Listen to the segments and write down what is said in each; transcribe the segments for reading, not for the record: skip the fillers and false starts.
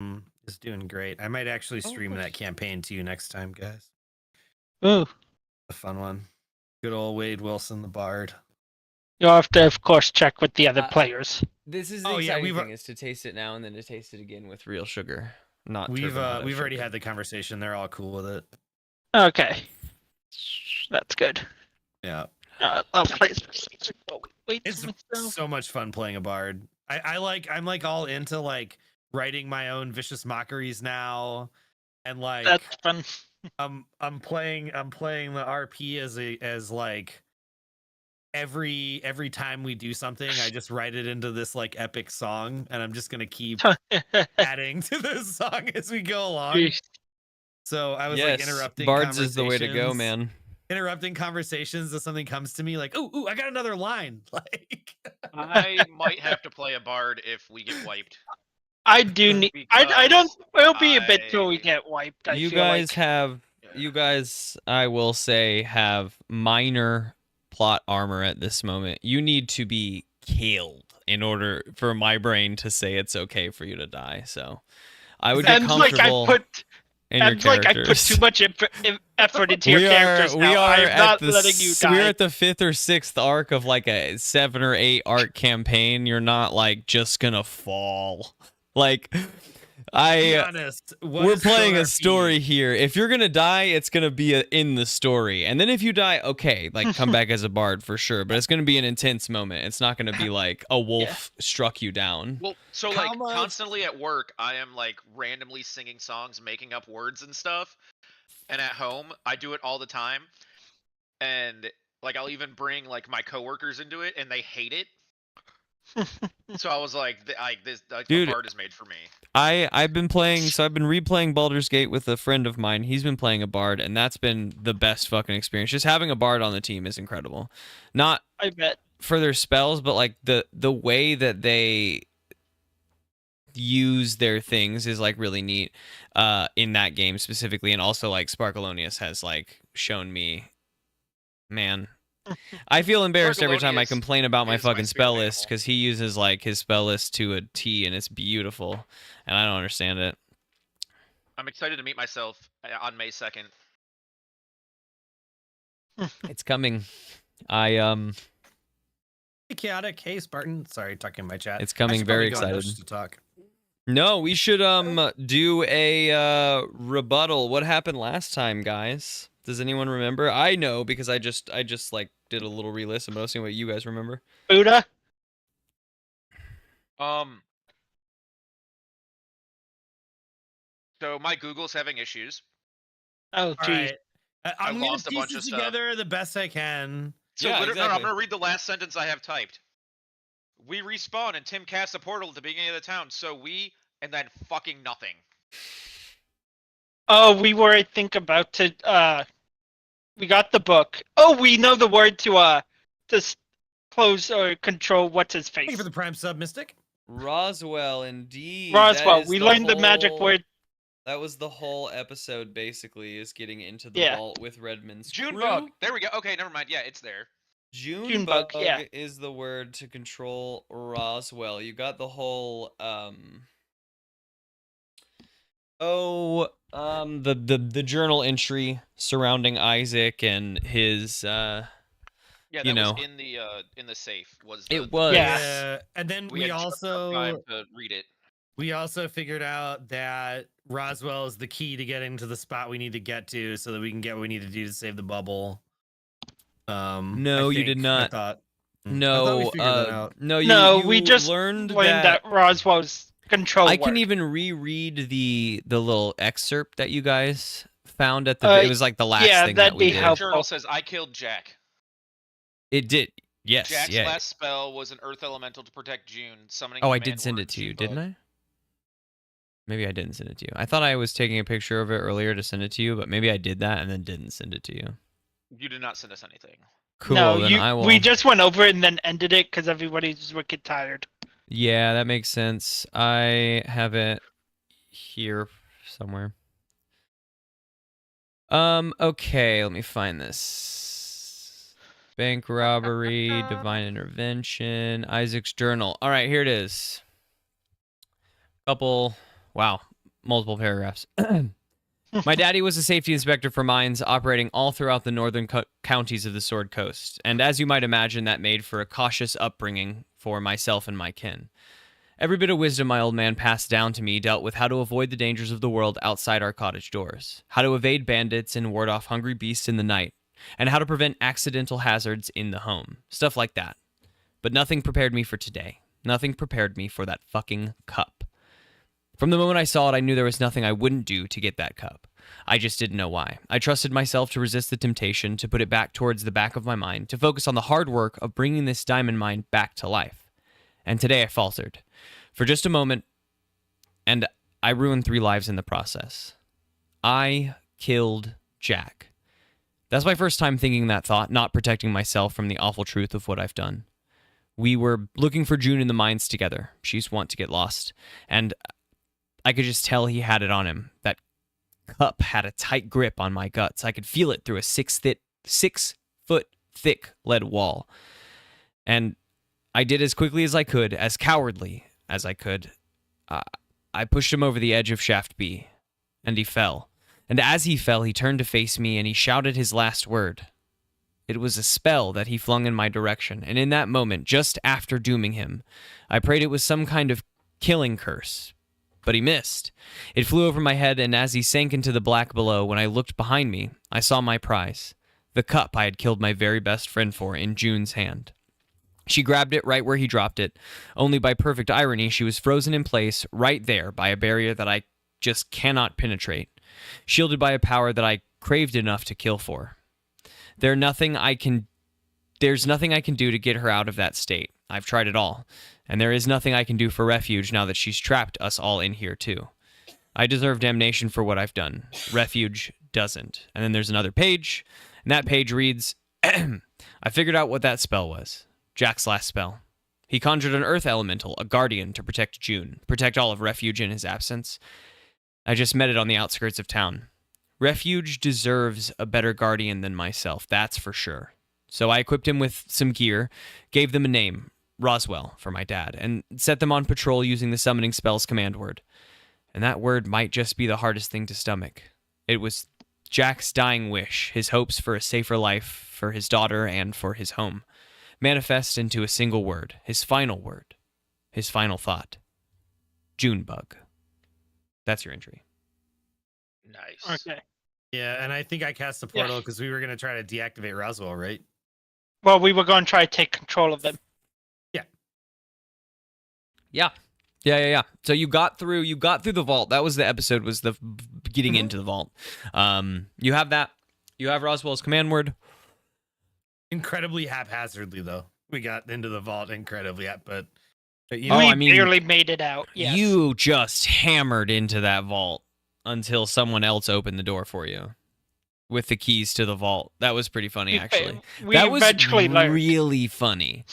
is doing great. I might actually stream that campaign to you next time, guys. Ooh. A fun one. Good old Wade Wilson, the Bard. You'll have to, of course, check with the other players. This is the exciting thing, is to taste it now and then to taste it again with real sugar. We've already had the conversation. They're all cool with it. Okay. That's good. Yeah. I'll play. It's so much fun playing a bard. I'm like all into like writing my own vicious mockeries now, and like that's fun. I'm playing the RP as like every time we do something, I just write it into this like epic song, and I'm just gonna keep adding to this song as we go along. So I was like interrupting. Bards is the way to go, man. Interrupting conversations if something comes to me like, ooh, I got another line. Like, I might have to play a bard if we get wiped. I do need. I don't. It'll be a bit till we get wiped. You guys have. You guys, I will say, have minor plot armor at this moment. You need to be killed in order for my brain to say it's okay for you to die. So, I would get comfortable. It's like I put too much effort into your characters now. I am not letting you die. We're at the 5th or 6th arc of like a 7 or 8 arc campaign. You're not like just gonna fall. Like, we're playing a story here. If you're gonna die, it's gonna be in the story, and then if you die, okay, like come back as a bard for sure. But it's gonna be an intense moment. It's not gonna be like a wolf struck you down. Well, so like constantly at work, I am like randomly singing songs, making up words and stuff, and at home, I do it all the time, and like I'll even bring like my coworkers into it, and they hate it. So I was like, this Dude, bard is made for me. I've been replaying Baldur's Gate with a friend of mine. He's been playing a bard, and that's been the best fucking experience. Just having a bard on the team is incredible. Not I bet for their spells, but like the way that they use their things is like really neat in that game specifically, and also like Sparkalonius has like shown me, man. I feel embarrassed every time I complain about my fucking spell list because he uses like his spell list to a T and it's beautiful, and I don't understand it. I'm excited to meet myself on May 2nd. It's coming. Hey, Chaotic. Hey, Spartan. Sorry, talking in my chat. It's coming. Very excited to talk. No, we should do a rebuttal. What happened last time, guys? Does anyone remember? I know because I just like did a little re-listen, but I was seeing what you guys remember. Buddha? So my Google's having issues. Oh, geez. Right. I'm gonna piece this together the best I can. So I'm gonna read the last sentence I have typed. We respawn and Tim casts a portal at the beginning of the town, so we, and then fucking nothing. Oh, we were, I think, about to, we got the book. Oh, we know the word to close or control what's-his-face. Thank you for the Prime sub, Mystic. Roswell, indeed. Roswell, we learned the magic word. That was the whole episode, basically, is getting into the vault with Redmond's Junebug. There we go. Okay, never mind. Yeah, it's there. Junebug is the word to control Roswell. You got the whole the journal entry surrounding Isaac and his yeah, that was in the safe. It was. Yeah. And then we also time to read it. We also figured out that Roswell is the key to getting to the spot we need to get to so that we can get what we need to do to save the bubble. No, you did not. No, we just learned that Roswell's control. I can even reread the little excerpt that you guys found at the. It was like the last thing that we did. The journal says, "I killed Jack." It did. Yes. Jack's last spell was an Earth Elemental to protect June, summoning. Oh, I did send it to you, didn't I? Maybe I didn't send it to you. I thought I was taking a picture of it earlier to send it to you, but maybe I did that and then didn't send it to you. You did not send us anything. Cool. No, then I will... we just went over it and then ended it because everybody's wicked tired. Yeah, that makes sense. I have it here somewhere. Okay, let me find this. Bank robbery, divine intervention, Isaac's journal. All right, here it is. Wow, multiple paragraphs. My daddy was a safety inspector for mines operating all throughout the northern counties of the Sword Coast, and as you might imagine, that made for a cautious upbringing for myself and my kin. Every bit of wisdom my old man passed down to me dealt with how to avoid the dangers of the world outside our cottage doors, how to evade bandits and ward off hungry beasts in the night, and how to prevent accidental hazards in the home. Stuff like that. But nothing prepared me for today. Nothing prepared me for that fucking cup. From the moment I saw it, I knew there was nothing I wouldn't do to get that cup. I just didn't know why. I trusted myself to resist the temptation, to put it back towards the back of my mind, to focus on the hard work of bringing this diamond mine back to life. And today I faltered. For just a moment, and I ruined 3 lives in the process. I killed Jack. That's my first time thinking that thought, not protecting myself from the awful truth of what I've done. We were looking for June in the mines together. She's wont to get lost. And I could just tell he had it on him. That cup had a tight grip on my guts. I could feel it through a 6-foot thick lead wall. And I did as quickly as I could, as cowardly as I could. I pushed him over the edge of Shaft B, and he fell. And as he fell, he turned to face me, and he shouted his last word. It was a spell that he flung in my direction, and in that moment, just after dooming him, I prayed it was some kind of killing curse. But he missed. It flew over my head, and as he sank into the black below, when I looked behind me, I saw my prize, the cup I had killed my very best friend for, in June's hand. She grabbed it right where he dropped it. Only by perfect irony, she was frozen in place right there by a barrier that I just cannot penetrate, shielded by a power that I craved enough to kill for. There's nothing I can do to get her out of that state. I've tried it all, and there is nothing I can do for Refuge now that she's trapped us all in here too. I deserve damnation for what I've done. Refuge doesn't. And then there's another page, and that page reads, I figured out what that spell was. Jack's last spell. He conjured an earth elemental, a guardian, to protect June, protect all of Refuge in his absence. I just met it on the outskirts of town. Refuge deserves a better guardian than myself, that's for sure. So I equipped him with some gear, gave them a name, Roswell, for my dad, and set them on patrol using the summoning spell's command word. And that word might just be the hardest thing to stomach. It was Jack's dying wish, his hopes for a safer life for his daughter and for his home, manifest into a single word, his final thought. Junebug. That's your entry. Nice. Okay. Yeah, and I think I cast the portal because we were going to try to deactivate Roswell, right? Well, we were going to try to take control of them. Yeah. So you got through the vault. That was the episode, was the getting into the vault. You have that. You have Roswell's command word. Incredibly haphazardly, though. We got into the vault incredibly, but we barely made it out. Yes. You just hammered into that vault until someone else opened the door for you with the keys to the vault. That was pretty funny, actually. That was really funny.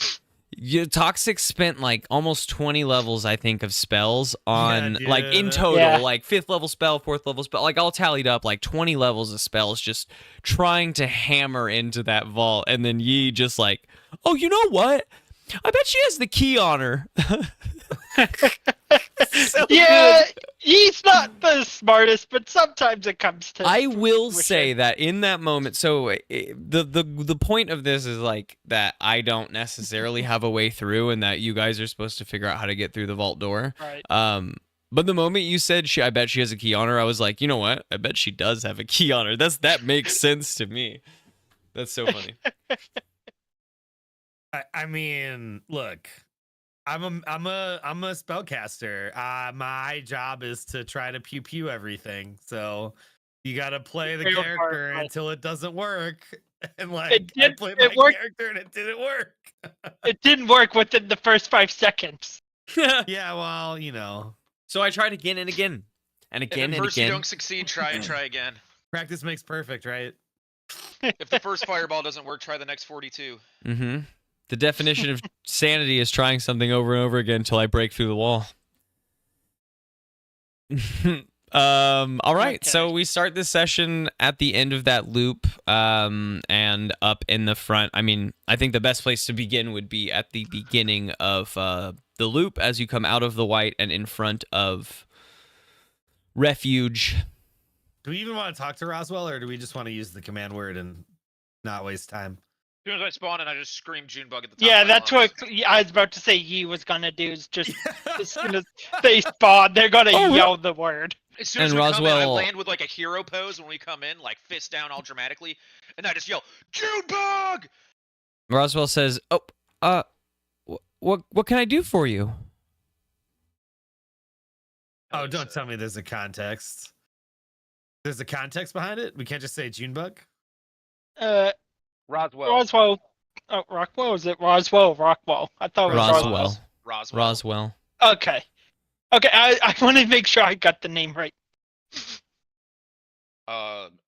Toxic spent like almost 20 levels, I think, of spells on like in total, like 5th level spell, 4th level spell, like all tallied up, like 20 levels of spells just trying to hammer into that vault. And then Yi just like, oh, you know what? I bet she has the key on her. So yeah, good. He's not the smartest, but sometimes it comes to. I will say that in that moment, so the point of this is like that I don't necessarily have a way through, and that you guys are supposed to figure out how to get through the vault door. Right. But the moment you said I bet she has a key on her, I was like, you know what? I bet she does have a key on her. That makes sense to me. That's so funny. I mean, look, I'm a spellcaster. My job is to try to pew pew everything. So you got to play the character until it doesn't work. And like I played my character and it didn't work. It didn't work within the first 5 seconds. Yeah, well, you know. So I tried again and again and again and first again. You don't succeed, try again. Practice makes perfect, right? If the first fireball doesn't work, try the next 42. Mm-hmm. The definition of sanity is trying something over and over again until I break through the wall. All right, okay. So we start this session at the end of that loop, and up in the front. I mean, I think the best place to begin would be at the beginning of the loop as you come out of the white and in front of refuge. Do we even want to talk to Roswell, or do we just want to use the command word and not waste time? As soon as I spawn and I just scream Junebug at the top. Yeah, of my that's lungs. what I was about to say. He was gonna do is just as soon as they spawn, they're gonna yell the word. As soon as And we come in, I Roswell- land with like a hero pose when we come in, like fist down all dramatically, and I just yell, Junebug! Roswell says, what can I do for you? Oh, don't tell me there's a context. There's a context behind it? We can't just say Junebug? Roswell. Roswell. Oh, Rockwell? Is it Roswell? Rockwell. I thought it was Roswell. Roswell. Roswell. Okay. Okay, I want to make sure I got the name right.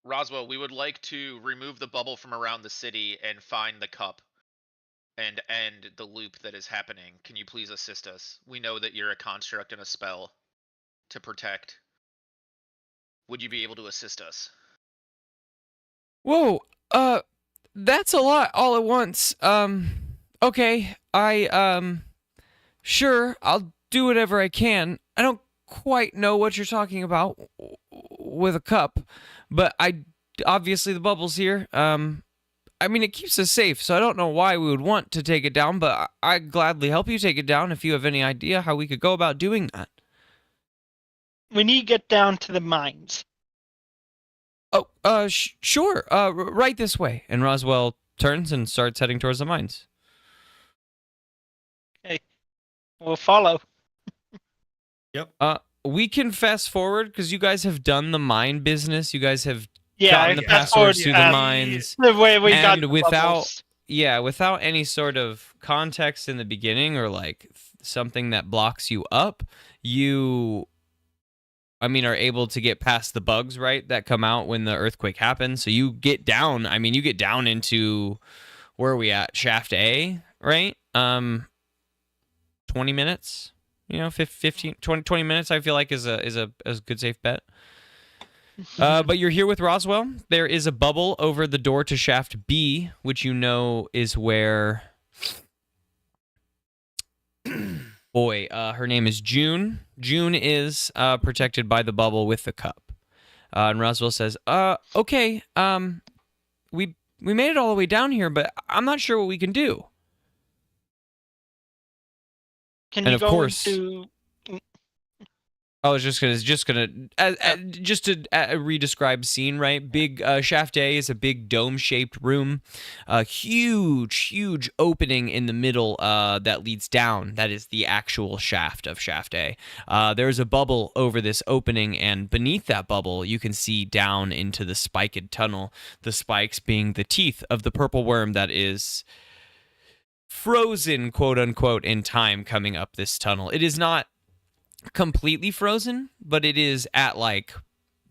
Roswell, we would like to remove the bubble from around the city and find the cup and end the loop that is happening. Can you please assist us? We know that you're a construct and a spell to protect. Would you be able to assist us? Whoa, that's a lot all at once. Okay, sure, I'll do whatever I can. I don't quite know what you're talking about with a cup, but obviously the bubble's here. I mean, it keeps us safe, so I don't know why we would want to take it down, but I'd gladly help you take it down if you have any idea how we could go about doing that. We need to get down to the mines. Oh, sure. Right this way. And Roswell turns and starts heading towards the mines. Okay. We'll follow. Yep. We can fast forward because you guys have done the mine business. You guys have gotten the fast passwords to forward, the mines. The way we got And the without bubbles. without any sort of context in the beginning or like something that blocks you up, are able to get past the bugs, right, that come out when the earthquake happens. So you get down, you get down into, where are we at? Shaft A, right? 20 minutes, 15, 20 minutes, I feel like is a good safe bet. But you're here with Roswell. There is a bubble over the door to Shaft B, which is where... her name is June. June is protected by the bubble with the cup. And Roswell says, okay, we made it all the way down here, but I'm not sure what we can do. Can and you of go course- into... I was just to re-describe scene, right? Big Shaft A is a big dome-shaped room, a huge opening in the middle that leads down. That is the actual shaft of Shaft A. There's a bubble over this opening, and beneath that bubble, you can see down into the spiked tunnel. The spikes being the teeth of the purple worm that is frozen, quote unquote, in time coming up this tunnel. It is not completely frozen, but it is at like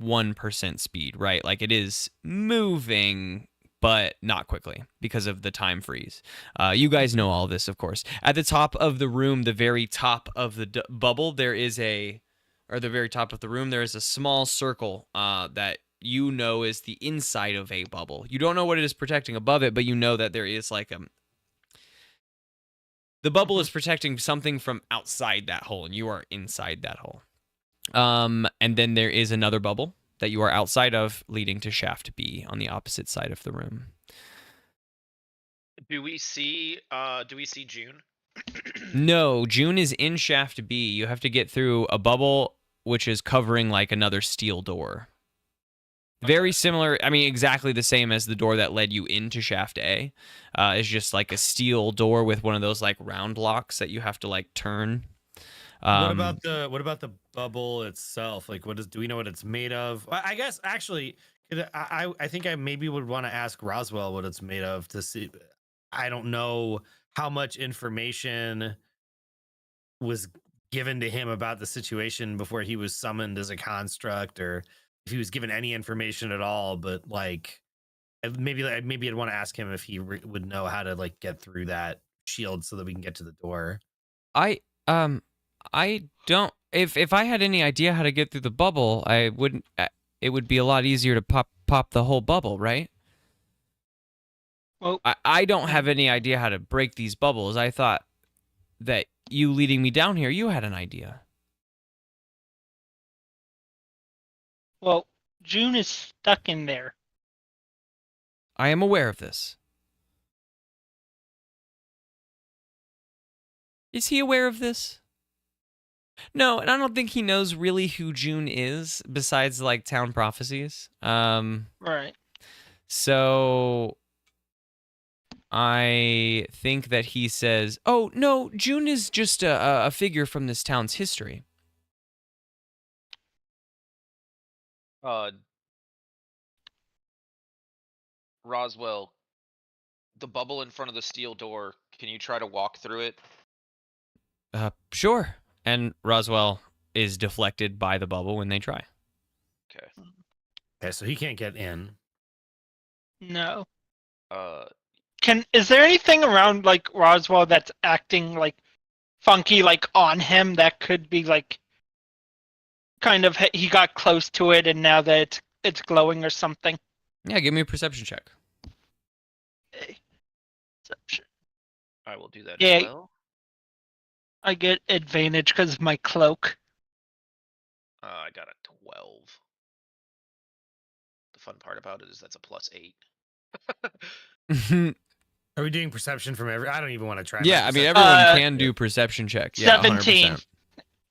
1% speed, right? Like it is moving, but not quickly because of the time freeze. You guys know all this, of course. At the top of the room, the very top of the bubble, there is the very top of the room, there is a small circle that is the inside of a bubble. You don't know what it is protecting above it, but you know that there is like the bubble is protecting something from outside that hole, and you are inside that hole. And then there is another bubble that you are outside of, leading to Shaft B on the opposite side of the room. Do we see June? No, June is in Shaft B. You have to get through a bubble which is covering like another steel door. Very similar, exactly the same as the door that led you into Shaft A. It's just like a steel door with one of those like round locks that you have to like turn. What about the bubble itself? Like, do we know what it's made of? I guess actually, I think I maybe would want to ask Roswell what it's made of to see. I don't know how much information was given to him about the situation before he was summoned as a construct, or if he was given any information at all. But like, maybe I'd want to ask him if he would know how to like get through that shield so that we can get to the door. I don't. If I had any idea how to get through the bubble, I wouldn't. It would be a lot easier to pop the whole bubble, right? Well, I don't have any idea how to break these bubbles. I thought that you leading me down here, you had an idea. Well, June is stuck in there. I am aware of this. Is he aware of this? No, and I don't think he knows really who June is, besides like town prophecies. Right. So I think that he says, "Oh no, June is just a figure from this town's history." Roswell, the bubble in front of the steel door. Can you try to walk through it? Sure. And Roswell is deflected by the bubble when they try. Okay. Okay, so he can't get in. No. Uh, Is there anything around like Roswell that's acting like funky, like on him that could be like kind of he got close to it and now that it's glowing or something? Yeah, give me a perception check. Okay. Perception. I will do that Yeah. as well. I get advantage because of my cloak. I got a 12. The fun part about it is that's a +8. Are we doing perception from every? I don't even want to try. my Yeah, I mean perception. everyone can do perception check. Yeah, 17. 100%.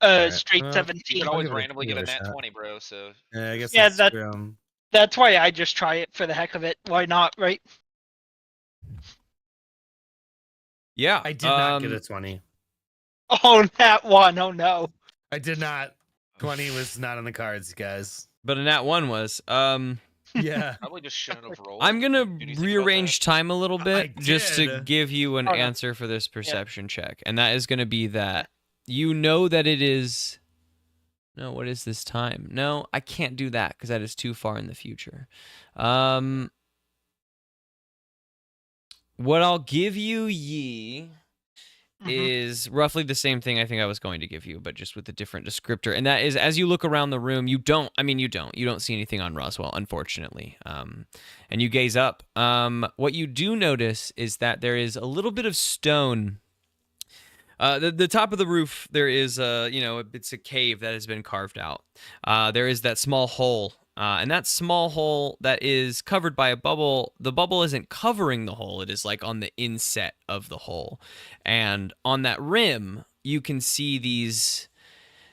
Alright, Straight well, You 17. can I'll always give it a- randomly give get a it a nat shot. 20, bro. So Yeah, I guess. Yeah, that's that- That's why I just try it for the heck of it. Why not, right? Yeah. I did not get a 20. Oh, that one. Oh no. I did not. 20 was not on the cards, guys. But a nat 1 was. Yeah. probably just shouldn't have rolled. I'm gonna Did you think about rearrange time a little bit I just to did. give you an Okay. answer for this perception check, and that is gonna be that you know that it is. No, what is this time? No, I can't do that because that is too far in the future. What I'll give you, Yi, is roughly the same thing I think I was going to give you, but just with a different descriptor. And that is, as you look around the room, you don't see anything on Roswell, unfortunately. And you gaze up. What you do notice is that there is a little bit of stone. The top of the roof, there is it's a cave that has been carved out. There is that small hole. And that small hole that is covered by a bubble, the bubble isn't covering the hole. It is like on the inset of the hole. And on that rim, you can see these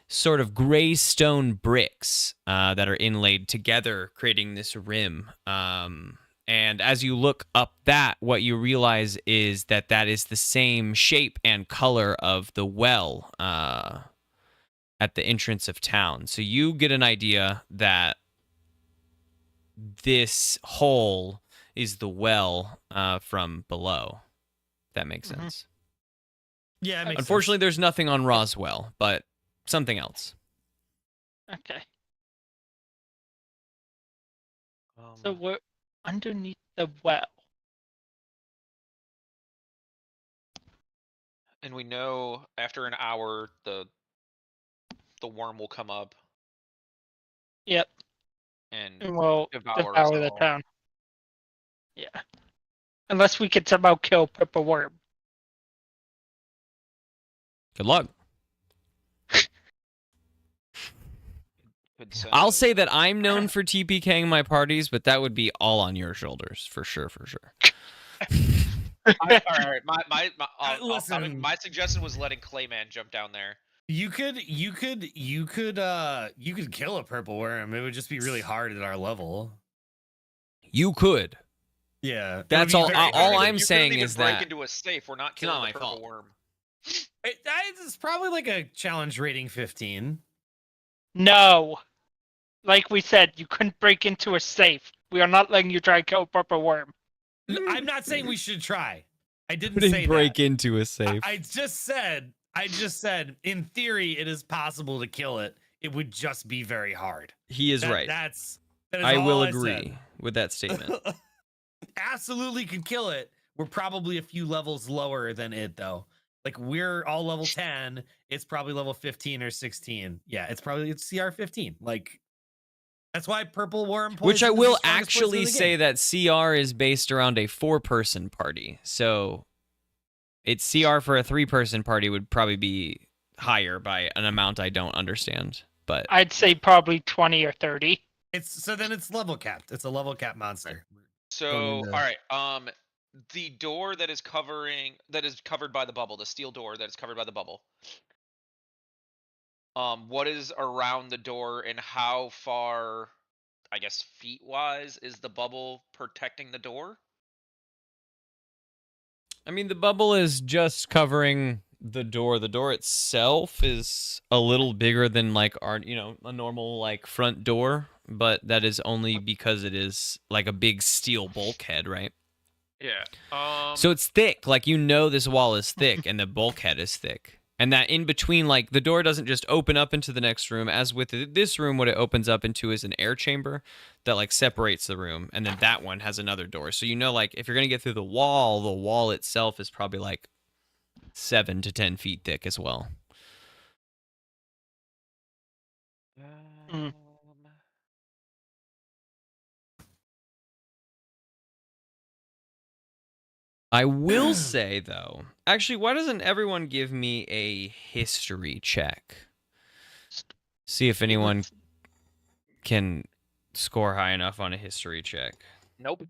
sort of gray stone bricks that are inlaid together, creating this rim. And as you look up that, what you realize is that that is the same shape and color of the well at the entrance of town. So you get an idea that this hole is the well from below. If that makes sense. Yeah, it makes Unfortunately, there's nothing on Roswell, but something else. Okay. Um, So we're underneath the well. and we know after an hour the worm will come up Yep. and And we'll devour devour us the all. town. Yeah. Unless we could somehow kill Purple Worm. Good luck. Could send I'll us- say that I'm known for TPKing my parties, but that would be all on your shoulders, for sure, for sure. all right. Listen. My suggestion was letting Clayman jump down there. You could kill a purple worm. It would just be really hard at our level. You could. Yeah. it That's would be all- very all hard. I'm You couldn't saying even is break that- into a safe. We're not It's not killing my the purple fault. worm. It's probably like a challenge rating 15. No. Like we said, you couldn't break into a safe. We are not letting you try to kill Purple Worm. I'm not saying we should try. I didn't Couldn't say break that. into a safe. I just said, in theory, it is possible to kill it. It would just be very hard. He is right. That is I all will said. agree with that statement. Absolutely could kill it. We're probably a few levels lower than it, though. Like, we're all level 10. It's probably level 15 or 16. Yeah, it's CR 15. Like, that's why Purple Worm Which poison I is the will strongest poison in actually the say game. that CR is based around a 4-person party. So its CR for a 3-person party would probably be higher by an amount I don't understand. But I'd say probably 20 or 30. Then it's level capped. It's a level capped monster. So, Going into- all right. The door that is covered by the bubble, the steel door that is covered by the bubble. What is around the door, and how far, I guess, feet wise, is the bubble protecting the door? I mean, the bubble is just covering the door. The door itself is a little bigger than like our, a normal like front door, but that is only because it is like a big steel bulkhead, right? Yeah. So it's thick. Like, this wall is thick and the bulkhead is thick. And that in between, like, the door doesn't just open up into the next room. As with this room, what it opens up into is an air chamber that, like, separates the room. And then that one has another door. So, like, if you're going to get through the wall itself is probably, like, 7 to 10 feet thick as well. I will say, though, actually, why doesn't everyone give me a history check? See if anyone can score high enough on a history check. Nope.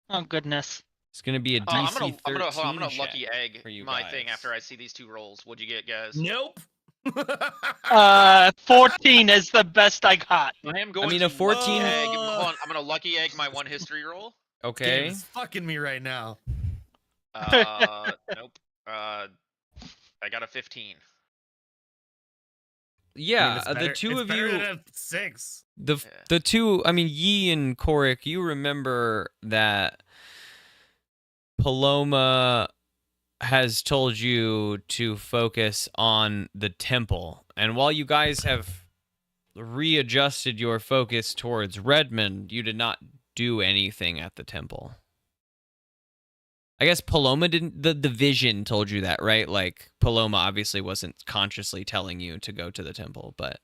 Oh goodness. It's going to be a DC 13 I'm gonna check lucky egg for you my guys. thing after I see these 2 rolls. What'd you get, guys? Nope. 14 is the best I got. I am going mean, to a 14 lucky egg. Hold on, I'm gonna lucky egg my 1 history roll. Okay. Game's fucking me right now. Nope. I got a 15. Yeah, it's the better- two it's of better you, than a 6. the two, I mean, Yi and Korik, you remember that Paloma has told you to focus on the temple. And while you guys have readjusted your focus towards Redmond, you did not do anything at the temple. I guess Paloma didn't, the vision told you that, right? Like, Paloma obviously wasn't consciously telling you to go to the temple, but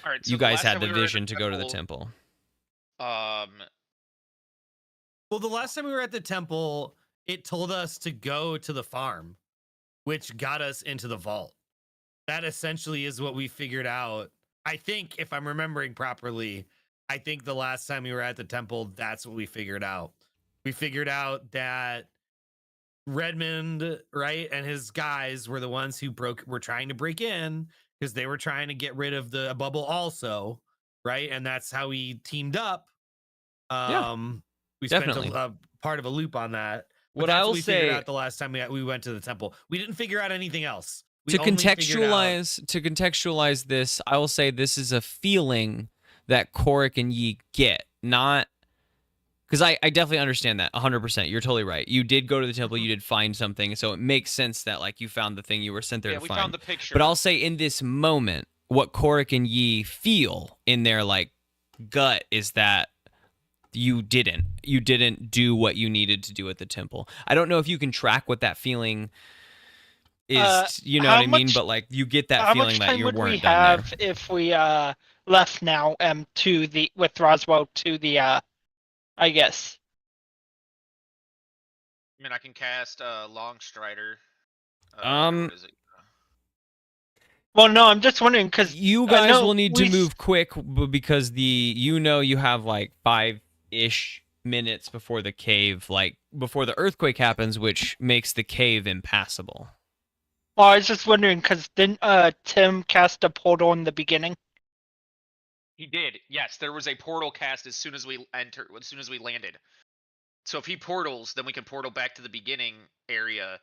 All right, so you the guys last had time the we were at vision to go to the temple. Well, the last time we were at the temple, it told us to go to the farm, which got us into the vault. That essentially is what we figured out. I think, if I'm remembering properly, I think the last time we were at the temple, that's what we figured out. We figured out that Redmond, right, and his guys were the ones who were trying to break in because they were trying to get rid of the bubble also, right? And that's how we teamed up. We definitely. spent a part of a loop on that. But What that's I will what we figured say out the last time we went to the temple. We didn't figure out anything else. We to only figured out- contextualize this, I will say this is a feeling that Korik and Yi get, not because I definitely understand that 100%. You're totally right. You did go to the temple, you did find something, so it makes sense that like you found the thing you were sent there to we find. found the picture. But I'll say in this moment, what Korik and Yi feel in their like gut is that you didn't do what you needed to do at the temple. I don't know if you can track what that feeling is, you know what I mean? But like you get that feeling that you weren't done there. How much time would we have if we left now with Roswell to the I guess. I mean, I can cast Long Strider. What is it? Well, no, I'm just wondering because you guys will need to move quick because you have like 5-ish minutes before the cave, like before the earthquake happens, which makes the cave impassable. Well, I was just wondering because didn't Tim cast a portal in the beginning? He did. Yes, there was a portal cast as soon as we landed. So if he portals, then we can portal back to the beginning area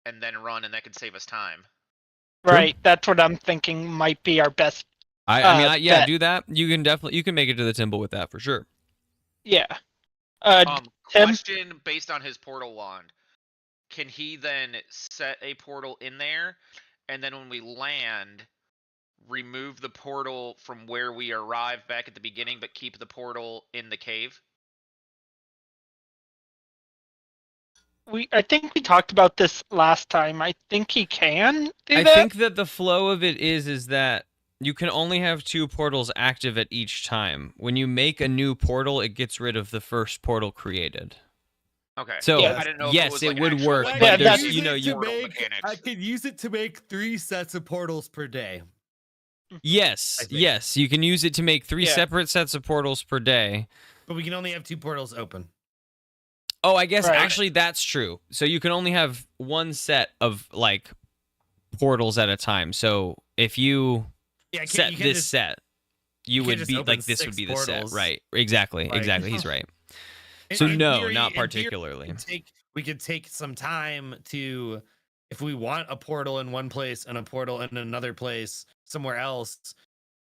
and then run, and that could save us time. Right, that's what I'm thinking might be our best. Yeah, do that. You can make it to the temple with that for sure. Yeah. Question based on his portal wand. Can he then set a portal in there, and then when we land, remove the portal from where we arrived back at the beginning, but keep the portal in the cave? I think we talked about this last time. I think he can do that. I think that the flow of it is that you can only have 2 portals active at each time. When you make a new portal, it gets rid of the first portal created. Okay. So I didn't know yes, it would work, I but could there's use you know it you to make- I could use it to make 3 sets of portals per day. Yes, think. yes. You can use it to make 3 Yeah. separate sets of portals per day. But we can only have 2 portals open. Oh, I guess Right. actually that's true. So you can only have 1 set of like portals at a time. So if you Yeah, set you can't this just, set, you can't would just be open like this would 6 be the set, portals. right? Exactly, Like- exactly. He's right. in- So in no, theory- not in theory, particularly. we could take some time to, if we want a portal in one place and a portal in another place somewhere else,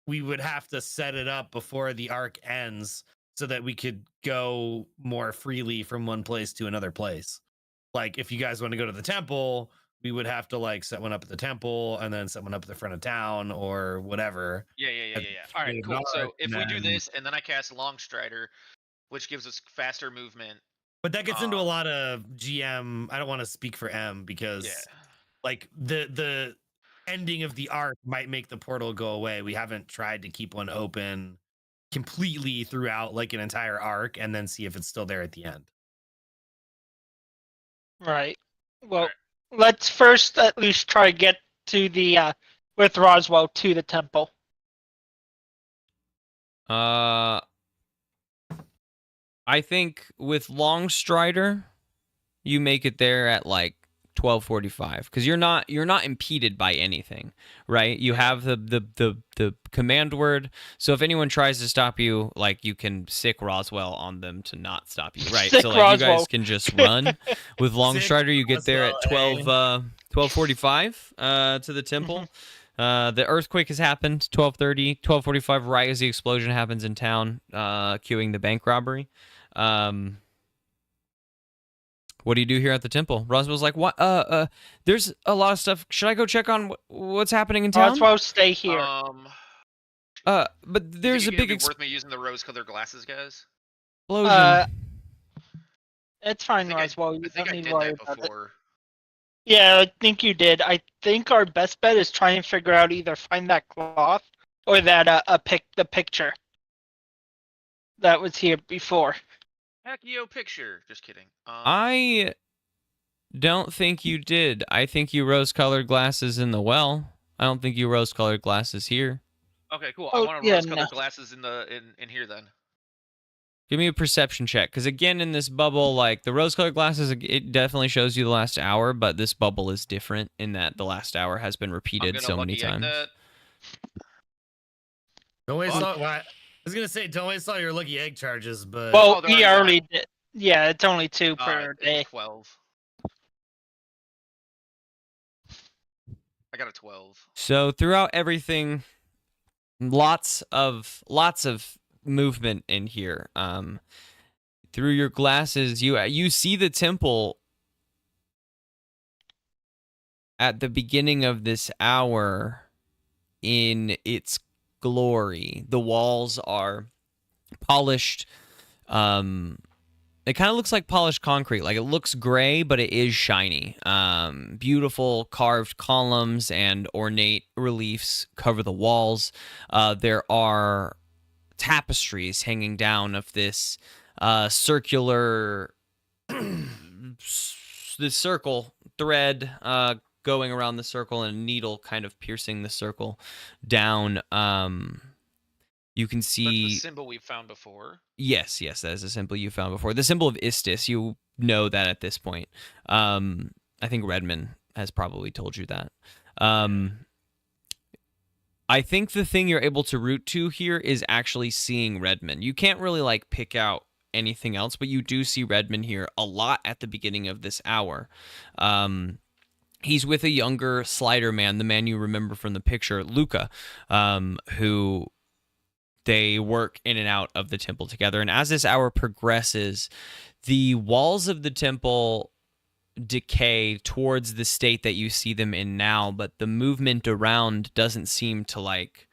we would have to set it up before the arc ends so that we could go more freely from one place to another place. Like if you guys want to go to the temple, we would have to like set one up at the temple and then set one up at the front of town or whatever. Yeah. All right, With cool. So Narc, if we do then- this, and then I cast Longstrider, which gives us faster movement. But that gets into a Um, lot of GM. I don't want to speak for M because Yeah. like the ending of the arc might make the portal go away. We haven't tried to keep one open completely throughout like an entire arc and then see if it's still there at the end. Right. Well, Alright. let's first at least try to get to the with Roswell to the temple. I think with Longstrider, you make it there at like 12:45 because you're not impeded by anything, right? You have the command word, so if anyone tries to stop you, like you can sick Roswell on them to not stop you, right? Sick So like you Roswell. guys can just run. With Longstrider, you get there at Roswell, 12:45 to the temple. The earthquake has happened 12:30, 12:45, right as the explosion happens in town, cueing the bank robbery. What do you do here at the temple? Roswell's like, what? There's a lot of stuff. Should I go check on what's happening in town? Roswell, stay here. But You there's a think it'd big be worth me using the rose-colored glasses, guys. explosion. It's fine, I think I- Roswell. You I think don't I need did to worry that about it. before. Yeah, I think you did. I think our best bet is try and figure out either find that cloth or that the picture that was here before. Heck, yo, picture. Just kidding. I don't think you did. I think you rose-colored glasses in the well. I don't think you rose-colored glasses here. Okay, cool. Oh, I want yeah, rose-colored no. glasses in here then. Give me a perception check, because again, in this bubble, like the rose-colored glasses, it definitely shows you the last hour, but this bubble is different in that the last hour has been I'm repeated gonna so many lucky egg times. that. Don't waste Fuck. all, well, I was gonna say don't waste all your lucky egg charges, but Well, they're we already already did. Yeah, it's only 2 per It's day. 12. I got a 12. So throughout everything, lots of movement in here. Through your glasses, you see the temple at the beginning of this hour in its glory. The walls are polished. It kind of looks like polished concrete. Like it looks gray, but it is shiny. Beautiful carved columns and ornate reliefs cover the walls. There are tapestries hanging down of this circular, this circle thread going around the circle and a needle kind of piercing the circle down. You can That's see. the symbol we found before. Yes, that is a symbol you found before. The symbol of Istis, you know that at this point. I think Redmond has probably told you that. I think the thing you're able to root to here is actually seeing Redmond. You can't really like pick out anything else, but you do see Redmond here a lot at the beginning of this hour. He's with a younger slider man, the man you remember from the picture, Luca, who they work in and out of the temple together. And as this hour progresses, the walls of the temple decay towards the state that you see them in now, but the movement around doesn't seem to like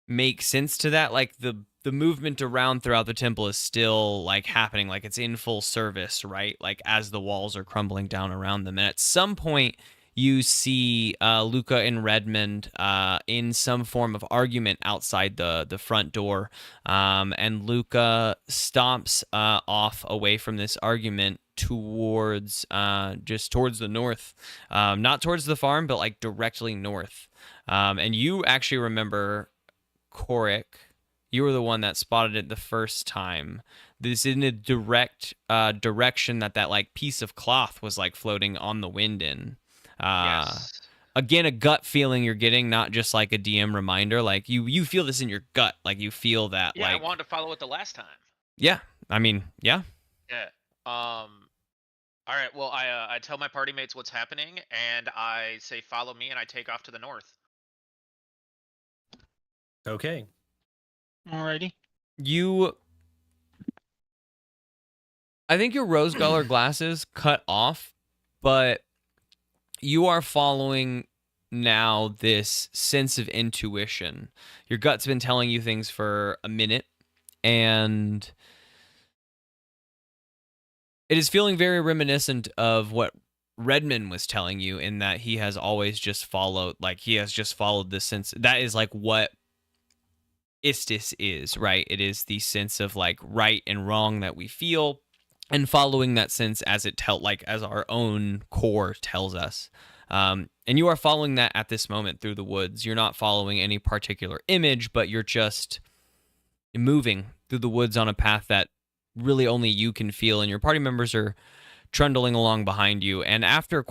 make sense to that. Like the movement around throughout the temple is still like happening, like it's in full service, right? Like as the walls are crumbling down around them. And at some point you see Luca and Redmond in some form of argument outside the front door. And Luca stomps off away from this argument towards just towards the north. Not towards the farm, but like directly north. And you actually remember Korik. You were the one that spotted it the first time. This in a direct direction that like piece of cloth was like floating on the wind in. Yes. Again, a gut feeling you're getting, not just like a DM reminder. Like you feel this in your gut. Like you feel that. Yeah, like, I wanted to follow it the last time. Yeah, I mean, yeah. Yeah. All right. Well, I tell my party mates what's happening, and I say follow me, and I take off to the north. Okay. Alrighty. I think your rose-colored glasses cut off, but you are following now this sense of intuition. Your gut's been telling you things for a minute, and it is feeling very reminiscent of what Redmond was telling you, in that he has always just followed, this sense. That is like what Istis is, right? It is the sense of like right and wrong that we feel, and following that sense as as our own core tells us. And you are following that at this moment through the woods. You're not following any particular image, but you're just moving through the woods on a path that really only you can feel, and your party members are trundling along behind you. And after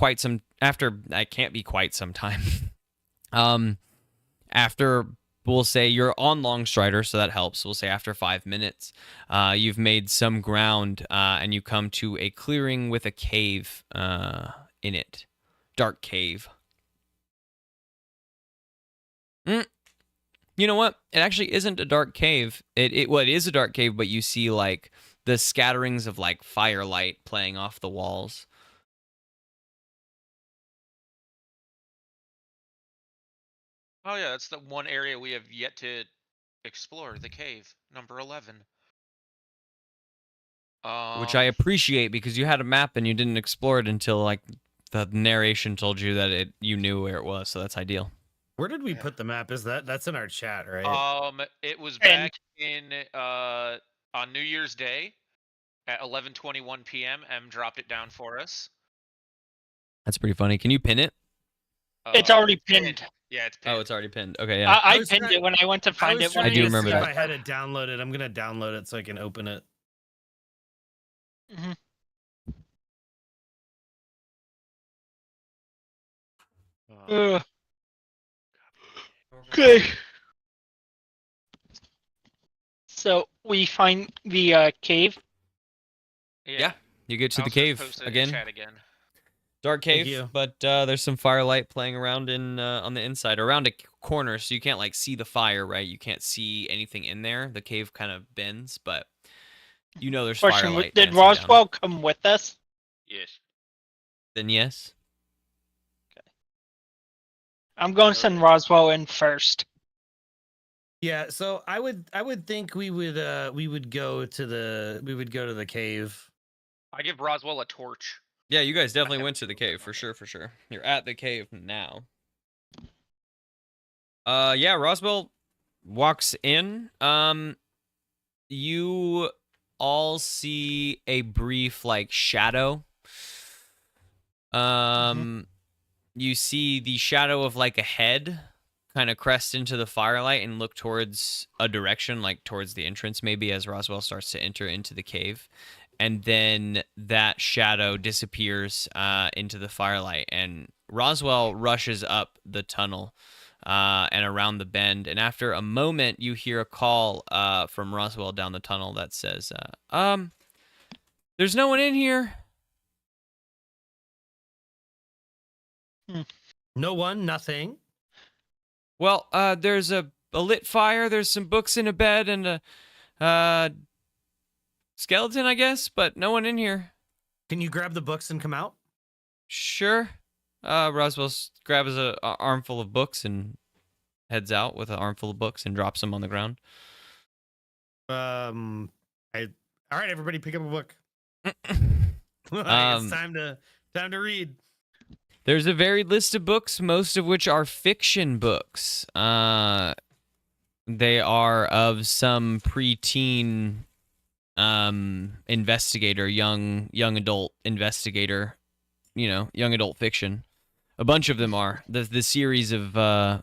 that can't be quite some time, after, we'll say you're on Longstrider, so that helps. We'll say after 5 minutes, you've made some ground, and you come to a clearing with a cave in it. Dark cave. You know what? It actually isn't a dark cave. It is a dark cave, but you see like the scatterings of like firelight playing off the walls. Oh yeah, that's the one area we have yet to explore, the cave, number 11. Which I appreciate, because you had a map and you didn't explore it until like the narration told you that you knew where it was, so that's ideal. Where did we put the map? That's in our chat, right? It was back in on New Year's Day at 11:21 p.m. M dropped it down for us. That's pretty funny. Can you pin it? It's already pinned. Yeah, it's pinned. Oh, it's already pinned. Okay, yeah. I pinned it when I went to find it. I do remember that. If I had it downloaded, I'm gonna download it so I can open it. Mm-hmm. Okay. So we find the cave. Yeah, you get to the cave again. Dark cave, but there's some firelight playing around on the inside, around a corner, so you can't like see the fire, right? You can't see anything in there. The cave kind of bends, but you know there's firelight. Did Roswell come with us? Yes. Then yes. Okay. I'm going to send Roswell in first. Yeah, so I would think we would go to the cave. I give Roswell a torch. Yeah, you guys definitely went to the cave for sure. You're at the cave now. Yeah, Roswell walks in. You all see a brief like shadow. You see the shadow of like a head kind of crest into the firelight and look towards a direction, like towards the entrance maybe, as Roswell starts to enter into the cave. And then that shadow disappears into the firelight, and Roswell rushes up the tunnel and around the bend. And after a moment, you hear a call from Roswell down the tunnel that says, there's no one in here. No one, nothing. Well, there's a lit fire, there's some books in a bed, and a skeleton, I guess, but no one in here. Can you grab the books and come out? Sure. Roswell grabs an armful of books and heads out with an armful of books and drops them on the ground. All right, everybody, pick up a book. It's time to read. There's a varied list of books, most of which are fiction books. They are of some preteen investigator, young adult investigator, young adult fiction. A bunch of them are. The series of,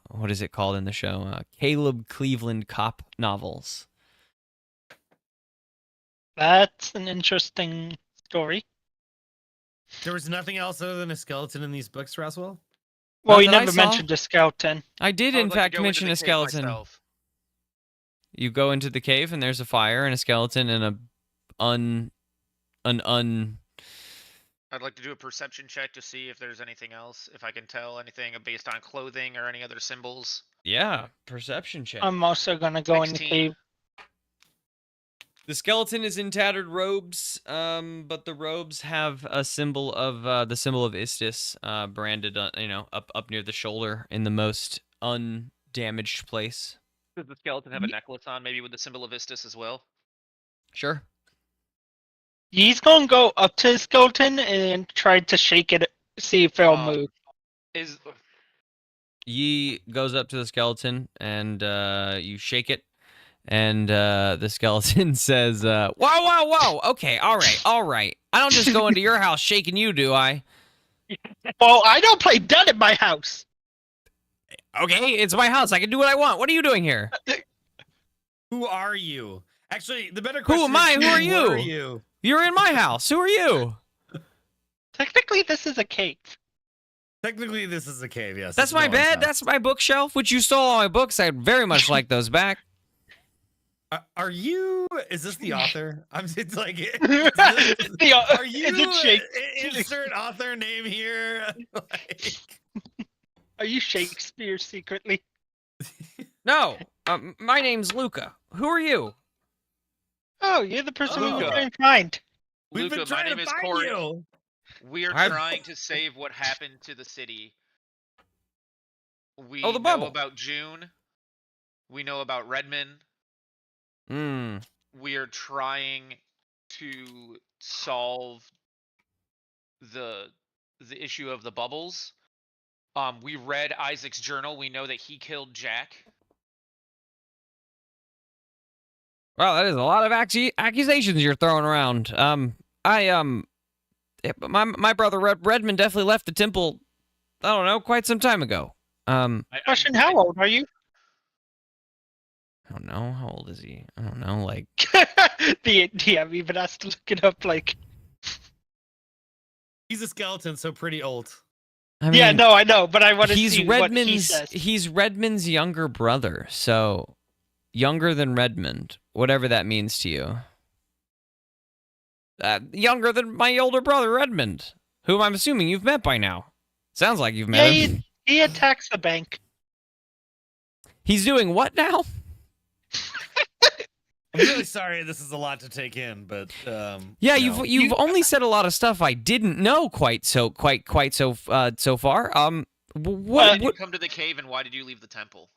what is it called in the show? Caleb Cleveland cop novels. That's an interesting story. There was nothing else other than a skeleton in these books, Roswell? Well, Not you that I never saw. mentioned a skeleton. I did, I in would like to fact, go into mention the a cave skeleton. myself. You go into the cave, and there's a fire, and a skeleton, and an I'd like to do a perception check to see if there's anything else, if I can tell anything based on clothing or any other symbols. Yeah, perception check. I'm also gonna go in the 16. cave. The skeleton is in tattered robes, but the robes have a symbol of the symbol of Istis, branded, up near the shoulder in the most undamaged place. Does the skeleton have a necklace on, maybe with the symbol of Istis as well? Sure. He's gonna go up to the skeleton and try to shake it, see if it'll move. Is Yi goes up to the skeleton and you shake it, and the skeleton says, whoa, okay, all right. I don't just go into your house shaking you, do I? Well, I don't play dead at my house. Okay, it's my house. I can do what I want. What are you doing here? Who are you? Actually, the better Who question am I? is, Who are what are you? you? You're in my house. Who are you? Technically, this is a cave. Technically, this is a cave, yes. That's it's my no one's bed. house. That's my bookshelf, which you stole all my books. I'd very much like those back. Are you? Is this the author? It's like. Are you? Is it Shakespeare? Insert author name here. Like, Are you Shakespeare secretly? No, my name's Luca. Who are you? Oh, you're the person we were Luca. trying to find. we've Luca, been my trying name to is find Corey. you. We are I'm- trying to save what happened to the city. We Oh, the know bubble. about June. We know about Redmond. Hmm. We are trying to solve the issue of the bubbles. We read Isaac's journal. We know that he killed Jack. Well, that is a lot of accusations you're throwing around. My brother Redmond definitely left the temple. I don't know, quite some time ago. Question: How old are you? I don't know. How old is he? I don't know. Like, The DM even has to look it up. Like, He's a skeleton, so pretty old. I mean, yeah, no, I know, but I want to he's see what he Redmond's. says. He's Redmond's younger brother, so younger than Redmond, whatever that means to you. Younger than my older brother Redmond, whom I'm assuming you've met by now. Sounds like you've met Yeah, him. he attacks the bank. He's doing what now? I'm really sorry. This is a lot to take in, but Yeah, you know. you've only said a lot of stuff I didn't know quite so far. Why did you What? come to the cave, and why did you leave the temple?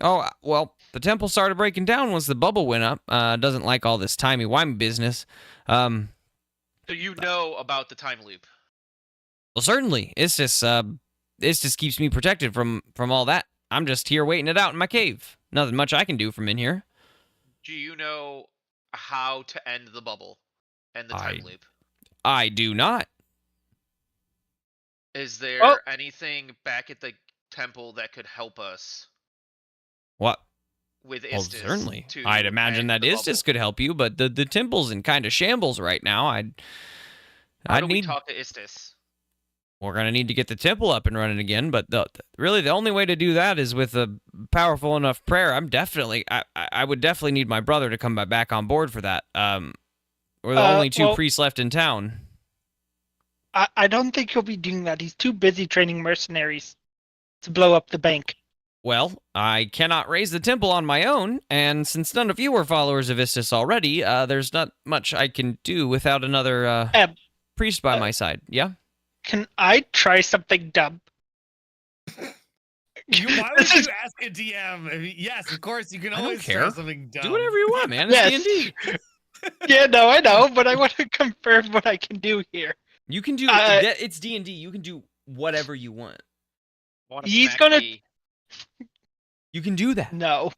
Oh, well, the temple started breaking down once the bubble went up. Doesn't like all this timey-wimey business. So you know about the time loop. Well, certainly. It's just keeps me protected from all that. I'm just here waiting it out in my cave. Nothing much I can do from in here. Do you know how to end the bubble and the time loop? I do not. Is there Oh. anything back at the temple that could help us What? with Well, Istis? certainly. to I'd imagine end that the Istis bubble? could help you, but the temple's in kind of shambles right now. How I'd do we need. talk to Istis? We're gonna need to get the temple up and running again, but really the only way to do that is with a powerful enough prayer. I would definitely need my brother to come back on board for that. We're the only two well- priests left in town. I don't think he'll be doing that. He's too busy training mercenaries to blow up the bank. Well, I cannot raise the temple on my own, and since none of you are followers of Istis already, there's not much I can do without another priest by my side. Yeah. Can I try something dumb? Why would you ask a DM? I mean, yes, of course, you can I don't always care. try something dumb. Do whatever you want, man. It's Yes. D&D. Yeah, no, I know, but I want to confirm what I can do here. You can do it's D&D. You can do whatever you want. Wanna He's smack gonna- me? You can do that. No.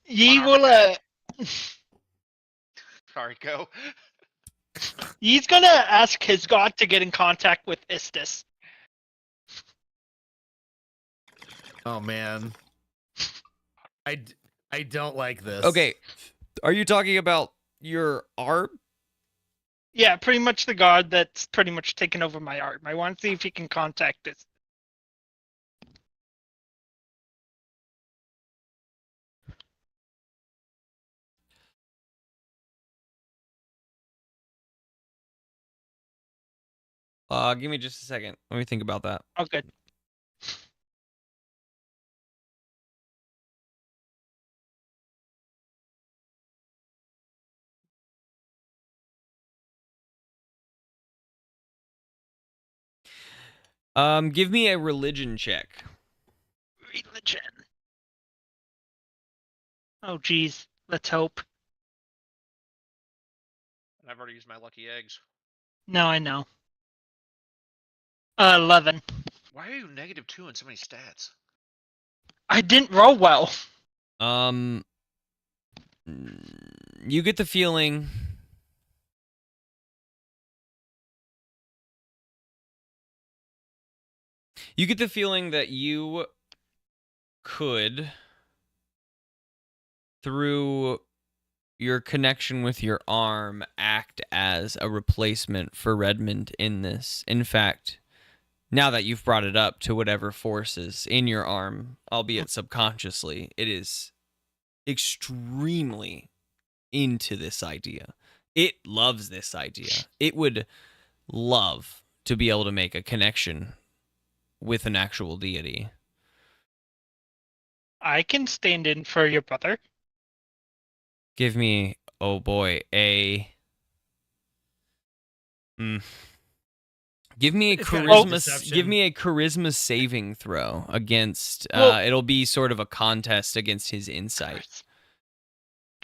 Ye One will arm Sorry, go. he's gonna ask his god to get in contact with Istis. Oh man. I don't like this. Okay, are you talking about your arm? Yeah, pretty much the god that's pretty much taken over my arm. I want to see if he can contact it. Give me just a second. Let me think about that. Oh, good. Give me a religion check. Religion. Oh, geez. Let's hope. I've already used my lucky eggs. No, I know. 11. Why are you -2 in so many stats? I didn't roll well. You get the feeling. You get the feeling that you could, through your connection with your arm, act as a replacement for Redmond in this. In fact, now that you've brought it up to whatever forces in your arm, albeit subconsciously, it is extremely into this idea. It loves this idea. It would love to be able to make a connection with an actual deity. I can stand in for your brother. Give me, oh boy, Give me a It's gotta be charisma. deception. Give me a charisma saving throw against. Well- It'll be sort of a contest against his insight.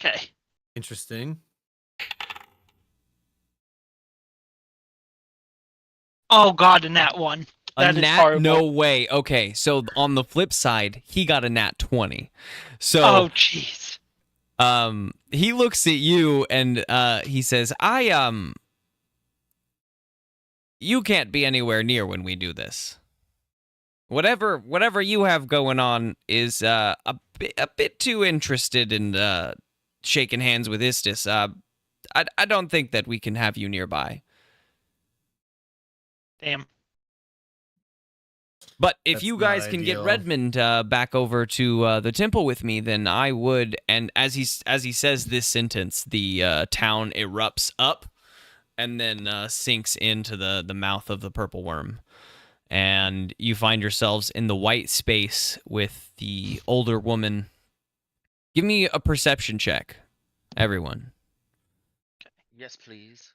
Okay. Interesting. Oh, God, and that one. That is horrible. No way. Okay, so on the flip side, he got a nat 20. So Oh, jeez. he looks at you and he says, you can't be anywhere near when we do this. Whatever you have going on is a bit too interested in shaking hands with Istis. I don't think that we can have you nearby. Damn. But if That's you not guys can get ideal. Redmond back over to the temple with me, then I would. And as he says this sentence, the town erupts up and then sinks into the mouth of the purple worm. And you find yourselves in the white space with the older woman. Give me a perception check, everyone. Yes, please.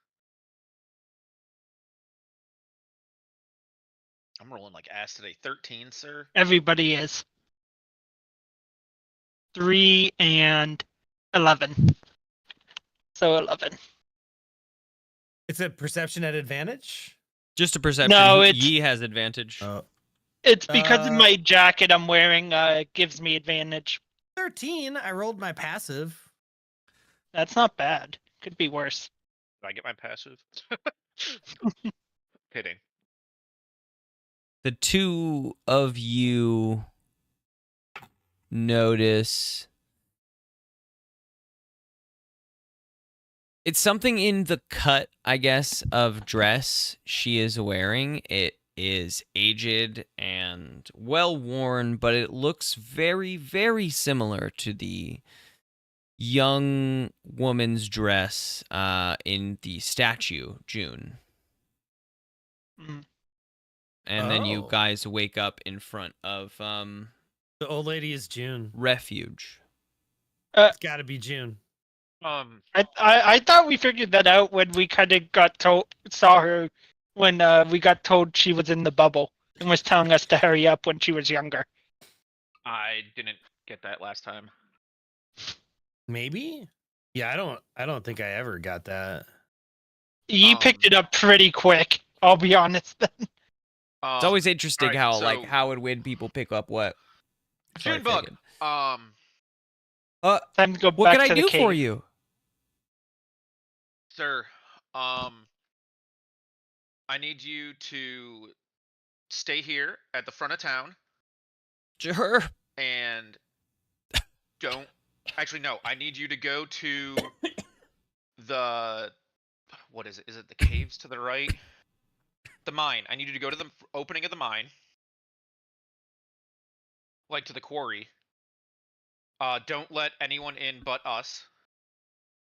I'm rolling like ass today. 13, sir. Everybody is. 3 and 11. So 11. It's a perception at advantage. Just a perception. No, it's- He has advantage. It's because of Uh, my jacket I'm wearing. It gives me advantage. 13. I rolled my passive. That's not bad. Could be worse. Did I get my passive? Kidding. The two of you notice it's something in the cut, I guess, of dress she is wearing. It is aged and well worn, but it looks very, very similar to the young woman's dress in the statue, June. Mm. And then you Oh. guys wake up in front of The old lady is June. Refuge. It's got to be June. I thought we figured that out when we kind of saw her when we got told she was in the bubble and was telling us to hurry up when she was younger. I didn't get that last time. Maybe. Yeah, I don't think I ever got that. You picked it up pretty quick. I'll be honest. It's always interesting alright, so- how and when people pick up what. Sorry, June Bug. Fagin. Time to go What back can to I the do cave. for you? Sir, I need you to stay here at the front of town Sure. And don't actually no. I need you to go to the what is it? Is it the caves to the right? The mine. I need you to go to the opening of the mine, like to the quarry. Don't let anyone in but us.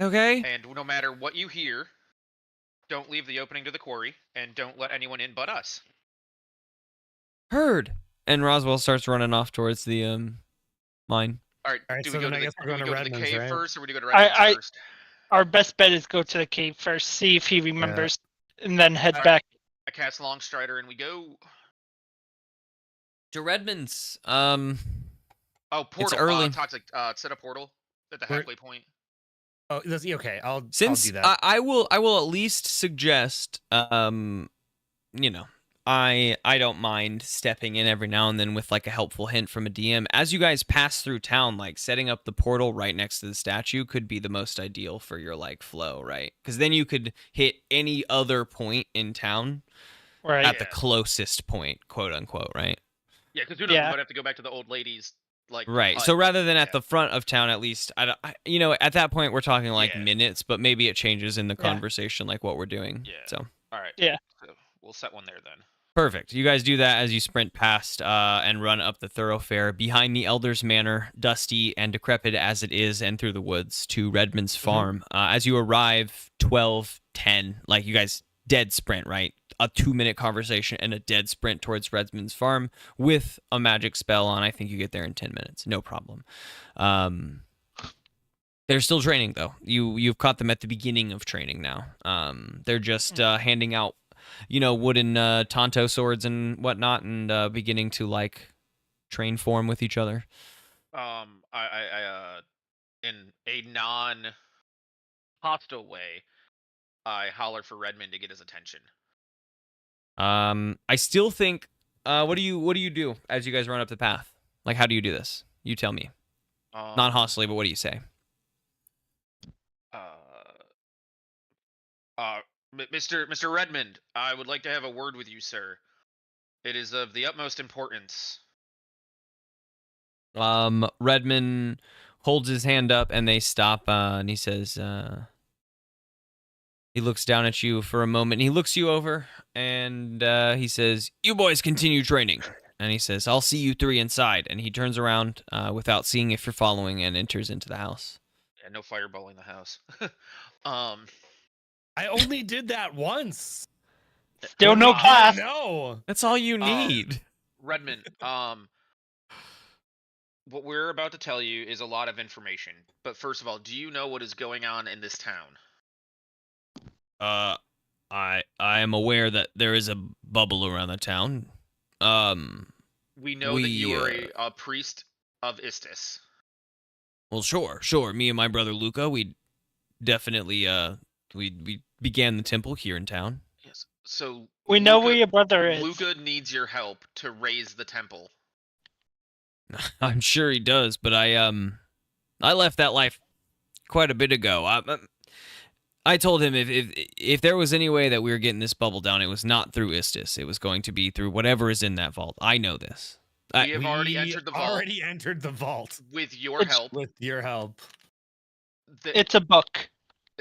Okay. And no matter what you hear, don't leave the opening to the quarry, and don't let anyone in but us. Heard. And Roswell starts running off towards the mine. All right. All right, Do so we go then to I the guess we're do we going to go to the Redmond's, cave right? first, or do we go to Redmond's first? Our best bet is go to the cave first, see if he remembers, and then head Alright. back. I cast Longstrider, and we go. To Redmond's. Oh, portal. early. Toxic. Set a portal at the Where- halfway point. Oh, that's okay. I'll Since do that. I will at least suggest you know, I don't mind stepping in every now and then with like a helpful hint from a DM. As you guys pass through town, like setting up the portal right next to the statue could be the most ideal for your like flow, right? Because then you could hit any other point in town Right. at the closest point, quote unquote, right? Yeah, because who knows? Yeah. We might have to go back to the old lady's. Like Right. hut. So rather than at Yeah. the front of town, at least, you know, at that point we're talking like Yeah. minutes, but maybe it changes in the Yeah. conversation, like what we're doing. Yeah. So All right. Yeah. So we'll set one there then. perfect. You guys do that as you sprint past and run up the thoroughfare behind the Elder's Manor, dusty and decrepit as it is, and through the woods to Redmond's farm. As you arrive, 12:10, like you guys dead sprint, right? A 2-minute conversation and a dead sprint towards Redmond's farm with a magic spell on. I think you get there in 10 minutes. No problem. They're still training though. You've caught them at the beginning of training now. They're just handing out, you know, wooden Tonto swords and whatnot, and beginning to like train form with each other. I in a non-hostile way, I holler for Redmond to get his attention. I still think. What do you do as you guys run up the path? Like, how do you do this? You tell me. Not hostily, but what do you say? Mr. Redmond, I would like to have a word with you, sir. It is of the utmost importance. Redmond holds his hand up and they stop, and he says, he looks down at you for a moment, and he looks you over, and he says, "You boys continue training." And he says, "I'll see you 3 inside." And he turns around without seeing if you're following and enters into the house. Yeah, no fireballing the house. I only did that once. Still no class. No. That's all you need. Redmond, what we're about to tell you is a lot of information. But first of all, do you know what is going on in this town? I am aware that there is a bubble around the town. We know that you are a priest of Istis. Well, sure. Me and my brother Luca, we definitely we began the temple here in town. Yes. So We know where your brother is. Luca needs your help to raise the temple. I'm sure he does, but I left that life quite a bit ago. I told him if there was any way that we were getting this bubble down, it was not through Istis. It was going to be through whatever is in that vault. I know this. We have already entered the vault. Already entered the vault With your help. with your help. It's a book.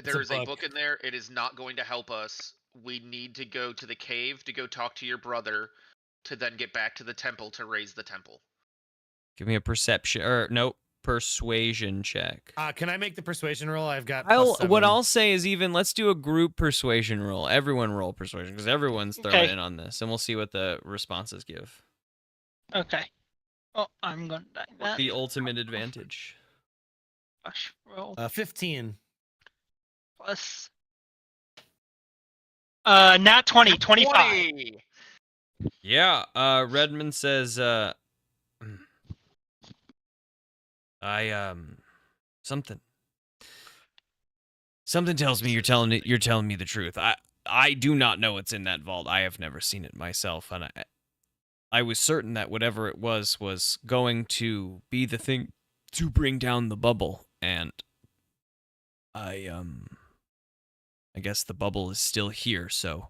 There is a book in there. It is not going to help us. We need to go to the cave to go talk to your brother, to then get back to the temple to raise the temple. Give me a persuasion check. Can I make the persuasion roll? I've got. What I'll say is let's do a group persuasion roll. Everyone roll persuasion because everyone's thrown in on this, and we'll see what the responses give. Okay. Oh, I'm gonna die. That. The ultimate advantage. Gosh, roll 15. plus. Nat 20, 25. 20! Yeah. Redmond says, something tells me you're telling me the truth. I do not know what's in that vault. I have never seen it myself, and I was certain that whatever it was going to be the thing to bring down the bubble, and I guess the bubble is still here, so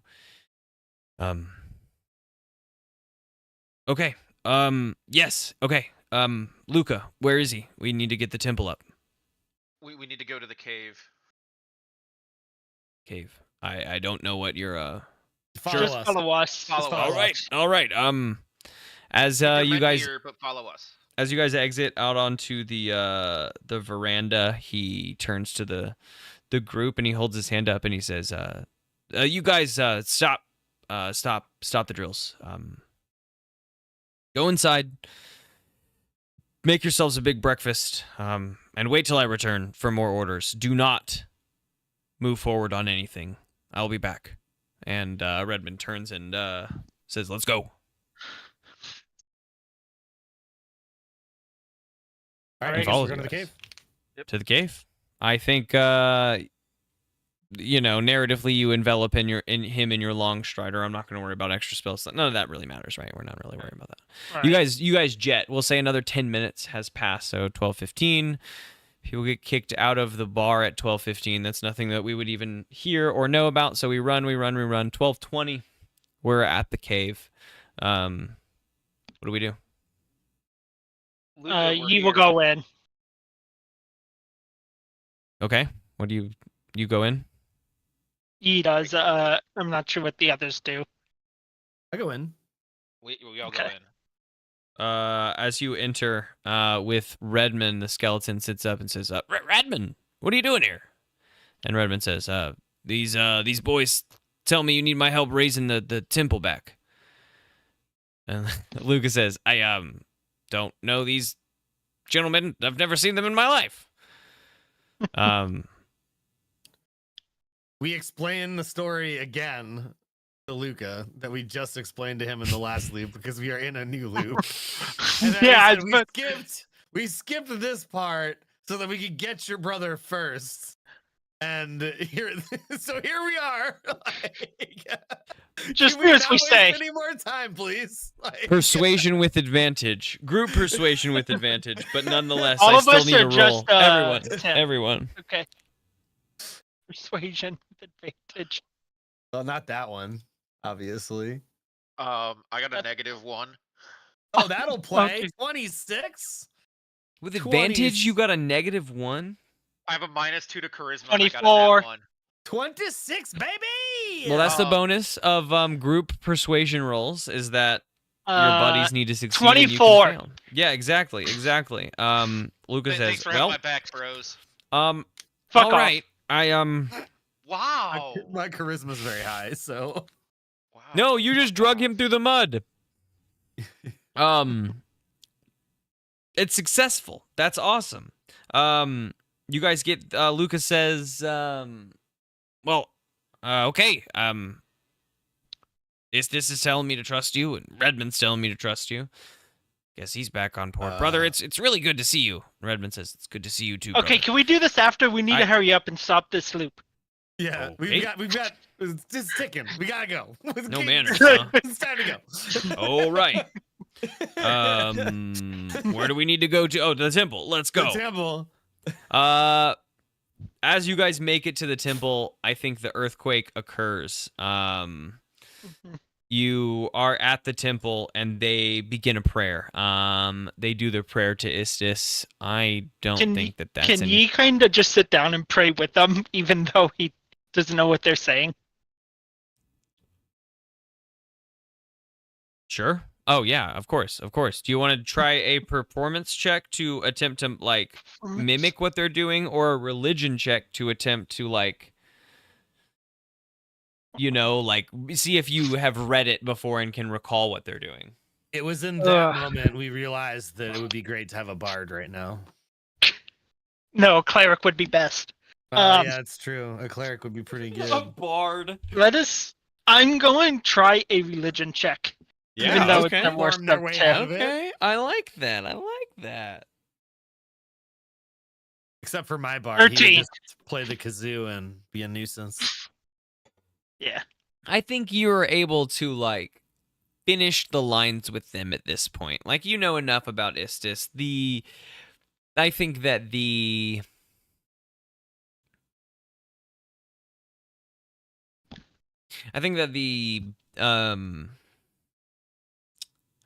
okay. Yes. Okay. Luca, where is he? We need to get the temple up. We need to go to the cave. Cave. I don't know what your Follow Just us. follow us. Follow follow us. All right. All right. As Keep your you men guys here, but follow us. as you guys exit out onto the veranda, he turns to the group and he holds his hand up and he says, you guys stop the drills. Go inside. Make yourselves a big breakfast. And wait till I return for more orders. Do not move forward on anything. I'll be back. And Redmond turns and says, "Let's go." All right, Alright, I guess follow we're going to you the guys. cave. To the cave. I think narratively you envelop in him in your long strider. I'm not going to worry about extra spells. None of that really matters, right? We're not really worrying about that. Alright. You guys jet. We'll say another 10 minutes has passed, so 12:15. People get kicked out of the bar at 12:15. That's nothing that we would even hear or know about. So we run. 12:20. We're at the cave. What do we do? Luca, we're You will here. go in. Okay. What do you go in? He does. I'm not sure what the others do. I go in. We all Okay. go in. As you enter, with Redmond, the skeleton sits up and says, Redmond, what are you doing here? And Redmond says, these boys tell me you need my help raising the temple back. And Lucas says, I don't know these gentlemen. I've never seen them in my life. We explain the story again to Luca that we just explained to him in the last loop because we are in a new loop. And then Yeah, we skipped this part so that we could get your brother first. And here we are. Just can do we as not we waste say. any more time, please? Persuasion with advantage. Group persuasion with advantage, but nonetheless, All I of still us need are to just, roll. Tim. Everyone. Okay. Persuasion with advantage. Well, not that one, obviously. I got a -1. Oh, that'll play. Okay. 26? With 20. advantage, you got a -1? I have a -2 to charisma. 24. I got a -1. 26, baby! Well, that's the Um, bonus of group persuasion rolls is that your buddies need to succeed 24. and you can fail. Yeah, exactly. Lucas says, Thanks for having my back, bros. all Fuck off. right. I Wow. My charisma's very high, so Wow. No, you just drug him through the mud. It's successful. That's awesome. You guys get Lucas says, okay. This is telling me to trust you, and Redmond's telling me to trust you. Guess he's back on board. Brother, it's really good to see you. Redmond says it's good to see you too, Okay, brother. can we do this after? We need to hurry up and stop this loop. yeah, Okay. we've got it's ticking. We gotta go. No manners, huh? It's time to go. All right. Where do we need to go to? Oh, the temple. Let's go. The temple. As you guys make it to the temple, I think the earthquake occurs. You are at the temple and they begin a prayer. They do their prayer to Istis. I don't think that's Can he kind of just sit down and pray with them, even though he doesn't know what they're saying? Sure. Oh yeah, of course. Do you want to try a performance check to attempt to like mimic what they're doing, or a religion check to attempt to like see if you have read it before and can recall what they're doing? It was in that moment we realized that it would be great to have a bard right now. No, cleric would be best. Yeah, it's true. A cleric would be pretty good. A bard. I'm going to try a religion check. Yeah, even though okay. it's the worst Farm their of way 10. out of it. Okay, I like that. Except for my bard, he 13. would just play the kazoo and be a nuisance. Yeah. I think you're able to like finish the lines with them at this point. Like you know enough about Istis. I think that the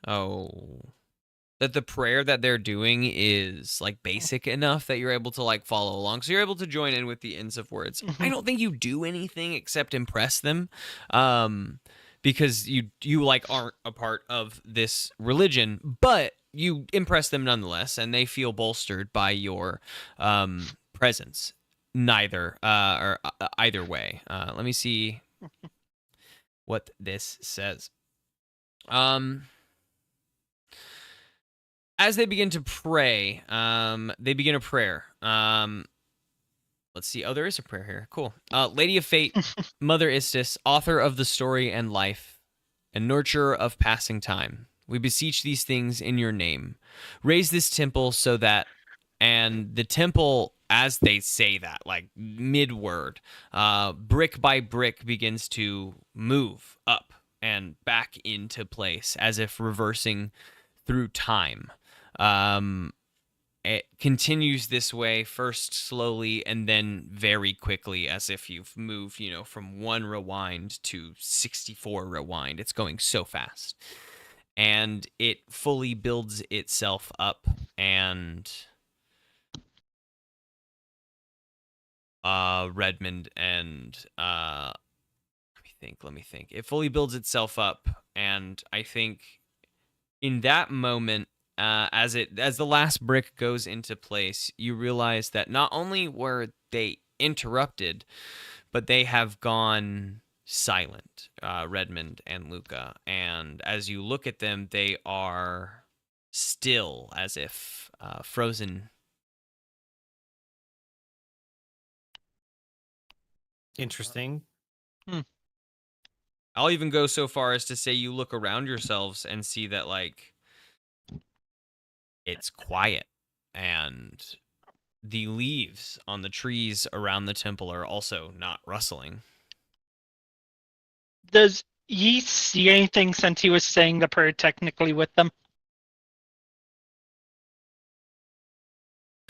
that the prayer that they're doing is like basic enough that you're able to like follow along. So you're able to join in with the ends of words. I don't think you do anything except impress them. Because you like aren't a part of this religion, but you impress them nonetheless, and they feel bolstered by your presence. Either way. Let me see what this says. As they begin to pray, they begin a prayer. Let's see. Oh, there is a prayer here. Cool. Lady of Fate, Mother Istis, author of the story and life, and nurturer of passing time, we beseech these things in your name. Raise this temple so that, and the temple, as they say that, like mid-word, brick by brick begins to move up and back into place as if reversing through time. It continues this way, first slowly and then very quickly, as if you've moved, from 1 rewind to 64 rewind. It's going so fast. And it fully builds itself up, and Redmond and let me think. It fully builds itself up, and I think in that moment, as the last brick goes into place, you realize that not only were they interrupted, but they have gone silent, Redmond and Luca. And as you look at them, they are still, as if frozen. Interesting. I'll even go so far as to say you look around yourselves and see that, like, it's quiet, and the leaves on the trees around the temple are also not rustling. Does Yi see anything since he was saying the prayer technically with them?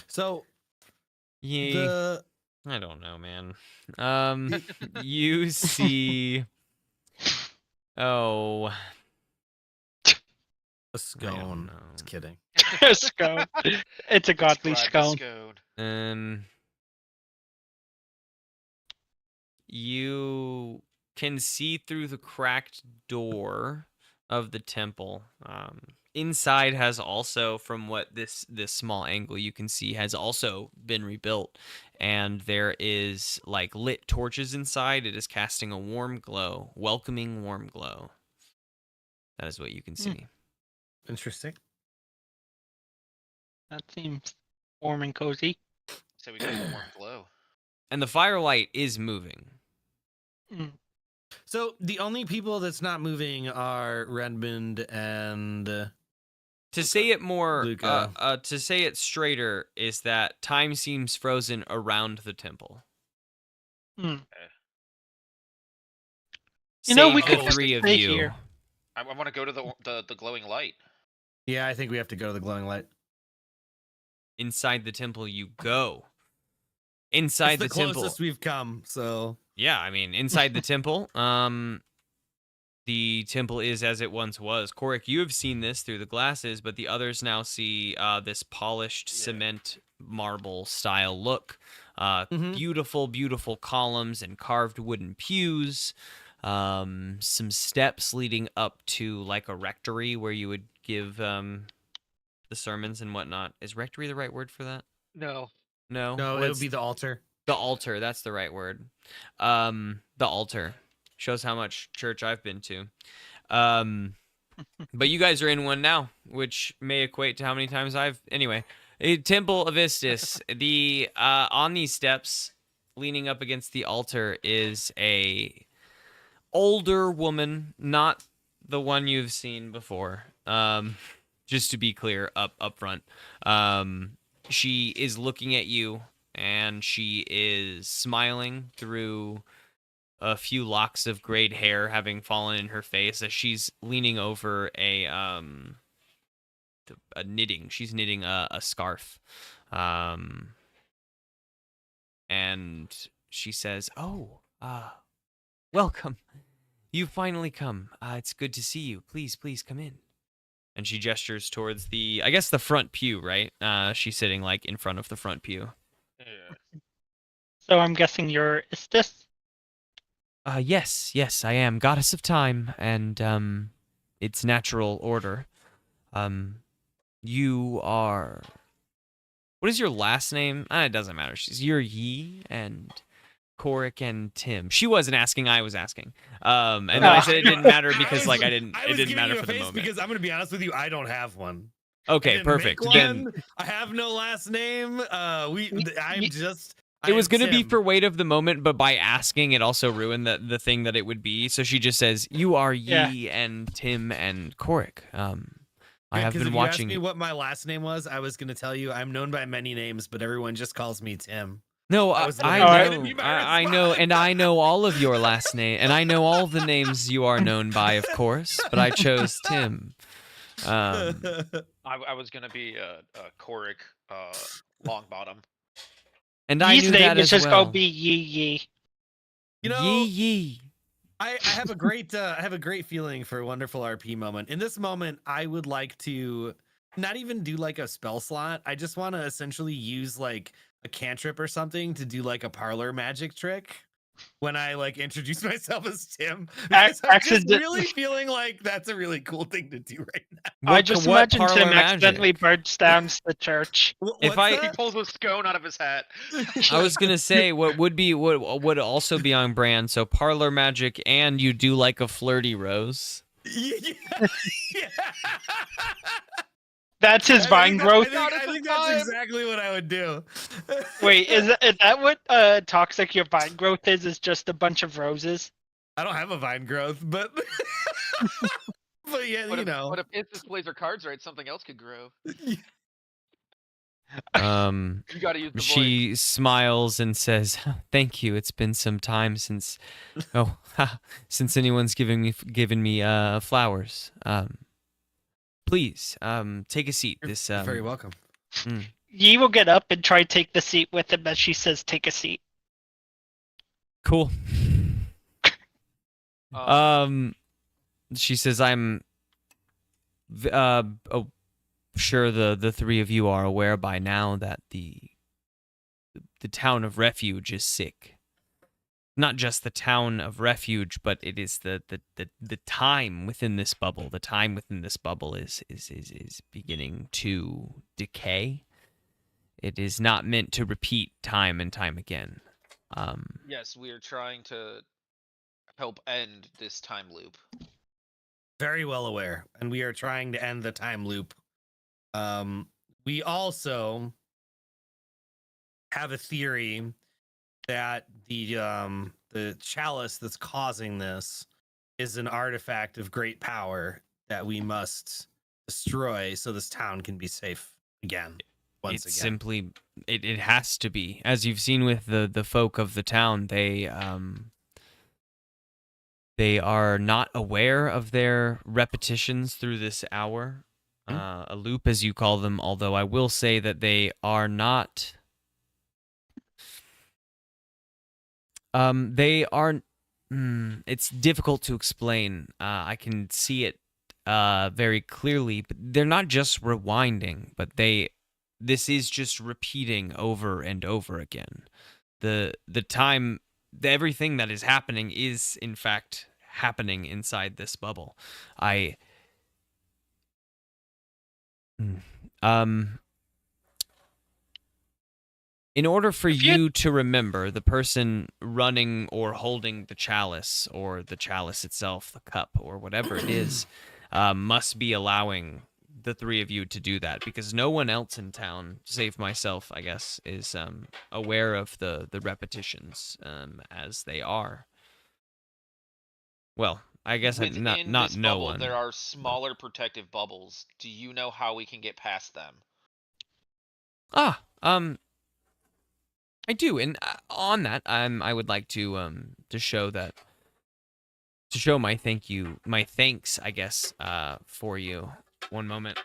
So Yeah, I don't know, man. You see, a scone. Just kidding. A scone. It's a godly Describe the scone. scone. You can see through the cracked door of the temple. Inside has also, from what this small angle you can see, has also been rebuilt, and there is like lit torches inside. It is casting a warm glow, welcoming warm glow. That is what you can see. Interesting. That seems warm and cozy. So we got a warm glow. And the firelight is moving. So the only people that's not moving are Redmond and to say it more, Luca. to say it straighter, is that time seems frozen around the temple. You Save know, we the could three of stay you. here. I want to go to the glowing light. Yeah, I think we have to go to the glowing light. Inside the temple you go. Inside It's the the temple. closest we've come, so Yeah, I mean, inside the temple, the temple is as it once was. Korik, you have seen this through the glasses, but the others now see this polished cement marble style look. Beautiful, beautiful columns and carved wooden pews. Some steps leading up to like a rectory where you would give the sermons and whatnot. Is rectory the right word for that? No. No, no, it would be the altar. the altar. That's the right word. The altar shows how much church I've been to. But you guys are in one now, which may equate to how many times I've. Anyway, a Temple of Istis. The on these steps, leaning up against the altar, is a older woman, not the one you've seen before. Just to be clear, up front. She is looking at you, and she is smiling through a few locks of grayed hair having fallen in her face as she's leaning over a knitting. She's knitting a scarf. And she says, "Oh, welcome. You've finally come. It's good to see you. Please come in." And she gestures towards the, I guess, the front pew, right? She's sitting like in front of the front pew. Yeah. So I'm guessing you're Istis? Yes, I am goddess of time and its natural order. You are. What is your last name? It doesn't matter. You're Yi and Korik and Tim. She wasn't asking. I was asking. And then I said it didn't matter because like I didn't. It didn't matter for the moment. Because I'm gonna be honest with you, I don't have one. Okay, perfect. Then I have no last name. It was going to be for weight of the moment, but by asking, it also ruined the thing that it would be. So she just says, "You are Yi and Tim and Korik." I have been watching. If you asked me what my last name was, I was going to tell you I'm known by many names, but everyone just calls me Tim. No, I know, and I know all of your last name, and I know all the names you are known by, of course. But I chose Tim. I was gonna be a Korik Longbottom. And I knew that as well. Just go be Yi. You know, Yi. I have a great feeling for a wonderful RP moment. In this moment, I would like to not even do like a spell slot. I just want to essentially use like a cantrip or something to do like a parlor magic trick when I like introduce myself as Tim. I'm just really feeling like that's a really cool thing to do right now. I just imagine Tim accidentally burns down the church. He pulls a scone out of his hat. I was gonna say what would also be on brand. So parlor magic, and you do like a flirty rose. Yeah. That's his vine growth. I think that's exactly what I would do. Wait, is that what toxic your vine growth is? Is just a bunch of roses? I don't have a vine growth, but but yeah, you know. What if Istis plays her cards right? Something else could grow. You gotta use the she voice. Smiles and says, "Thank you. It's been some time since since anyone's given me flowers. Please, take a seat. You're very welcome." Yi will get up and try to take the seat with him as she says, "Take a seat." Cool. She says, "I'm sure the three of you are aware by now that the town of Refuge is sick. Not just the town of Refuge, but it is the time within this bubble. The time within this bubble is beginning to decay. It is not meant to repeat time and time again." Yes, we are trying to help end this time loop. Very well aware, and we are trying to end the time loop. We also have a theory that the chalice that's causing this is an artifact of great power that we must destroy so this town can be safe again. Simply it has to be. As you've seen with the folk of the town, they are not aware of their repetitions through this hour. A loop, as you call them, although I will say that they are not. They aren't. It's difficult to explain. I can see it very clearly, but they're not just rewinding, but this is just repeating over and over again. The time, everything that is happening is in fact happening inside this bubble. In order for you to remember, the person running or holding the chalice, or the chalice itself, the cup, or whatever it is, must be allowing the three of you to do that, because no one else in town, save myself, I guess, is aware of the repetitions as they are. Well, I guess not no bubble, one. There are smaller protective bubbles. Do you know how we can get past them? I do, and on that, I would like to show my thanks, I guess, for you. One moment.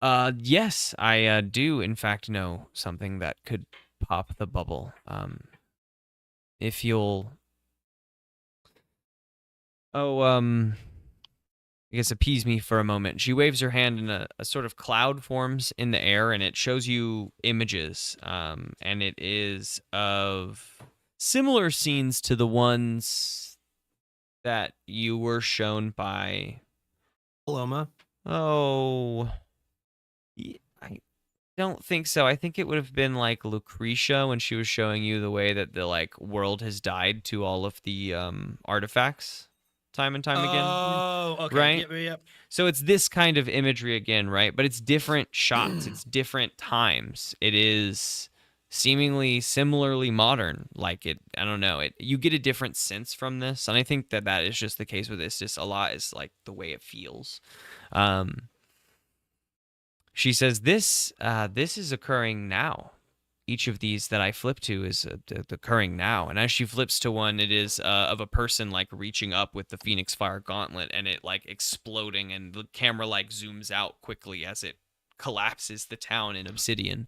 Yes, I do in fact know something that could pop the bubble. If you'll I guess appease me for a moment. She waves her hand and a sort of cloud forms in the air and it shows you images. And it is of similar scenes to the ones that you were shown by Paloma. Oh, I don't think so. I think it would have been like Lucretia when she was showing you the way that the like world has died to all of the artifacts time and time again. Oh, okay. Right? Yep. So it's this kind of imagery again, right? But it's different shots. It's different times. It is seemingly similarly modern. Like I don't know. You get a different sense from this, and I think that is just the case with this. Just a lot is like the way it feels. She says this is occurring now. Each of these that I flip to is occurring now. And as she flips to one, it is of a person like reaching up with the Phoenix Fire Gauntlet and it like exploding and the camera like zooms out quickly as it collapses the town in obsidian.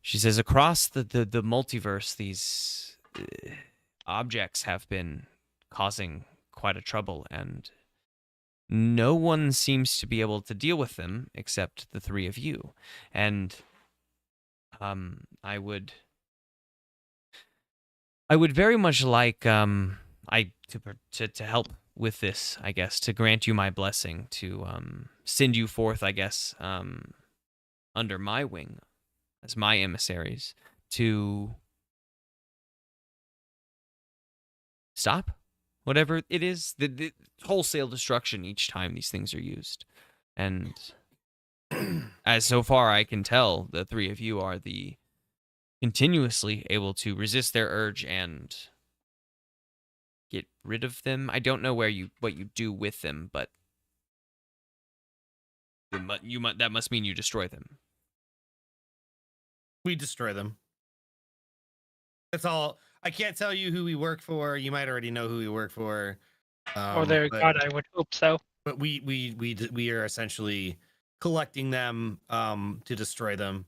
She says across the multiverse, these objects have been causing quite a trouble and no one seems to be able to deal with them except the three of you. And I would very much like to help with this, I guess, to grant you my blessing, to send you forth, I guess, under my wing as my emissaries to stop whatever it is, the wholesale destruction each time these things are used. And as so far I can tell, the three of you are the continuously able to resist their urge and get rid of them. I don't know what you do with them, but that must mean you destroy them. We destroy them. That's all. I can't tell you who we work for. You might already know who we work for. Oh, there, God, I would hope so. But we are essentially collecting them to destroy them.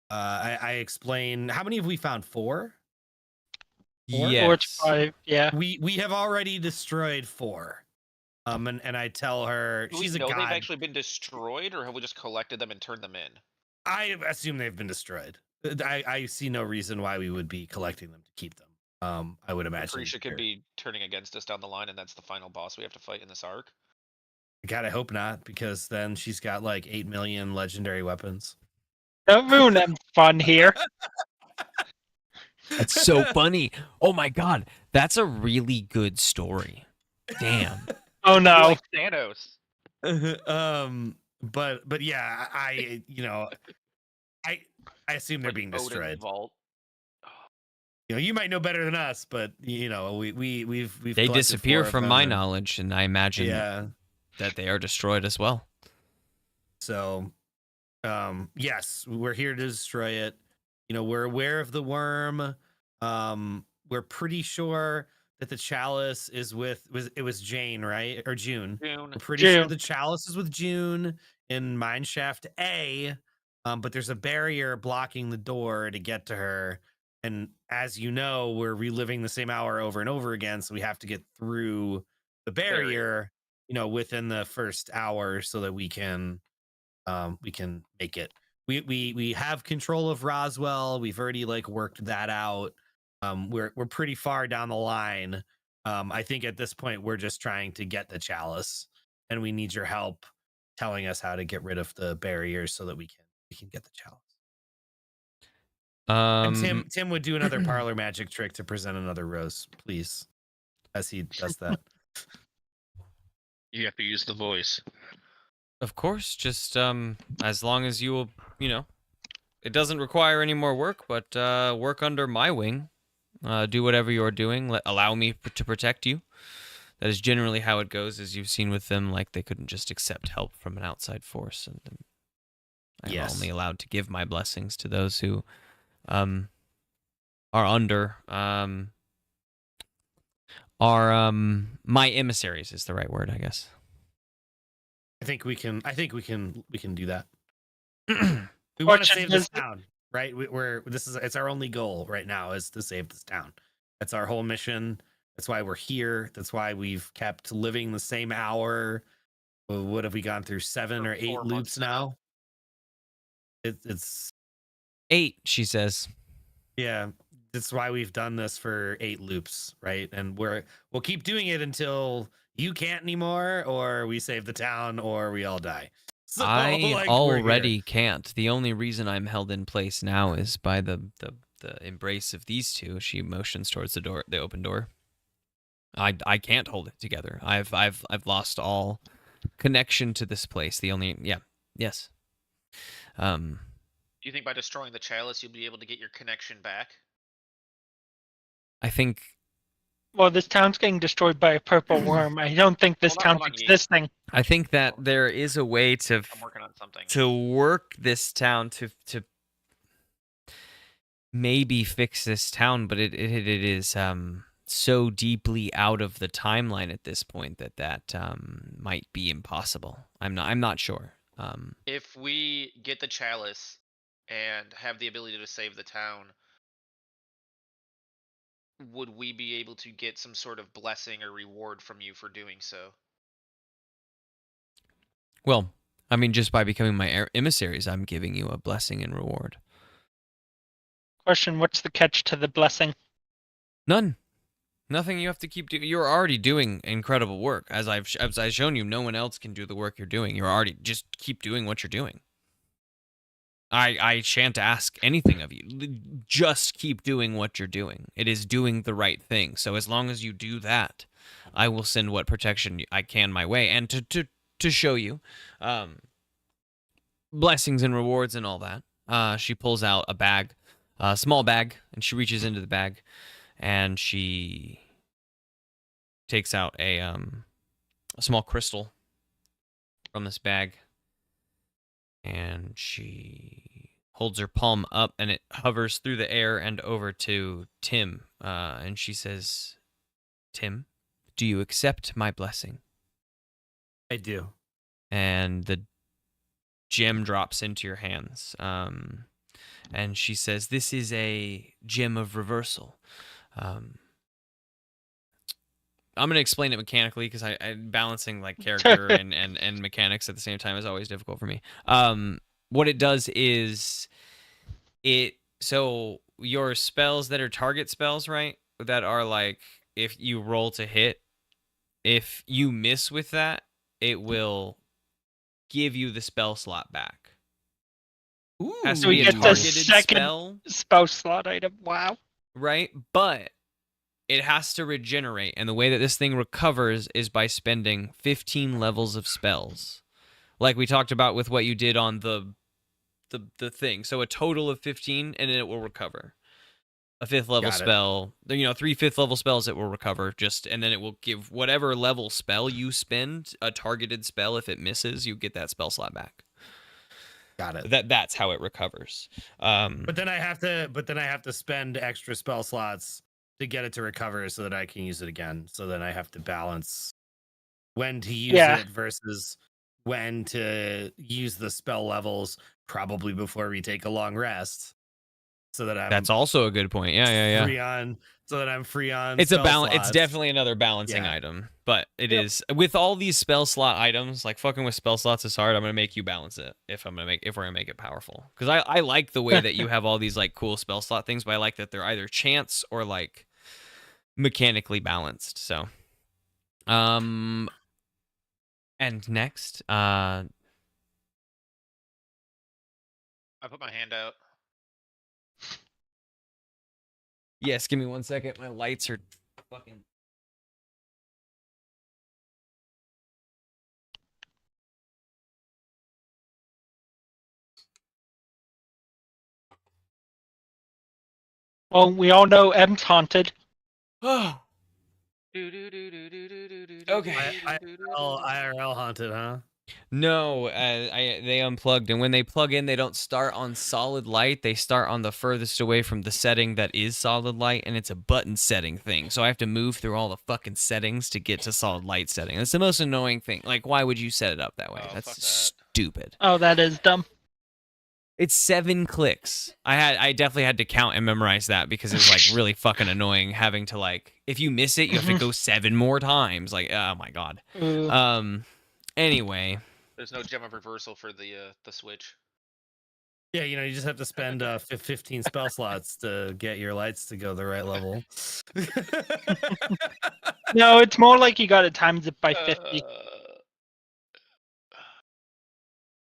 I explain. How many have we found? 4? Yes. Or it's 5. Yeah. We have already destroyed 4. And I tell her Do she's we a know god. they've actually been destroyed, or have we just collected them and turned them in? I assume they've been destroyed. I see no reason why we would be collecting them to keep them. I would imagine Lucretia could be turning against us down the line, and that's the final boss we have to fight in this arc. God, I hope not, because then she's got like 8 million legendary weapons. Don't ruin them fun here. That's so funny. Oh my God, that's a really good story. Damn. Oh no. Like Thanos. But yeah, I assume they're Like being Odin's destroyed. vault. You might know better than us, but we've They disappear 4 of from them my and- knowledge, and I imagine Yeah. that they are destroyed as well. So, yes, we're here to destroy it. We're aware of the worm. We're pretty sure that the chalice is it was Jane, right? Or June. June. We're pretty sure the chalice is with June in Mineshaft A. But there's a barrier blocking the door to get to her. And as you know, we're reliving the same hour over and over again. So we have to get through the barrier, within the first hour so that we can make it. We have control of Roswell. We've already like worked that out. We're pretty far down the line. I think at this point we're just trying to get the chalice, and we need your help telling us how to get rid of the barriers so that we can get the chalice. And Tim would do another parlor magic trick to present another rose, please, as he does that. You have to use the voice. Of course, just as long as you will, it doesn't require any more work, but work under my wing. Do whatever you're doing. Allow me to protect you. That is generally how it goes, as you've seen with them. Like, they couldn't just accept help from an outside force, and I'm only allowed to give my blessings to those who are under are my emissaries is the right word, I guess. I think we can do that. We want to save this town, right? It's our only goal right now is to save this town. That's our whole mission. That's why we're here. That's why we've kept living the same hour. What have we gone through? 7 or 8 loops now? It's 8, she says. Yeah, that's why we've done this for 8 loops, right? And we'll keep doing it until you can't anymore, or we save the town, or we all die. So, I already can't. The only reason I'm held in place now is by the embrace of these two. She motions towards the open door. I can't hold it together. I've lost all connection to this place. Yes. Do you think by destroying the chalice you'll be able to get your connection back? I think. Well, this town's getting destroyed by a purple worm. I don't think this town's existing. I think that there is a way to I'm working on something. To work this town to maybe fix this town, but it is so deeply out of the timeline at this point that might be impossible. I'm not sure. If we get the chalice and have the ability to save the town, would we be able to get some sort of blessing or reward from you for doing so? Well, I mean, just by becoming my emissaries, I'm giving you a blessing and reward. Question, what's the catch to the blessing? None. Nothing you have to keep doing. You're already doing incredible work. As I've shown you, no one else can do the work you're doing. You're already, just keep doing what you're doing. I shan't ask anything of you. Just keep doing what you're doing. It is doing the right thing. So as long as you do that, I will send what protection I can my way. And to show you blessings and rewards and all that, she pulls out a bag, a small bag, and she reaches into the bag, and she takes out a small crystal from this bag, and she holds her palm up, and it hovers through the air and over to Tim, and she says, "Tim, do you accept my blessing?" I do. And the gem drops into your hands, and she says, "This is a gem of reversal." I'm going to explain it mechanically because I balancing like character and mechanics at the same time is always difficult for me. What it does is so your spells that are target spells, right? That are like, if you roll to hit, if you miss with that, it will give you the spell slot back. Ooh, so we get the second spell slot item. Wow. Right? But it has to regenerate, and the way that this thing recovers is by spending 15 levels of spells, like we talked about with what you did on the thing. So a total of 15, and then it will recover. A 5th level spell, 3 5th level spells it will recover, and then it will give whatever level spell you spend, a targeted spell. If it misses, you get that spell slot back. Got it. That's how it recovers. But then I have to spend extra spell slots to get it to recover so that I can use it again. So then I have to balance when to use it versus when to use the spell levels, probably before we take a long rest. So that that's also a good point. Yeah. Free on, so that I'm free on. It's a balance. It's definitely another balancing item, but it is with all these spell slot items. Like, fucking with spell slots is hard. I'm gonna make you balance it if we're gonna make it powerful. Because I like the way that you have all these like cool spell slot things, but I like that they're either chance or like mechanically balanced. So, and next, I put my hand out. Yes, give me 1 second. My lights are fucking. Well, we all know M's haunted. Okay. IRL haunted, huh? No, they unplugged, and when they plug in, they don't start on solid light. They start on the furthest away from the setting that is solid light, and it's a button setting thing. So I have to move through all the fucking settings to get to solid light setting. That's the most annoying thing. Like, why would you set it up that way? Oh, That's fuck that. stupid. Oh, that is dumb. It's 7 clicks. I definitely had to count and memorize that because it was like really fucking annoying having to like if you miss it, you have to go 7 more times. Like, oh my god. Ooh. Anyway. There's no gem of reversal for the Switch. Yeah, you just have to spend 15 spell slots to get your lights to go the right level. No, it's more like you got to times it by 50.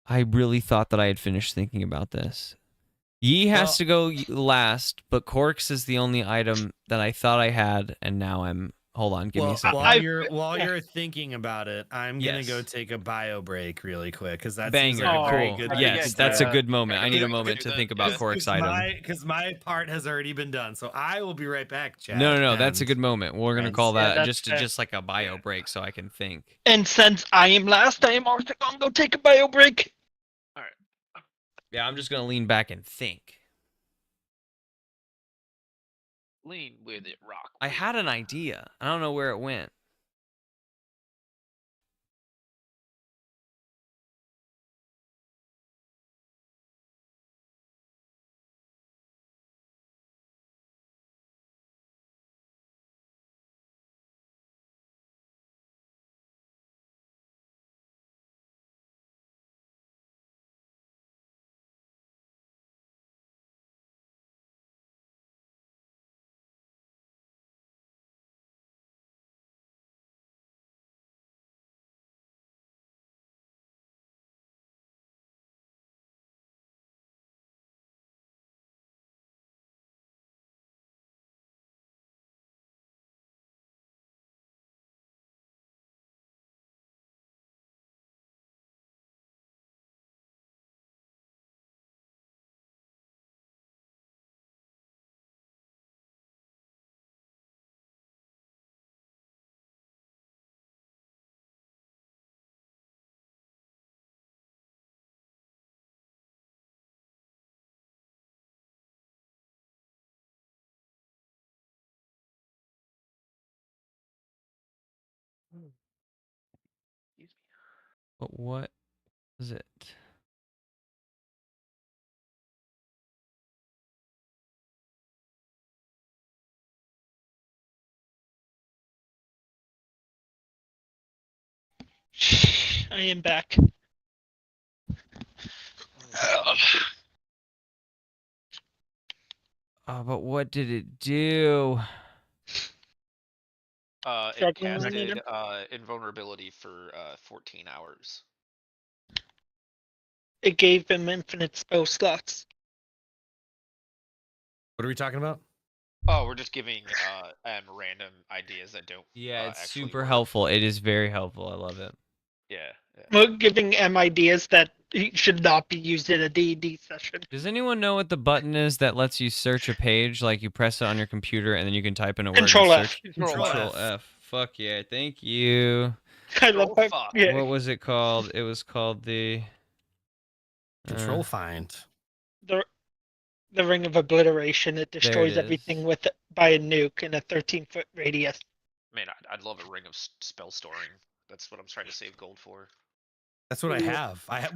I really thought that I had finished thinking about this. Yi has to go last, but Corks is the only item that I thought I had, and now I'm. Hold on, give me a second. While you're thinking about it, I'm gonna go take a bio break really quick because that's banger. a very Cool. good. Yes, that's a good moment. I need a moment to think about Cork's item. Because my part has already been done, so I will be right back, chat. No, that's a good moment. We're gonna call that fair. just like a bio break, so I can think. And since I am last, I am also gonna go take a bio break. All right. Yeah, I'm just gonna lean back and think. Lean with it, rock. I had an idea. I don't know where it went. Excuse me. But what is it? I am back. Oh, but what did it do? It casted invulnerability for 14 hours. It gave him infinite spell slots. What are we talking about? Oh, we're just giving random ideas that don't. Yeah, it's actually super work. helpful. It is very helpful. I love it. Yeah. We're giving M ideas that should not be used in a D&D session. Does anyone know what the button is that lets you search a page? Like you press it on your computer and then you can type in a word. Control and F. search. Control F. Fuck yeah! Thank you. I love that. Fuck. Yeah. What was it called? It was called the Control find. The Ring of Obliteration. It destroys is. everything by a nuke in a 13-foot radius. Man, I'd love a ring of spell storing. That's what I'm trying to save gold for. That's what I have. I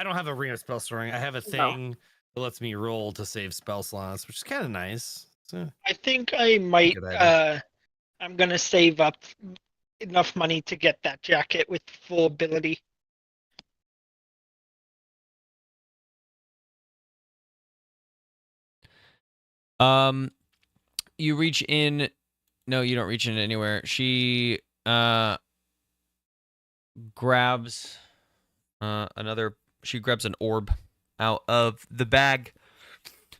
don't have a ring of spell storing. I have a thing that lets me roll to save spell slots, which is kind of nice. So, I think I might. Good idea. I'm gonna save up enough money to get that jacket with full ability. You reach in. No, you don't reach in anywhere. She grabs She grabs an orb out of the bag,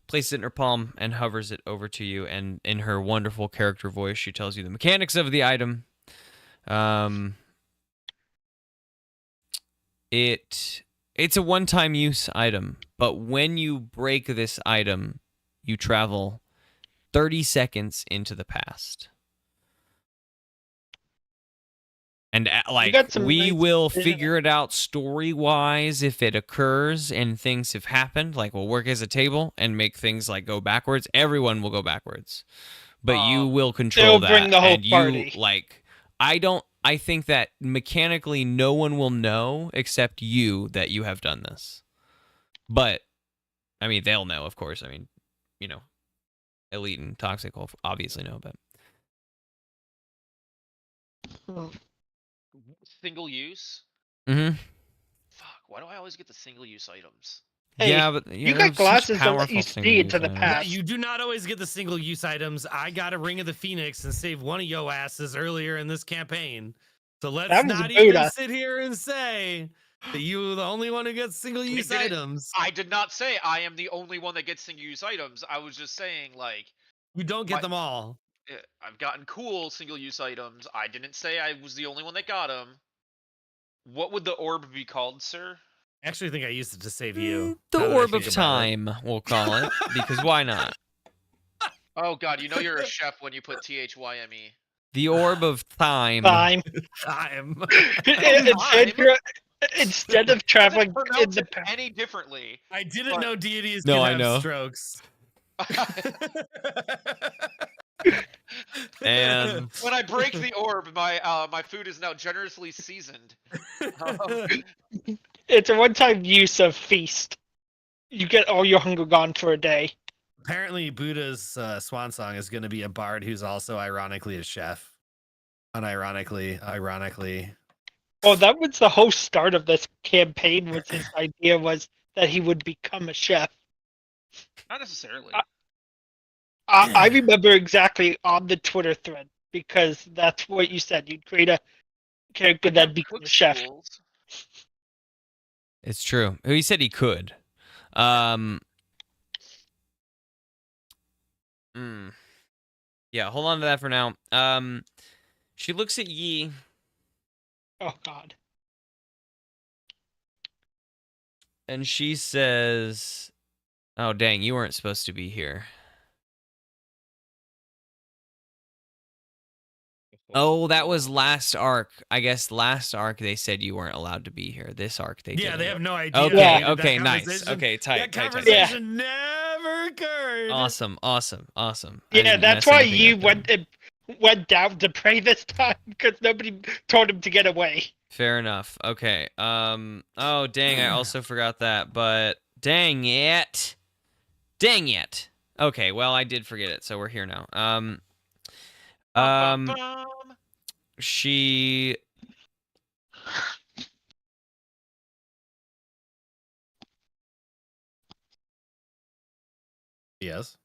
places it in her palm, and hovers it over to you. And in her wonderful character voice, she tells you the mechanics of the item. It's a one-time use item, but when you break this item, you travel 30 seconds into the past. And like got some we nice will vision. figure it out story-wise if it occurs and things have happened. Like we'll work as a table and make things like go backwards. Everyone will go backwards, but you will control They'll bring that. the whole And you party. like, I think that mechanically no one will know except you that you have done this. But I mean, they'll know, of course. I mean, you know, Elite and Toxic will obviously know, but Single use? mm-hmm. Fuck, why do I always get the single use items? Hey, Yeah, but you they're got such glasses that let powerful you see into the single-use items. Yeah, past. you do not always get the single use items. I got a Ring of the Phoenix and saved one of yo asses earlier in this campaign. So let's That was not even Buddha. sit here and say that you the only one who gets single use didn't- items. I did not say I am the only one that gets single use items. I was just saying, like, You don't get them all. I've gotten cool single use items. I didn't say I was the only one that got them. What would the orb be called, sir? I actually think I used it to save you. The now that I Orb think of about it. Time, we'll call it, because why not? Oh god, you know you're a chef when you put THYME. The Orb of Time. Time. Time. Instead of traveling in Pronounce the it any differently. I didn't But- know deities No, could I have know. strokes. And When I break the orb, my food is now generously seasoned. it's a one-time use of feast. You get all your hunger gone for a day. Apparently, Buddha's swan song is going to be a bard who's also ironically a chef. Ironically. Well, that was the whole start of this campaign. Was his idea was that he would become a chef. Not necessarily. I remember exactly on the Twitter thread because that's what you said. You'd create a character that'd become a chef. Schools. it's true. He said he could. Yeah, hold on to that for now. She looks at Yi. Oh God. And she says, "Oh dang, you weren't supposed to be here." Oh, that was last arc. I guess last arc they said you weren't allowed to be here. This arc they Yeah, didn't. they have no idea. Okay, Yeah. That okay, nice. conversation- Okay, tight, That tight, tight. conversation never occurred. Awesome. I Yeah, didn't that's mess why anything you up there. went down to pray this time because nobody told him to get away. Fair enough. Okay. Oh, dang! I also forgot that. But dang it! Dang it! Okay. Well, I did forget it, so we're here now. She. Yes.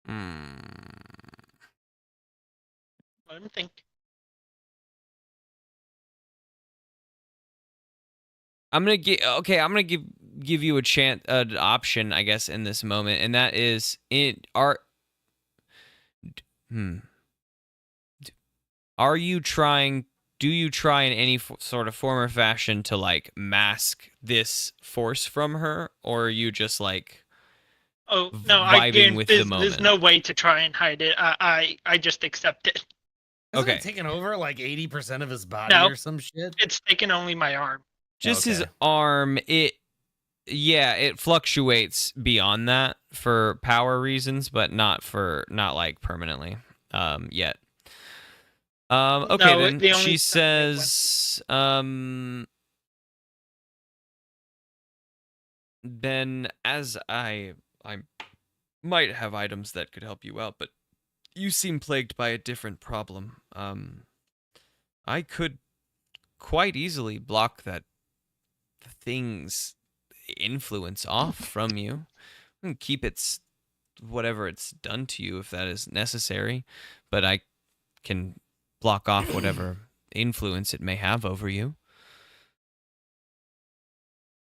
Let him think. I'm gonna give you a chance, an option, I guess, in this moment, and that is Are you trying? Do you try in any sort of form or fashion to like mask this force from her, or are you just like? Oh no, I vibing can't. with the There's moment? no way to try and hide it. I just accept it. Hasn't Okay. it taken over like 80% of his body No. or some shit? It's taken only my arm. Just his Okay. arm, it fluctuates beyond that for power reasons, but not like permanently yet. Okay, No, then the only she time it went- says then as I might have items that could help you out, but you seem plagued by a different problem. I could quite easily block that thing's influence off from you and keep its whatever it's done to you if that is necessary, but I can block off whatever influence it may have over you.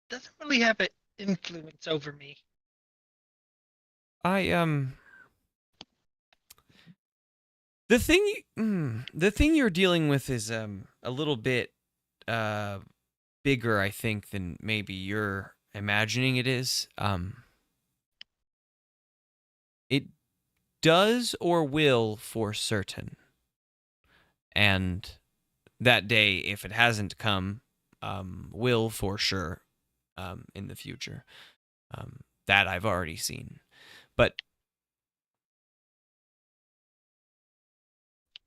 Doesn't really have an influence over me. The thing you're dealing with is a little bit bigger, I think, than maybe you're imagining it is. It does or will for certain. And that day, if it hasn't come, will for sure in the future. That I've already seen. But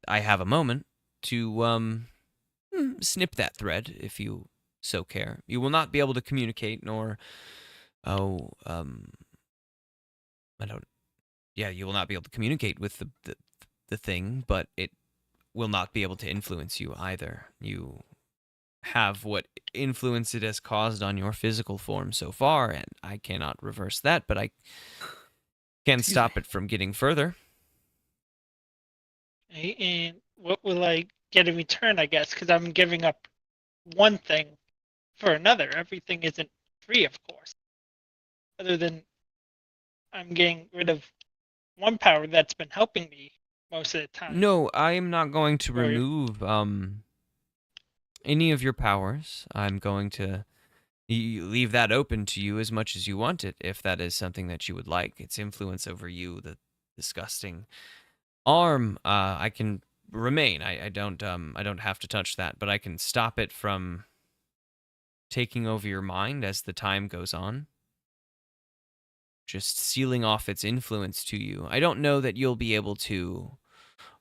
I have a moment to snip that thread if you so care. You will not be able to communicate, nor I don't. Yeah, you will not be able to communicate with the thing, but it will not be able to influence you either. You have what influence it has caused on your physical form so far, and I cannot reverse that, but I can stop it from getting further. And what will I get in return, I guess? Because I'm giving up one thing for another. Everything isn't free, of course. Other than I'm getting rid of one power that's been helping me most of the time. No, I am not going to remove any of your powers. I'm going to leave that open to you as much as you want it, if that is something that you would like. Its influence over you, the disgusting arm, I can remain. I don't have to touch that, but I can stop it from taking over your mind as the time goes on. Just sealing off its influence to you. I don't know that you'll be able to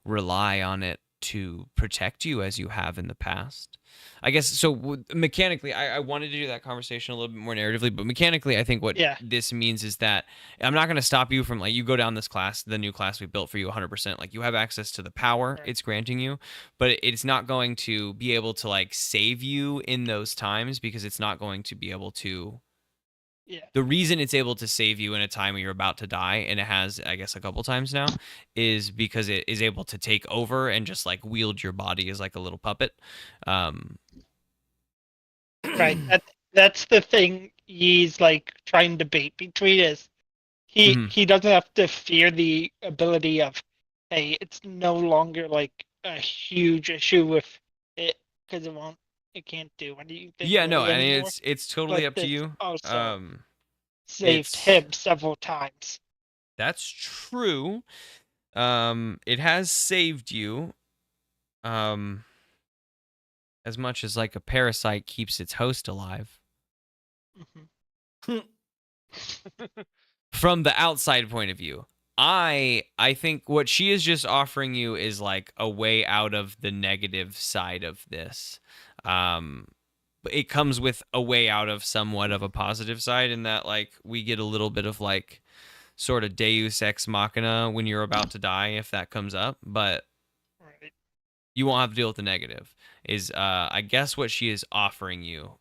rely on it to protect you as you have in the past. I guess, so mechanically, I wanted to do that conversation a little bit more narratively, but mechanically, I think what this means is that I'm not going to stop you from, like, you go down this class, the new class we built for you 100%, like, you have access to the power it's granting you, but it's not going to be able to, like, save you in those times, because it's not going to be able to. The reason it's able to save you in a time when you're about to die, and it has, I guess, a couple times now, is because it is able to take over and just, like, wield your body as, like, a little puppet. Right. That's the thing he's, like, trying to debate between is he doesn't have to fear the ability of, hey, it's no longer, like, a huge issue with it because it can't do anything. Yeah, no, I mean, anymore. it's totally up to you. Also saved him several times. That's true. It has saved you. As much as, like, a parasite keeps its host alive. From the outside point of view, I think what she is just offering you is, like, a way out of the negative side of this. It comes with a way out of somewhat of a positive side, in that, like, we get a little bit of, like, sort of Deus Ex Machina when you're about to die, if that comes up, but you won't have to deal with the negative. Is I guess what she is offering you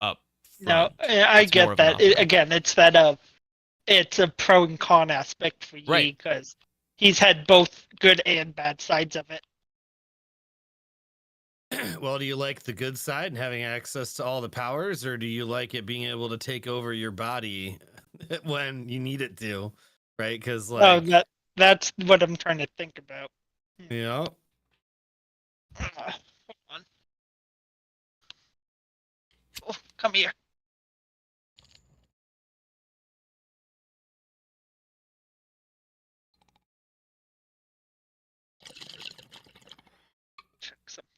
up front. No, I get that. Again, it's that it's a pro and con aspect for Yi, because he's had both good and bad sides of it. Well, do you like the good side and having access to all the powers, or do you like it being able to take over your body when you need it to, right? Because, like, that's what I'm trying to think about. Yeah. Hold on. Oh, come here. Check something.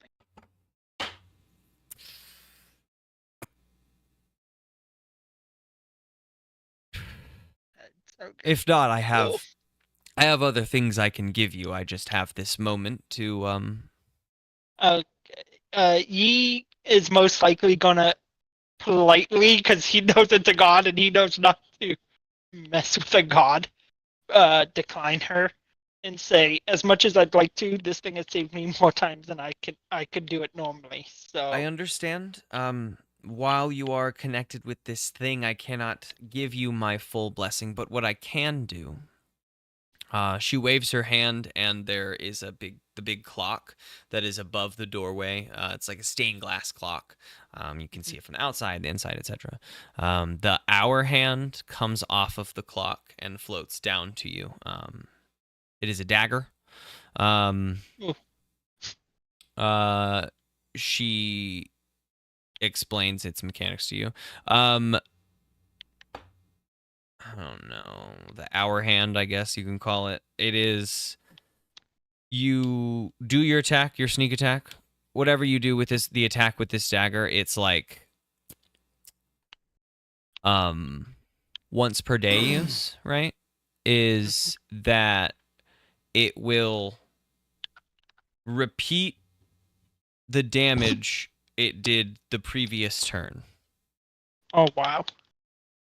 Okay. If not, I have other things I can give you. I just have this moment to Yi is most likely gonna politely, because he knows it's a god and he knows not to mess with a god, decline her and say, as much as I'd like to, this thing has saved me more times than I could do it normally. So I understand. While you are connected with this thing, I cannot give you my full blessing, but what I can do, she waves her hand, and there is the big clock that is above the doorway. It's like a stained glass clock. You can see it from the outside, the inside, etc. The hour hand comes off of the clock and floats down to you. It is a dagger. She explains its mechanics to you. I don't know. The hour hand, I guess you can call it. It is, you do your attack, your sneak attack, whatever you do with the attack with this dagger, it's like once per day use, right? Is that it will repeat the damage it did the previous turn. Oh wow.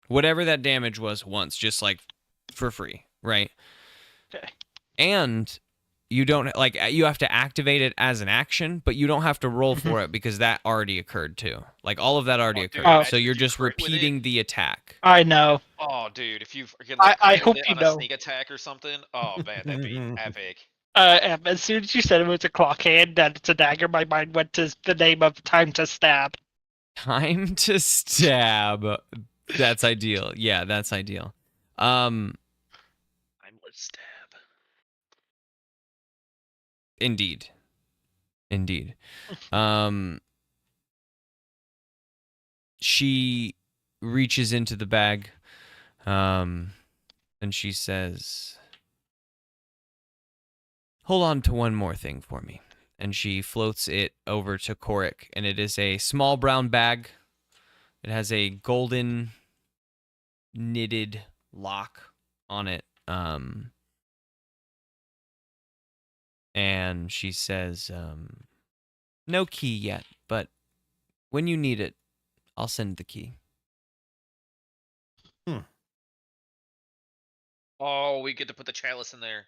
Whatever that damage was once, just like for free, right? Okay. And you don't like you have to activate it as an action, but you don't have to roll for it because that already occurred too. Like all of that already dude, occurred. So imagine you're if you just crit with it. repeating the attack. I know. Oh, dude, if you freaking I crit with hope it you on know. a sneak attack or something, oh man, that'd be epic. As soon as you said it was a clock hand and it's a dagger, my mind went to the name of Time to Stab. Time to stab. That's ideal. Yeah, that's ideal. Timeless stab. Indeed. She reaches into the bag, and she says, "Hold on to one more thing for me." And she floats it over to Korik, and it is a small brown bag. It has a golden knitted lock on it. And she says, no key yet, but when you need it, I'll send the key. Oh, we get to put the chalice in there.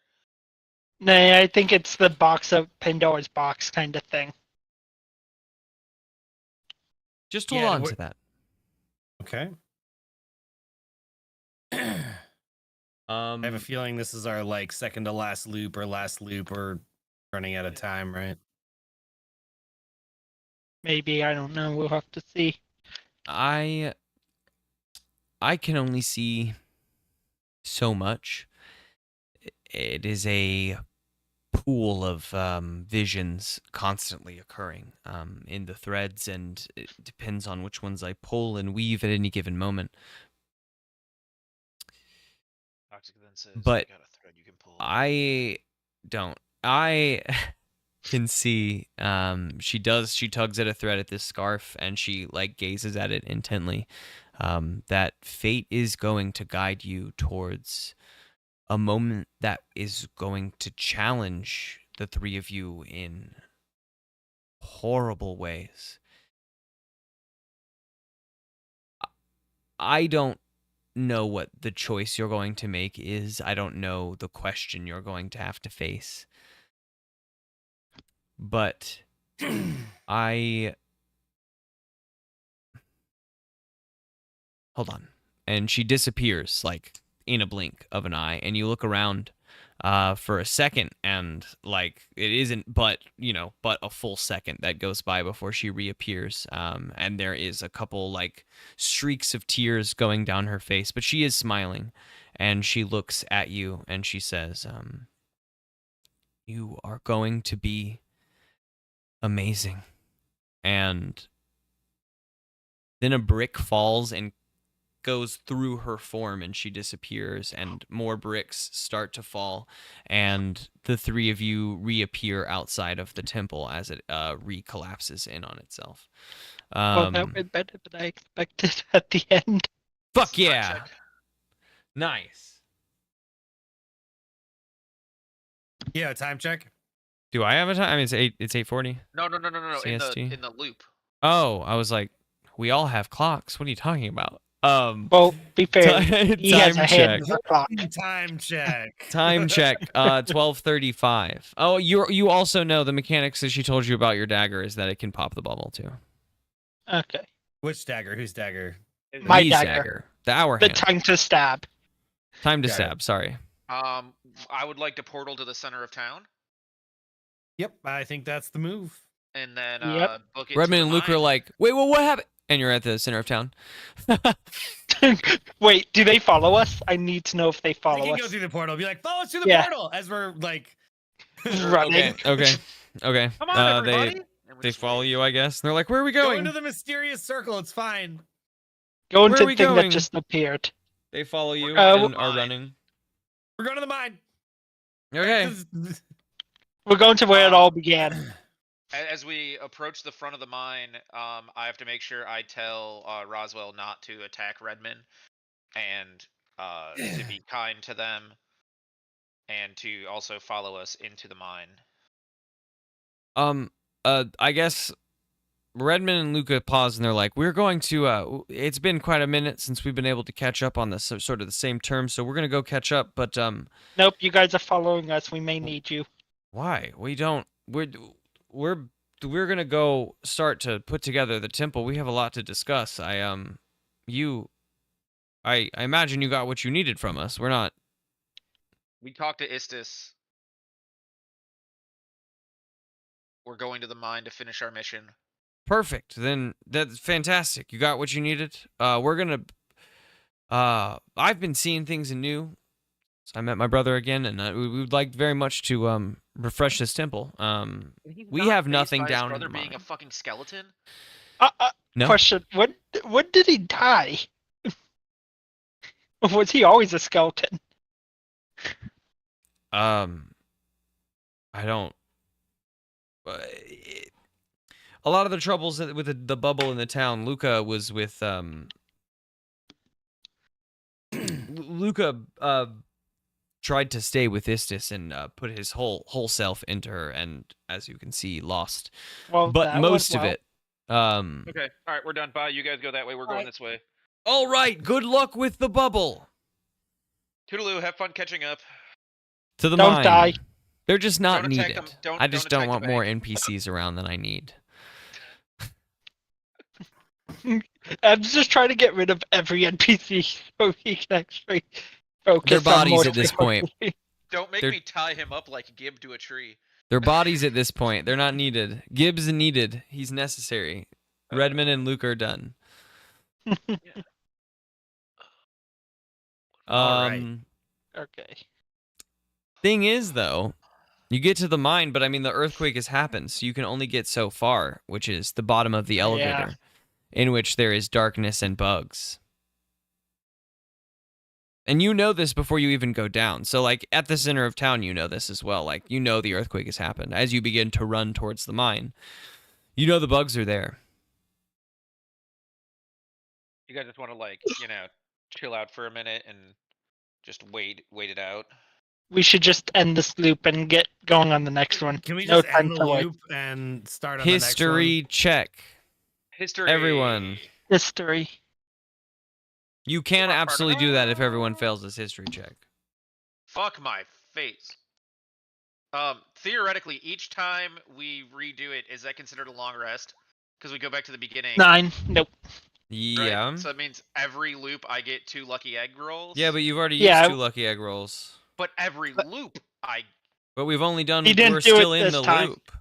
Nah, I think it's the box of Pandora's box kind of thing. Just hold Yeah, on we're- to that. Okay. I have a feeling this is our like second to last loop or last loop or running out of time, right? Maybe, I don't know. We'll have to see. I can only see so much. It is a pool of visions constantly occurring in the threads, and it depends on which ones I pull and weave at any given moment. Toxic then says, But "I got a thread you can pull." I don't. I can see she tugs at a thread at this scarf, and she like gazes at it intently. That fate is going to guide you towards a moment that is going to challenge the three of you in horrible ways. I don't know what the choice you're going to make is. I don't know the question you're going to have to face. But hold on. And she disappears like in a blink of an eye, and you look around for a second, and like it isn't but a full second that goes by before she reappears, and there is a couple like streaks of tears going down her face, but she is smiling, and she looks at you and she says, you are going to be amazing. And then a brick falls and goes through her form, and she disappears, and more bricks start to fall, and the three of you reappear outside of the temple as it recollapses in on itself. Well, that went better than I expected at the end. Fuck Time yeah. check. Nice. Yeah, time check. Do I have a time? I mean, it's 8:40. No. CST? In the loop. Oh, I was like, we all have clocks. What are you talking about? Well, be fair, he has a hand for clock. Time check. Time check. 12:35. Oh, you also know the mechanics that she told you about your dagger is that it can pop the bubble too. Okay. Which dagger? Whose dagger? My Lee's dagger. The hour The hand. time to stab. Time to Got it. stab. Sorry. I would like to portal to the center of town, Yep, I think that's the move. and then Yep. book it. Redmond to and the Luke are mine. like, wait, well, what happened? And you're at the center of town. Wait, do they follow us? I need to know if they We follow can go us. through the portal. Be like, follow us through the Yeah. portal as we're like. Running. Okay. Come on, everybody. And we They just follow wait. you, I guess. And they're like, where are we Go going? into the mysterious circle. It's fine. Go Where into are we the thing going? that just appeared. They follow you Uh, and are Mine. running. We're going to the mine. Okay. 'Cause- We're going to where it all began. as we approach the front of the mine, I have to make sure I tell Roswell not to attack Redmond and to be kind to them and to also follow us into the mine. I guess Redmond and Luca pause and they're like, we're going to, it's been quite a minute since we've been able to catch up on this sort of the same terms, so we're going to go catch up, but, Nope, you guys are following us. We may need you. why? We don't, we're going to go start to put together the temple. We have a lot to discuss. I imagine you got what you needed from us. We're not. We talked to Istis. We're going to the mine to finish our mission. Perfect. Then that's fantastic. You got what you needed. We're gonna. I've been seeing things anew. So I met my brother again, and we would like very much to refresh this temple. We have nothing down in brother mind. being a fucking skeleton. No. Question: When did he die? Was he always a skeleton? I don't. A lot of the troubles with the bubble in the town. Luca was with Luca tried to stay with Istis and put his whole self into her, and as you can see, lost. Well, But most of well. it. Okay, all right, we're done. Bye. You guys go that way. We're going Alright. this way. All right. Good luck with the bubble. Toodaloo. Have fun catching up. To the Don't mine. die. They're just not Don't attack needed. them. I just don't don't attack want the more bank. NPCs around than I need. I'm just trying to get rid of every NPC so he can actually focus Their on bodies more at this point. Don't make They're- me tie him up like Gib to a tree. Their bodies at this point. They're not needed. Gibbs needed. He's necessary. Redmond and Luke are done. All right. Okay. Thing is, though, you get to the mine, but I mean, the earthquake has happened, so you can only get so far, which is the bottom of the elevator, in which there is darkness and bugs. And you know this before you even go down. So, like, at the center of town, you know this as well. Like, you know the earthquake has happened. As you begin to run towards the mine, you know the bugs are there. You guys just want to like, chill out for a minute and just wait it out. We should just end this loop and get going on the next one. Can we No just time end the to wait. loop and start on History check. History. Everyone. History. You can absolutely do that if everyone fails this history check. Fuck my face. Theoretically, each time we redo it, is that considered a long rest? Because we go back to the beginning. 9. Nope. Right? Yeah. So that means every loop I get 2 lucky egg rolls. Yeah, but you've already used Yeah. 2 lucky egg rolls. But every loop But we've only done. He didn't We're do it still in this the time. loop.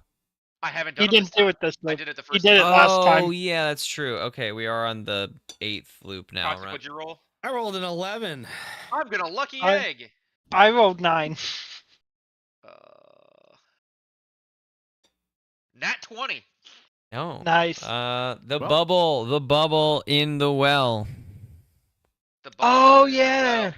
I haven't done He it this didn't do time. it this I loop. did it the He first did it time. last time. Oh yeah, that's true. Okay, we are on the 8th loop now, Toxic, right? what'd you roll? I rolled an 11. I'm gonna lucky I- egg. I rolled 9. Nat 20. No. Nice. The Well- bubble in the well. The Oh, bubble is the yeah. well.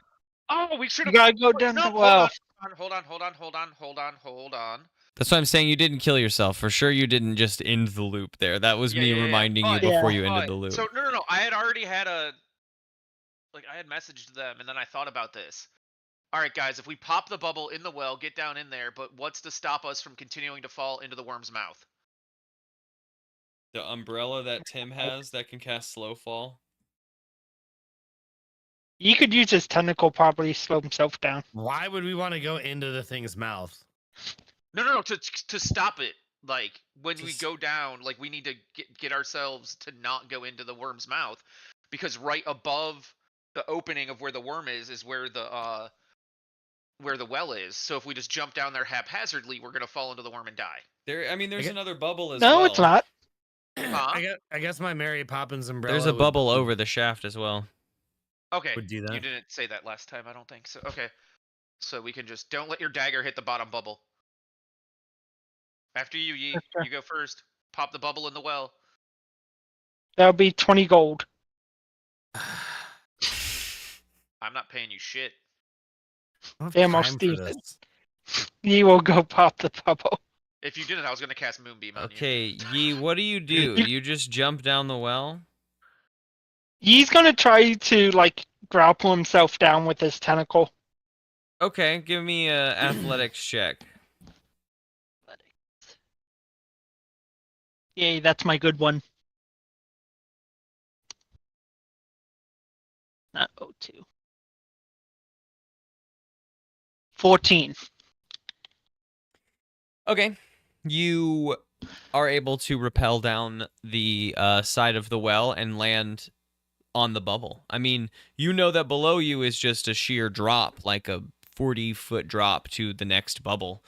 Oh, we should You have. gotta go down no, the well. Hold on. That's why I'm saying you didn't kill yourself. For sure, you didn't just end the loop there. That was me reminding you But- before you Yeah. ended the loop. So no. I had already had I had messaged them, and then I thought about this. All right, guys, if we pop the bubble in the well, get down in there. But what's to stop us from continuing to fall into the worm's mouth? The umbrella that Tim has that can cast slow fall. You could use his tentacle property to slow himself down. Why would we want to go into the thing's mouth? No. To stop it. Like when we Just- go down, like we need to get ourselves to not go into the worm's mouth, because right above the opening of where the worm is where the well is. So if we just jump down there haphazardly, we're gonna fall into the worm and die. There's Okay. another bubble as No, well. it's not. Huh? I guess my Mary Poppins umbrella. There's a would- bubble over the shaft as well. Okay. Would do that. You didn't say that last time, I don't think so. Okay. So we can just don't let your dagger hit the bottom bubble. After you, Yi, Okay. you go first. Pop the bubble in the well. That'll be 20 gold. I'm not paying you shit. I don't have Damn, I'll time for steal this. You will go pop the bubble. If you didn't, I was gonna cast Moonbeam on you. Okay, Yi, what do? You just jump down the well? He's gonna try to like grapple himself down with his tentacle. Okay, give me a athletics check. Yay, that's my good one. Not 02. 14. Okay. You are able to rappel down the side of the well and land on the bubble. I mean, you know that below you is just a sheer drop, like a 40-foot drop to the next bubble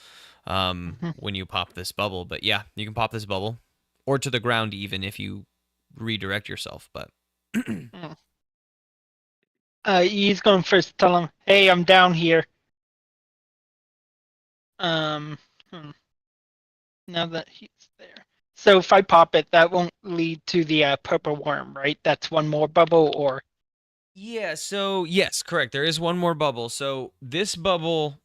when you pop this bubble. But yeah, you can pop this bubble. Or to the ground even if you redirect yourself. But He's going to first tell him, hey, I'm down here. Now that he's there. So if I pop it, that won't lead to the purple worm, right? That's one more bubble, or? yeah, so yes, correct. There is one more bubble. So this bubble,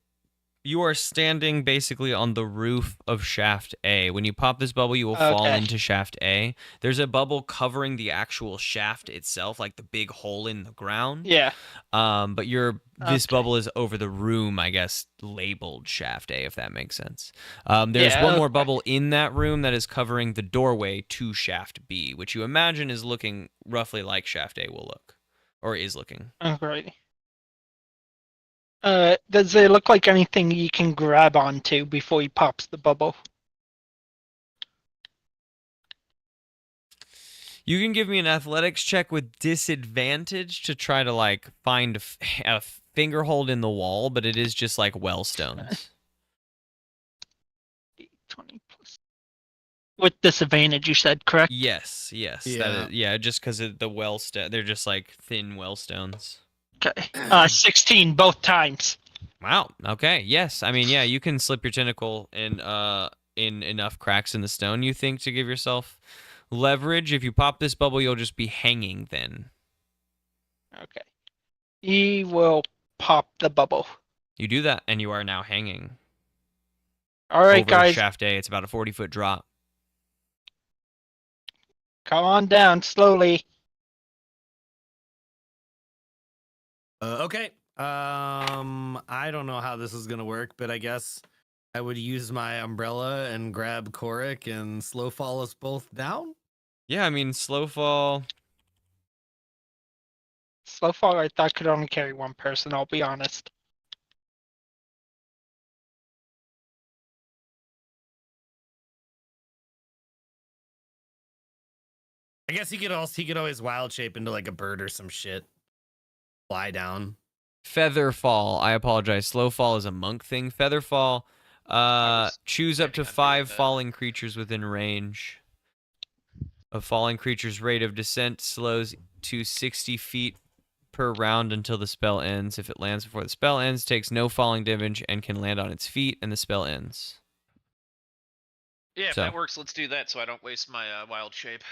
you are standing basically on the roof of shaft A. When you pop this bubble, you will fall Okay. into shaft A. There's a bubble covering the actual shaft itself, like the big hole in the ground. Yeah. But this Okay. bubble is over the room, I guess, labeled shaft A, if that makes sense. There's one more okay. bubble in that room that is covering the doorway to shaft B, which you imagine is looking roughly like shaft A will look, or is looking. Alrighty. Does it look like anything you can grab onto before he pops the bubble? You can give me an athletics check with disadvantage to try to like find a finger hold in the wall, but it is just like well stones. 20 plus. With disadvantage, you said, correct? Yes. Yeah. Just because the well they're just like thin well stones. Okay. 16 both times. Wow. Okay. Yes. I mean, yeah, you can slip your tentacle in enough cracks in the stone, you think, to give yourself leverage. If you pop this bubble, you'll just be hanging then. Okay. He will pop the bubble. You do that, and you are now hanging. All right, over guys. shaft A. It's about a 40-foot drop. Come on down slowly. Okay. I don't know how this is gonna work, but I guess I would use my umbrella and grab Korik and slow fall us both down. Yeah, I mean, slow fall. Slow fall, I thought could only carry one person, I'll be honest. I guess he could always wild shape into like a bird or some shit. Fly down. Feather fall. I apologize. Slow fall is a monk thing. Feather fall. Choose up to planning on doing 5 that. falling creatures within range. A falling creature's rate of descent slows to 60 feet per round until the spell ends. If it lands before the spell ends, takes no falling damage and can land on its feet, and the spell ends. Yeah, if So. that works, let's do that so I don't waste my wild shape.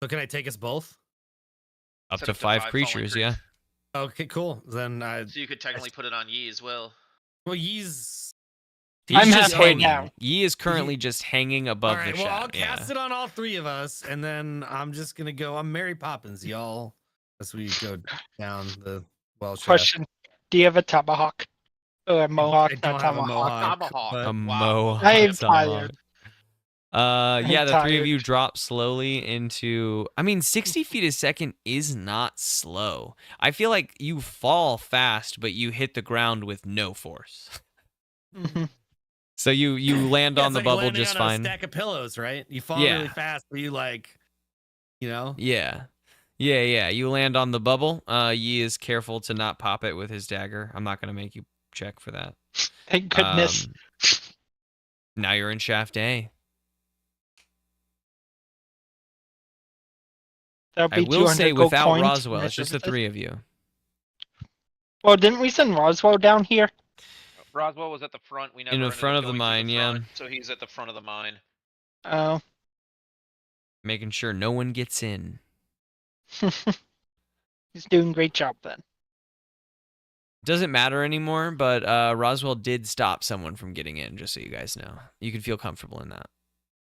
So can I take us both? Up Set to up to 5 5 creatures, falling yeah. Okay, cool. Then So you could technically put it on Yi as well. well, he's I'm just halfway hanging. down. Yi is currently just hanging above all right. the Well, shaft. I'll cast it on all 3 of us, and then I'm just gonna go. I'm Mary Poppins, y'all, as we go down the well shaft. Question. Do you have a tomahawk? Or a mohawk? I don't have a mohawk. Tomahawk. but- A Wow. mohawk. I'm tomahawk. tired. Yeah, the 3 of tired. you drop slowly into. I mean, 60 feet a second is not slow. I feel like you fall fast, but you hit the ground with no force. Mhm. So you land Yeah, on it's the like bubble landing just on a fine. stack of pillows, right? You fall Yeah. really fast, but you like, you know. Yeah. You land on the bubble. Yi is careful to not pop it with his dagger. I'm not gonna make you check for that. Thank goodness. Now you're in shaft A. That'll I be will 200 say gold without coins for Roswell, my it's just the services. 3 of you. Well, didn't we send Roswell down here? Roswell was at the front. We never In the ended front up of the going to mine, yeah. front, so he's at the front of the mine. Oh. Making sure no one gets in. He's doing a great job then. Doesn't matter anymore, but Roswell did stop someone from getting in, just so you guys know. You can feel comfortable in that.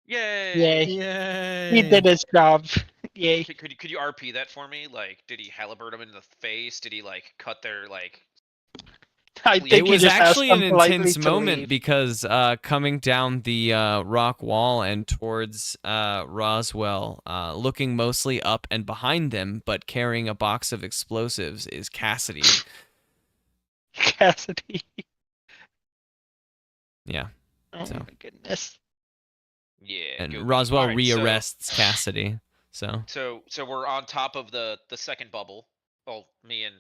Yay! Yay. Yay! He did his job. Yay. Could you RP that for me? Like, did he halberd him in the face? Did he like cut their like? I It think It he was just asked actually them an politely intense to moment leave. because coming down the rock wall and towards Roswell, looking mostly up and behind them, but carrying a box of explosives, is Cassidy. Cassidy. Yeah. Oh So. my goodness. Yeah. And go- Roswell Alright, rearrests Cassidy. So. So we're on top of the second bubble. Well, me and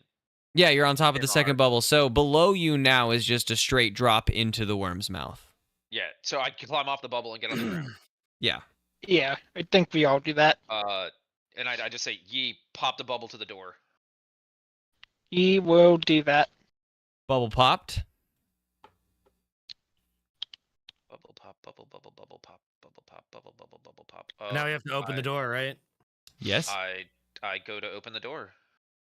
Yeah, you're on top of the MR. second bubble. So below you now is just a straight drop into the worm's mouth. yeah. So I can climb off the bubble and get on the ground. Yeah. Yeah, I think we all do that. And I just say, "Ye, pop the bubble to the door." He will do that. Bubble popped. Bubble pop, bubble pop, bubble pop. Now we have to open the door, right? Yes. I go to open the door.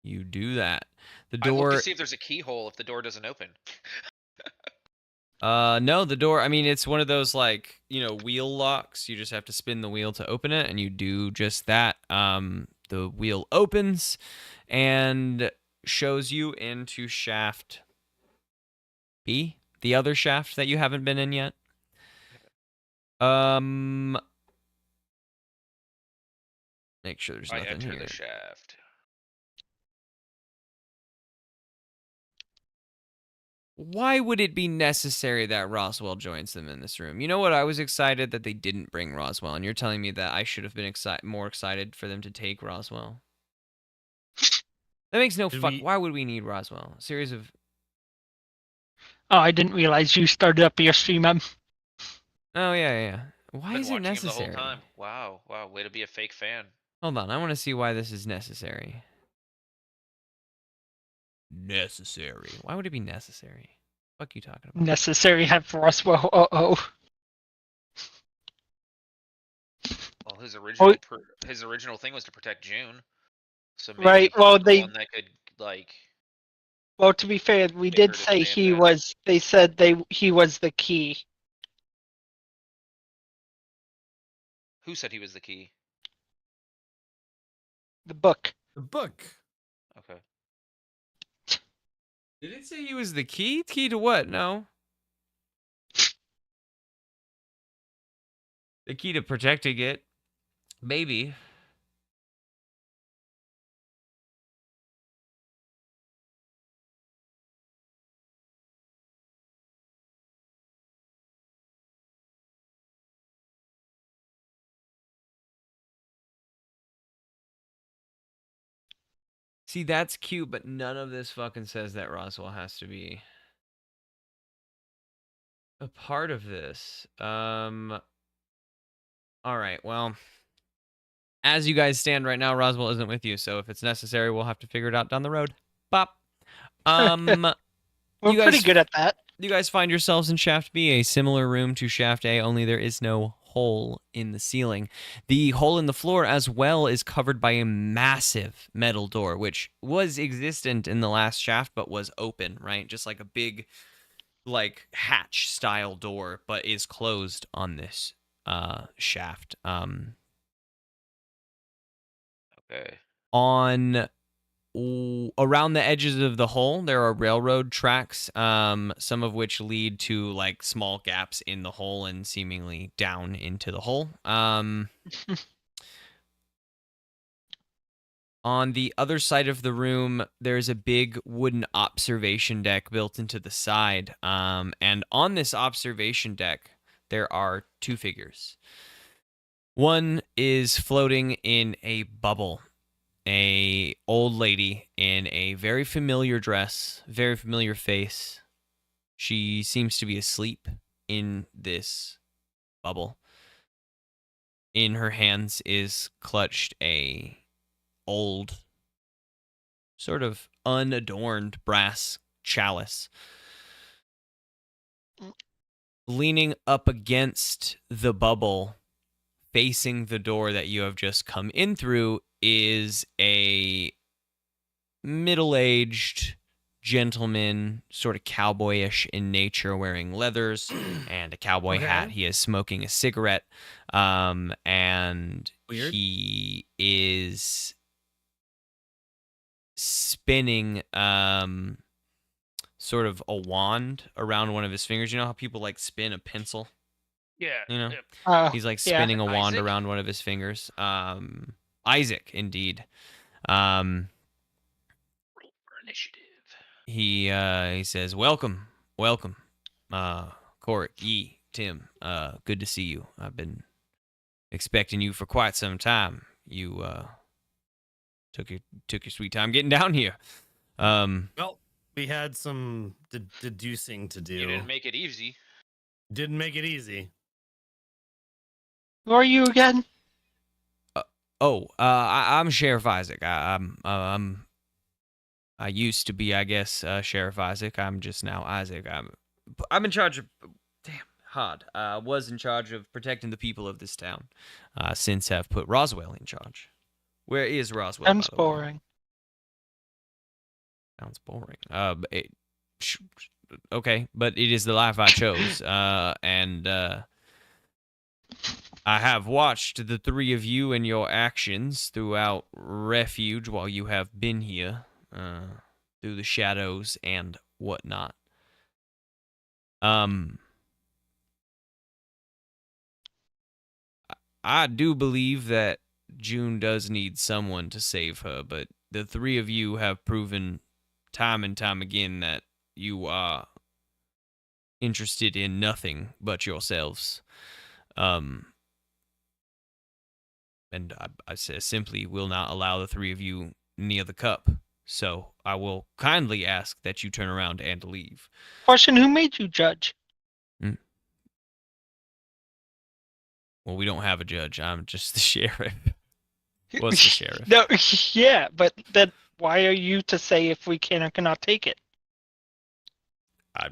You do that. The I look door. to see if there's a keyhole if the door doesn't open. No, the door. I mean, it's one of those like wheel locks. You just have to spin the wheel to open it, and you do just that. The wheel opens and shows you into shaft B, the other shaft that you haven't been in yet. Make sure there's I nothing enter here. the shaft. Why would it be necessary that Roswell joins them in this room? You know what? I was excited that they didn't bring Roswell, and you're telling me that I should have been more excited for them to take Roswell. That makes no fuck. Why would we need Roswell? A series of. Oh, I didn't realize you started up your stream. Oh yeah. Why Been is it watching him necessary? the whole time. Wow, way to be a fake fan. Hold on, I want to see why this is necessary. Necessary. Why would it be necessary? Fuck you talking about? Necessary have Roswell. Well, his original thing was to protect June. So maybe Right, well, he's the one that could like. Well, to be fair, we Make did her to say stand he down. was. They said he was the key. Who said he was the key? The book. The book. Okay. Did it say he was the key? Key to what? No. The key to protecting it. Maybe. See, that's cute, but none of this fucking says that Roswell has to be a part of this. All right, well, as you guys stand right now, Roswell isn't with you, so if it's necessary, we'll have to figure it out down the road. Bop. We're You guys- pretty good at that. You guys find yourselves in Shaft B, a similar room to Shaft A, only there is no hole in the ceiling. The hole in the floor as well is covered by a massive metal door, which was existent in the last shaft, but was open, right? Just like a big, like, hatch-style door, but is closed on this shaft. Okay. Around the edges of the hole, there are railroad tracks, some of which lead to like small gaps in the hole and seemingly down into the hole. On the other side of the room, there's a big wooden observation deck built into the side. And on this observation deck, there are two figures. One is floating in a bubble. A old lady in a very familiar dress, very familiar face. She seems to be asleep in this bubble. In her hands is clutched a old, sort of unadorned brass chalice. Leaning up against the bubble, facing the door that you have just come in through, is a middle-aged, gentleman, sort of cowboyish in nature, wearing leathers and a cowboy hat. He is smoking a cigarette, and Weird. he is spinning sort of a wand around one of his fingers. You know how people like spin a pencil? Yeah. You know? yeah. He's like yeah. spinning a wand Isaac? around one of his fingers. Isaac, indeed. Um, Roll for initiative. he says, "Welcome, welcome, Court, Yee, Tim. Good to see you. I've been expecting you for quite some time. You took your sweet time getting down here. Well, we had some deducing to do. You didn't make it easy. Didn't make it easy. Who are you again? I'm Sheriff Isaac. I used to be, I guess, Sheriff Isaac. I'm just now Isaac. I'm in charge of. Damn, hard. Was in charge of protecting the people of this town. Since have put Roswell in charge. Where is Roswell? Sounds by the way? boring. Sounds boring. Okay, but it is the life I chose. And I have watched the three of you and your actions throughout Refuge while you have been here, through the shadows and whatnot. I do believe that June does need someone to save her, but the three of you have proven time and time again that you are interested in nothing but yourselves. And I simply will not allow the three of you near the cup. So I will kindly ask that you turn around and leave. Question: Who made you judge? Well, we don't have a judge. I'm just the sheriff. Was the sheriff. No, yeah, but then why are you to say if we can or cannot take it? I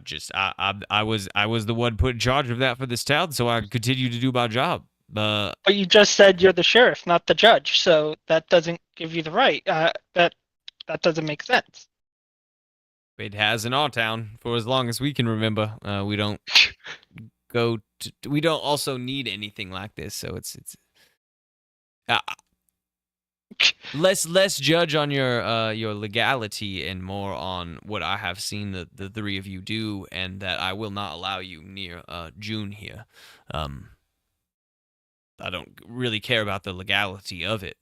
was the one put in charge of that for this town, so I continue to do my job. But you just said you're the sheriff, not the judge, so that doesn't give you the right. That doesn't make sense. It has in our town for as long as we can remember. We don't we don't also need anything like this, so it's less judge on your legality and more on what I have seen the three of you do, and that I will not allow you near June here. I don't really care about the legality of it,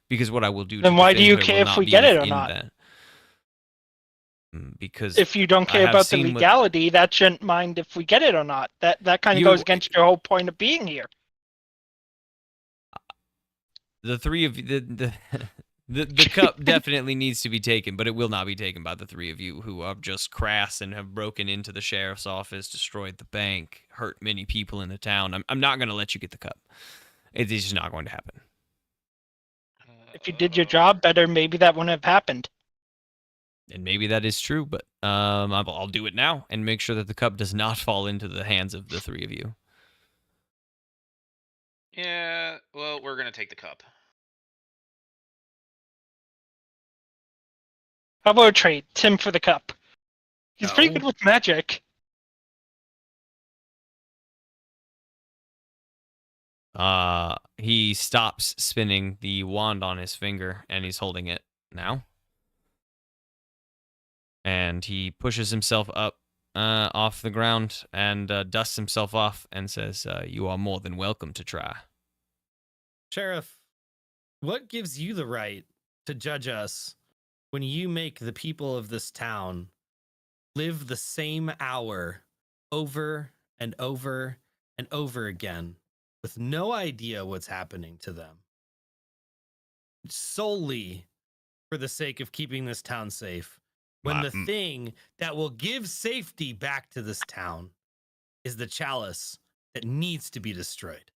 because what I will do. Then why do you care if we get it or not? That. Because if you don't care about the legality, that shouldn't mind if we get it or not. That kind of goes against your whole point of being here. The three of you, the cup definitely needs to be taken, but it will not be taken by the three of you who are just crass and have broken into the sheriff's office, destroyed the bank, hurt many people in the town. I'm not going to let you get the cup. It is just not going to happen. If you did your job better, maybe that wouldn't have happened. And maybe that is true, but I'll do it now and make sure that the cup does not fall into the hands of the three of you. Yeah, well, we're gonna take the cup. How about a trade? Tim for the cup. He's pretty good with magic. He stops spinning the wand on his finger, and he's holding it now. And he pushes himself up off the ground and dusts himself off and says, you are more than welcome to try. Sheriff, what gives you the right to judge us when you make the people of this town live the same hour over and over and over again with no idea what's happening to them, solely for the sake of keeping this town safe, when the thing that will give safety back to this town is the chalice that needs to be destroyed?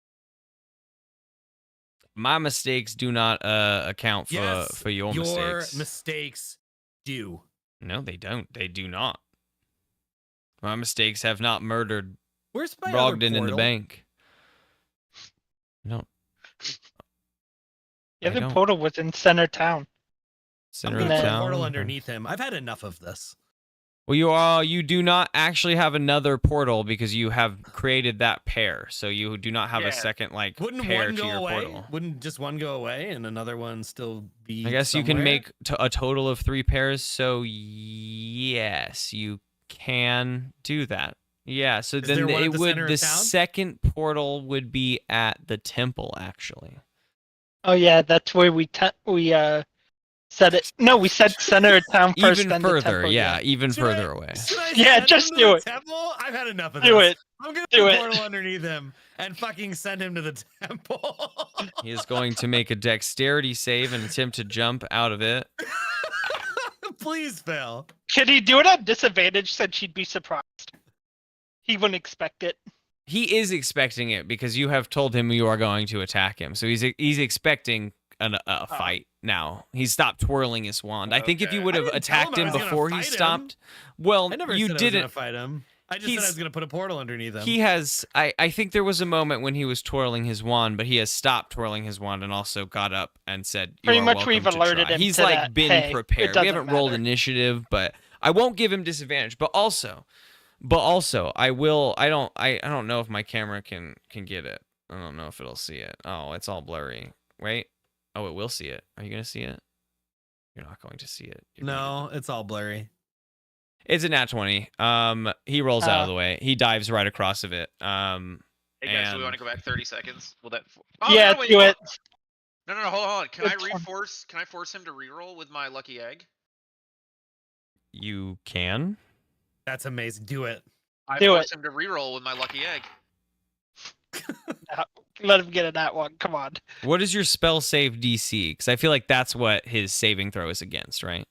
My mistakes do not account for your mistakes. Your mistakes do. No, they don't. They do not. My mistakes have not murdered Where's my Brogdon other in the portal? bank. No. The other portal was in center town. Center I'm of gonna put a town. portal underneath him. I've had enough of this. Well, you do not actually have another portal because you have created that pair. So you do not have a second Wouldn't pair one to go your away? portal. Wouldn't just one go away and another one still be I guess somewhere? you can make a total of 3 pairs. So yes, you can do that. Yeah. So Is there then one at it the would center of the town? second portal would be at the temple actually. Oh yeah, that's where we said it. No, we said center of town first, Even then the further, temple. yeah, even Should further I- away. Should I Yeah, send just him to do the it. temple? I've had enough of Do this. it. I'm gonna Do put a it. portal underneath him and fucking send him to the temple. He is going to make a dexterity save and attempt to jump out of it. Please, Phil. Could he do it at disadvantage since she'd be surprised? He wouldn't expect it. He is expecting it because you have told him you are going to attack him. So he's expecting a fight now. He stopped twirling his wand. I think if you Okay. would I have didn't tell attacked him I him was gonna before he fight him. stopped, well, I never you said I was gonna didn't. fight him. I just said I was gonna put a portal underneath him. He has. I think there was a moment when he was twirling his wand, but he has stopped twirling his wand and also got up and said, "You Pretty are much welcome we've to alerted try." him He's to like that, been "Hey, it prepared. We doesn't haven't rolled matter." initiative, but I won't give him disadvantage. But also, I will. I don't know if my camera can get it. I don't know if it'll see it. Oh, it's all blurry. Wait. Oh, it will see it. Are you gonna see it? You're not going to see it. No, it's all blurry. It's a nat 20. He rolls out of the way. He dives right across of it. Hey guys, do we want to go back 30 seconds? Will that? Oh, Yeah, no, wait, do hold it. on. No, hold on. Can I It's fine. reforce? Can I force him to reroll with my lucky egg? You can. That's amazing. Do it. I Do force him to reroll with my lucky egg. Let him get in that one. Come on. What is your spell save DC? Because I feel like that's what his saving throw is against, right?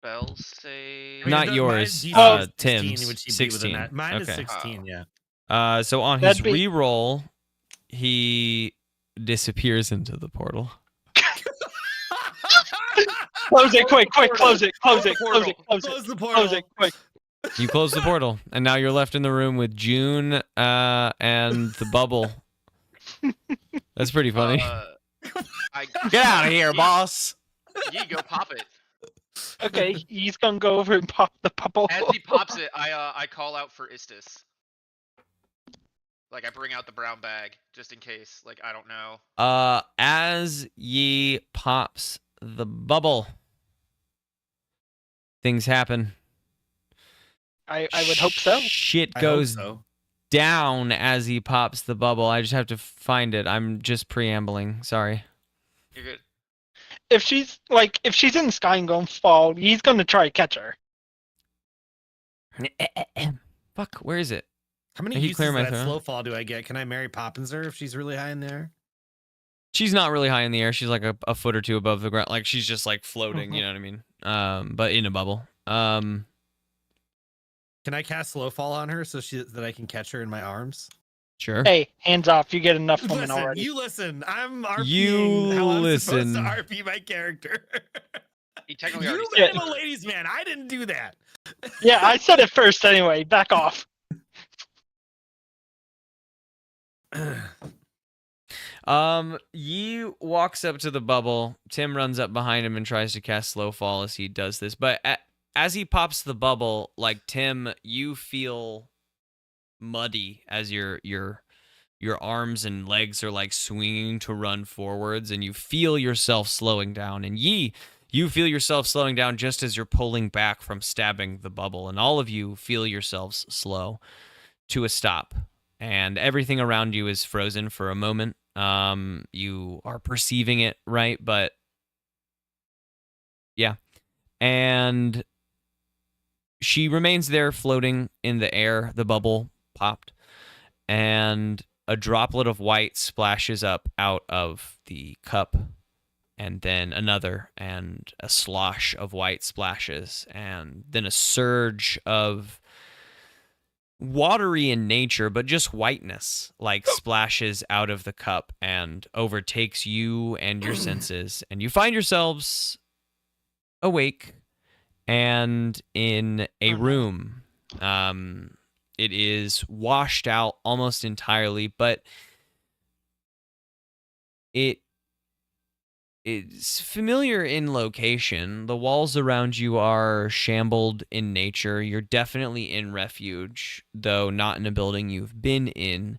Spell save. I mean, Not mine yours, DC is 16, Tim's. which he'd be with a 16. nat- Mine is Okay. 16. Yeah. So on his That'd be- reroll, he disappears into the portal. Close it quick, quick, Close close it, close the it, close portal. it, close it, Close the close portal. it, quick. You close the portal, and now you're left in the room with June and the bubble. That's pretty funny. Get out of here, boss. You go pop it. Okay, he's gonna go over and pop the bubble. As he pops it, I call out for Istis. Like I bring out the brown bag just in case. Like I don't know. As ye pops the bubble, things happen. I would hope so. Shit I hope goes so. down as he pops the bubble. I just have to find it. I'm just preambling. Sorry. You're good. If she's in the sky and gonna fall, he's gonna try to catch her. Fuck, where is it? How many Can you uses clear of my that throat? slow fall do I get? Can I Mary Poppins her if she's really high in there? She's not really high in the air. She's like a foot or two above the ground. Like she's just like floating, you know what I mean? But in a bubble. Can I cast slow fall on her so that I can catch her in my arms? Sure. Hey, hands off! You get enough women Listen, already. you listen. I'm RPing You how I'm listen. supposed to RP my character. He technically You already made said him a it. ladies' man. I didn't do that. Yeah, I said it first anyway. Back off. Yi walks up to the bubble. Tim runs up behind him and tries to cast slow fall as he does this. But as he pops the bubble, like Tim, you feel muddy as your arms and legs are like swinging to run forwards, and you feel yourself slowing down. And Yi, you feel yourself slowing down just as you're pulling back from stabbing the bubble, and all of you feel yourselves slow to a stop, and everything around you is frozen for a moment. You are perceiving it, right? But yeah. And she remains there floating in the air. The bubble popped, and a droplet of white splashes up out of the cup, and then another, and a slosh of white splashes, and then a surge of watery in nature, but just whiteness, like splashes out of the cup and overtakes you and your senses, and you find yourselves awake and in a room. It is washed out almost entirely, but it it's familiar in location. The walls around you are shambled in nature. You're definitely in refuge, though not in a building you've been in.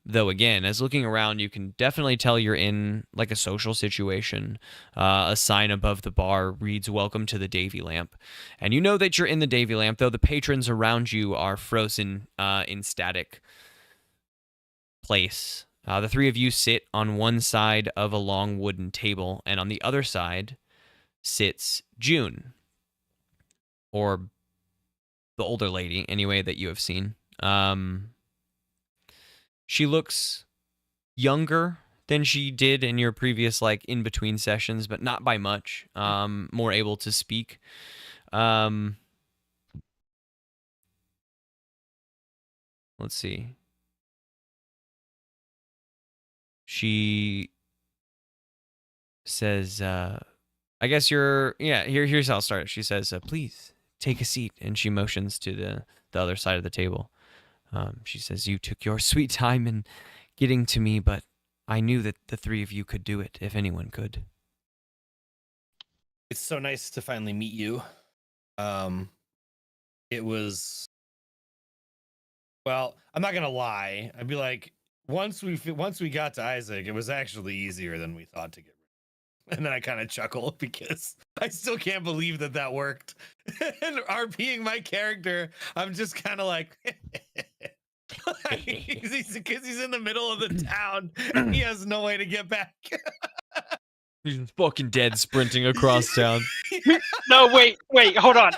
Though again, as looking around, you can definitely tell you're in like a social situation. A sign above the bar reads "Welcome to the Davy Lamp," and you know that you're in the Davy Lamp, though the patrons around you are frozen in static place. The three of you sit on one side of a long wooden table, and on the other side sits June, or the older lady, anyway, that you have seen. She looks younger than she did in your previous, like, in-between sessions, but not by much. More able to speak. Let's see. She says, I guess here's how I'll start. She says, please take a seat. And she motions to the other side of the table. She says, you took your sweet time in getting to me, but I knew that the three of you could do it if anyone could. It's so nice to finally meet you. It was, well, I'm not gonna lie. I'd be like, once we got to Isaac, it was actually easier than we thought to get rid of. And then I kind of chuckle because I still can't believe that worked. And RPing my character, I'm just kind of like, because he's in the middle of the town and he has no way to get back. He's fucking dead sprinting across town. No, wait, hold on.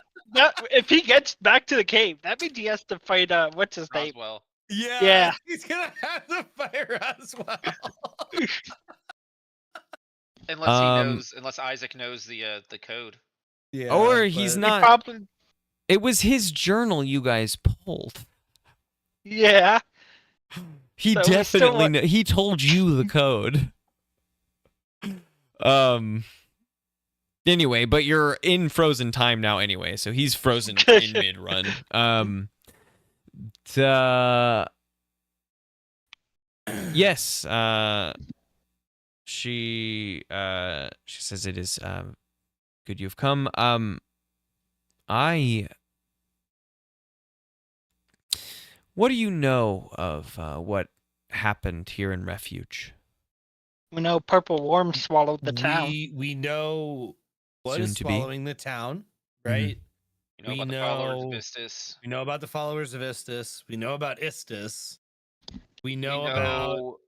If he gets back to the cave, that means he has to fight. What's his name? Roswell. Yeah. He's gonna have to fight Roswell. Unless Isaac knows the code. Yeah, Or he's but- not. Probably. It was his journal you guys pulled. Yeah. He So we still definitely he told you the code. Anyway, but you're in frozen time now anyway, so he's frozen in mid-run. Yes, she says it is good you've come. What do you know of what happened here in Refuge? We know Purple Worm swallowed the town. We know what Soon is to be. swallowing the town, right? You know about the followers of Istis. We know about the followers of Istis. We know about Istis. We know about.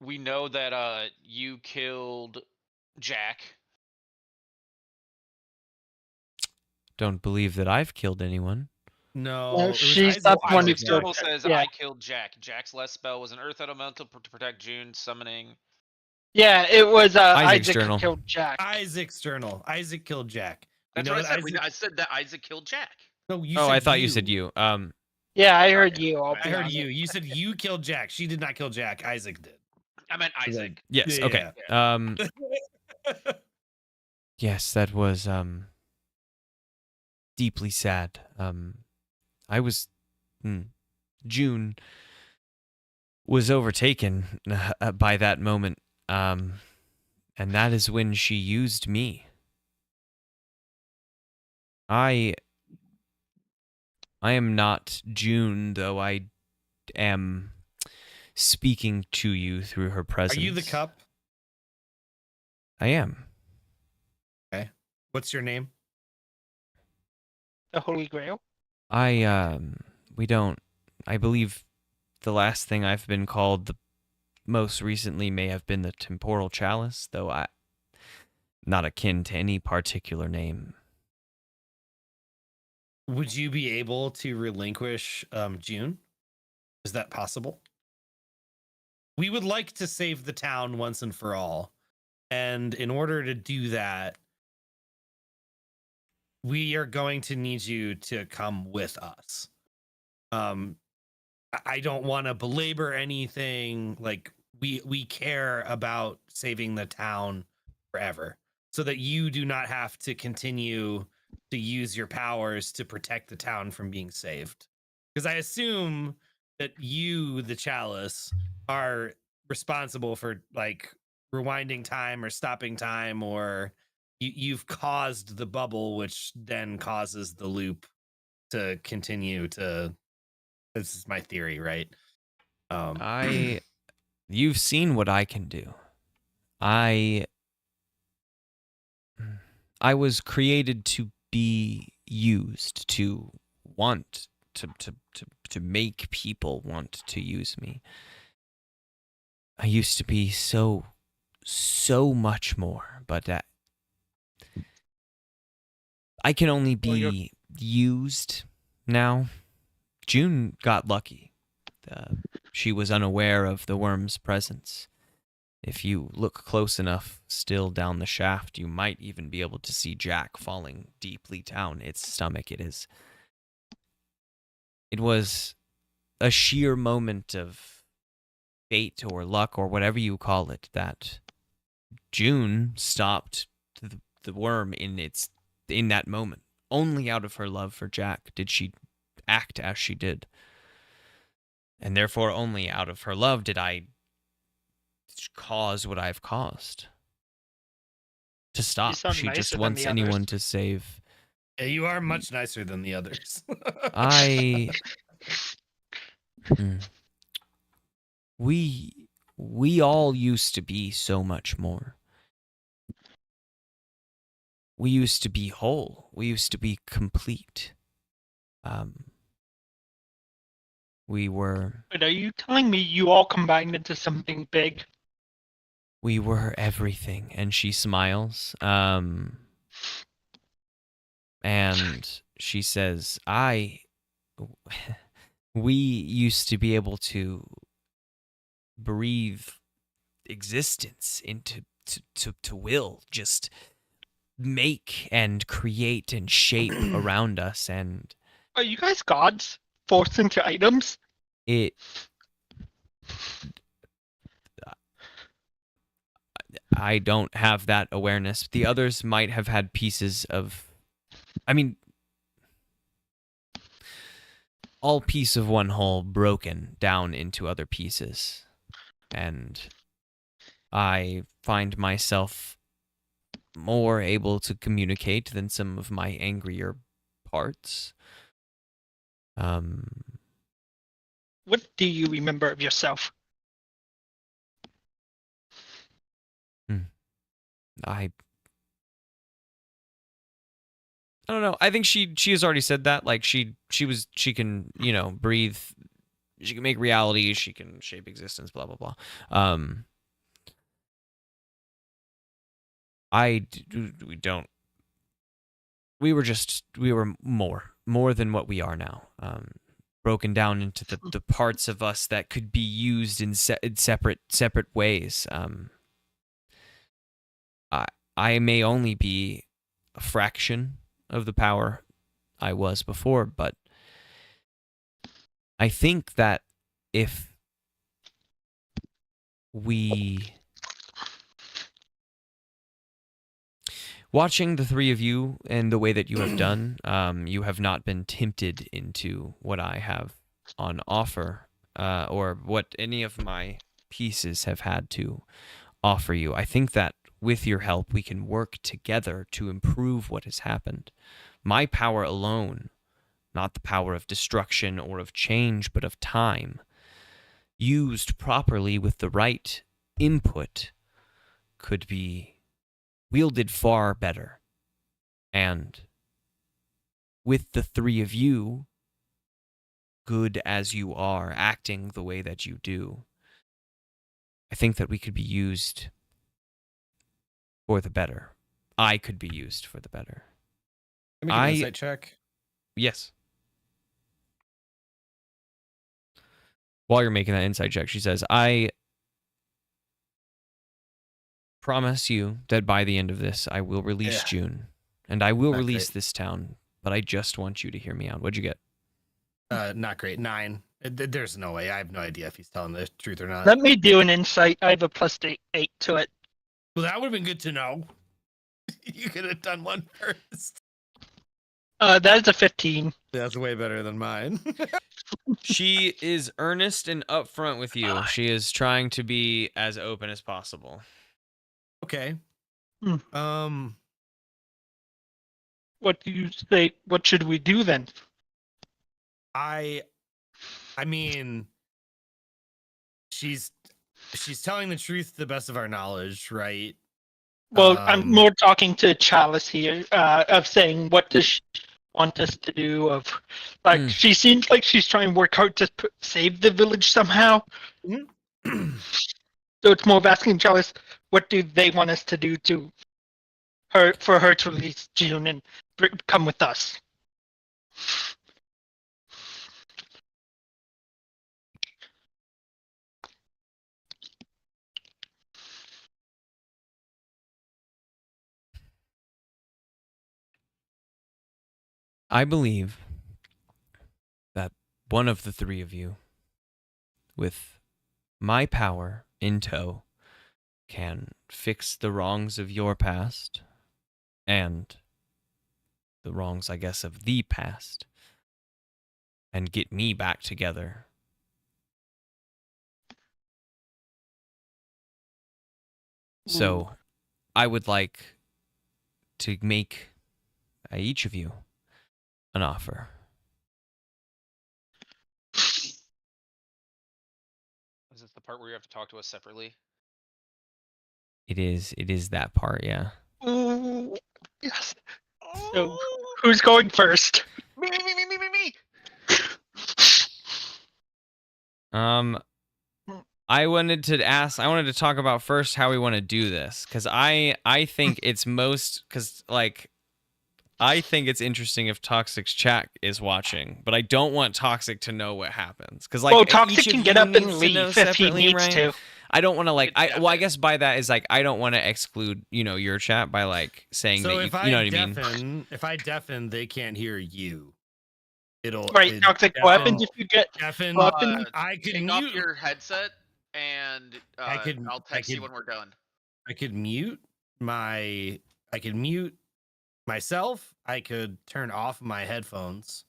We know that you killed Jack. Don't believe that I've killed anyone. No, No, it was she's Isaac. not the one who Isaac's killed journal Jack. says Yeah. I killed Jack. Jack's last spell was an Earth Elemental to protect June, summoning. Yeah, it was Isaac's Isaac journal. who killed Jack. Isaac's journal. Isaac killed Jack. That's what I said. I said that Isaac killed Jack. No, you Oh, said I thought you said you. Yeah, I heard you. I'll I be heard honest. you. You said you killed Jack. She did not kill Jack. Isaac did. I meant Isaac. Yes. Yeah, Okay. Yes, that was deeply sad. I was June was overtaken by that moment, and that is when she used me. I am not June, though I am speaking to you through her presence. Are you the cup? I am. Okay. What's your name? The Holy Grail. We don't. I believe the last thing I've been called the most recently may have been the Temporal Chalice, though I not akin to any particular name. Would you be able to relinquish June? Is that possible? We would like to save the town once and for all. And in order to do that, we are going to need you to come with us. I don't want to belabor anything. Like we care about saving the town forever, so that you do not have to continue to use your powers to protect the town from being saved. Because I assume that you, the Chalice, are responsible for like rewinding time or stopping time, or you've caused the bubble, which then causes the loop to continue to. This is my theory, right? You've seen what I can do. I was created to be used, to want to make people want to use me. I used to be so much more, but I can only be used now. June got lucky. She was unaware of the worm's presence. If you look close enough still down the shaft, you might even be able to see Jack falling deeply down its stomach. It was a sheer moment of fate or luck or whatever you call it that June stopped the worm in that moment. Only out of her love for Jack did she act as she did. And therefore only out of her love did I cause what I've caused. To stop. She just wants anyone to save. Yeah, you are much nicer than the others. We all used to be so much more. We used to be whole. We used to be complete. We were... But are you telling me you all combined into something big? We were everything. And she smiles. And she says, we used to be able to breathe existence into to will, just make and create and shape around us. And are you guys gods forced into items? I don't have that awareness. The others might have had pieces of... I mean, all piece of one whole broken down into other pieces. And I find myself more able to communicate than some of my angrier parts. What do you remember of yourself? I don't know. I think she has already said that. Like she can, breathe. She can make reality. She can shape existence. Blah blah blah. We were more than what we are now. Broken down into the parts of us that could be used in separate ways. I may only be a fraction of the power I was before, but I think that if we... Watching the three of you and the way that you have done, you have not been tempted into what I have on offer, or what any of my pieces have had to offer you. I think that with your help, we can work together to improve what has happened. My power alone, not the power of destruction or of change, but of time, used properly with the right input, could be wielded far better. And with the three of you, good as you are, acting the way that you do, I think that we could be used for the better. I could be used for the better. Let me give an insight check. Yes. While you're making that insight check, she says, I promise you that by the end of this, I will release June. And I will release this town. But I just want you to hear me out. What'd you get? Not great. 9. There's no way. I have no idea if he's telling the truth or not. Let me do an insight. I have a +8 to it. Well, that would have been good to know. You could have done one first. That is a 15. That's way better than mine. She is earnest and upfront with you. She is trying to be as open as possible. Okay. Hmm. What do you say? What should we do then? I mean, she's telling the truth to the best of our knowledge, right? Well, I'm more talking to Chalice here, of saying what does she want us to do? Of like, she seems like she's trying to work hard to save the village somehow. So it's more of asking Chalice, what do they want us to do for her to release June and come with us? I believe that one of the three of you, with my power in tow, can fix the wrongs of your past and the wrongs, I guess, of the past and get me back together. So I would like to make each of you an offer. Is this the part where you have to talk to us separately? It is that part, yeah. Ooh, yes. So who's going first? Me. I wanted to talk about first how we want to do this, because I think it's I think it's interesting if Toxic's chat is watching, but I don't want Toxic to know what happens, because like, well, Toxic each of can get you up and needs to know leave if he separately, needs right? to. I don't want to like Well, I guess by that is like I don't want to exclude, your chat by like saying so that if you know what I mean. if I deafen, they can't hear you. Right, Toxic. What happens if you get deafen? I could take mute off your headset, and I'll text you when we're done. I could mute myself. I could turn off my headphones.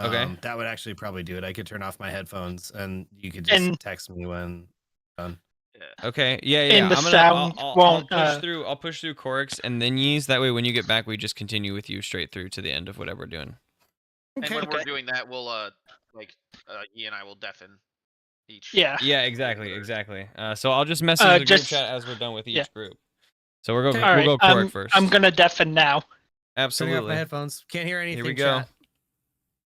Okay. That would actually probably do it. I could turn off my headphones, and you could just text me when done. Yeah. Okay. Yeah. And the sound won't. I'll push through Corix and then Yeez. That way, when you get back, we just continue with you straight through to the end of whatever we're doing. And when we're doing that, we'll Yi and I will deafen each. Yeah. Yeah. Exactly. So I'll just message the group chat as we're done with each group. So we'll go Corix first. I'm gonna deafen now. Absolutely. Turning off my headphones. Can't hear anything. Here we go. Chat.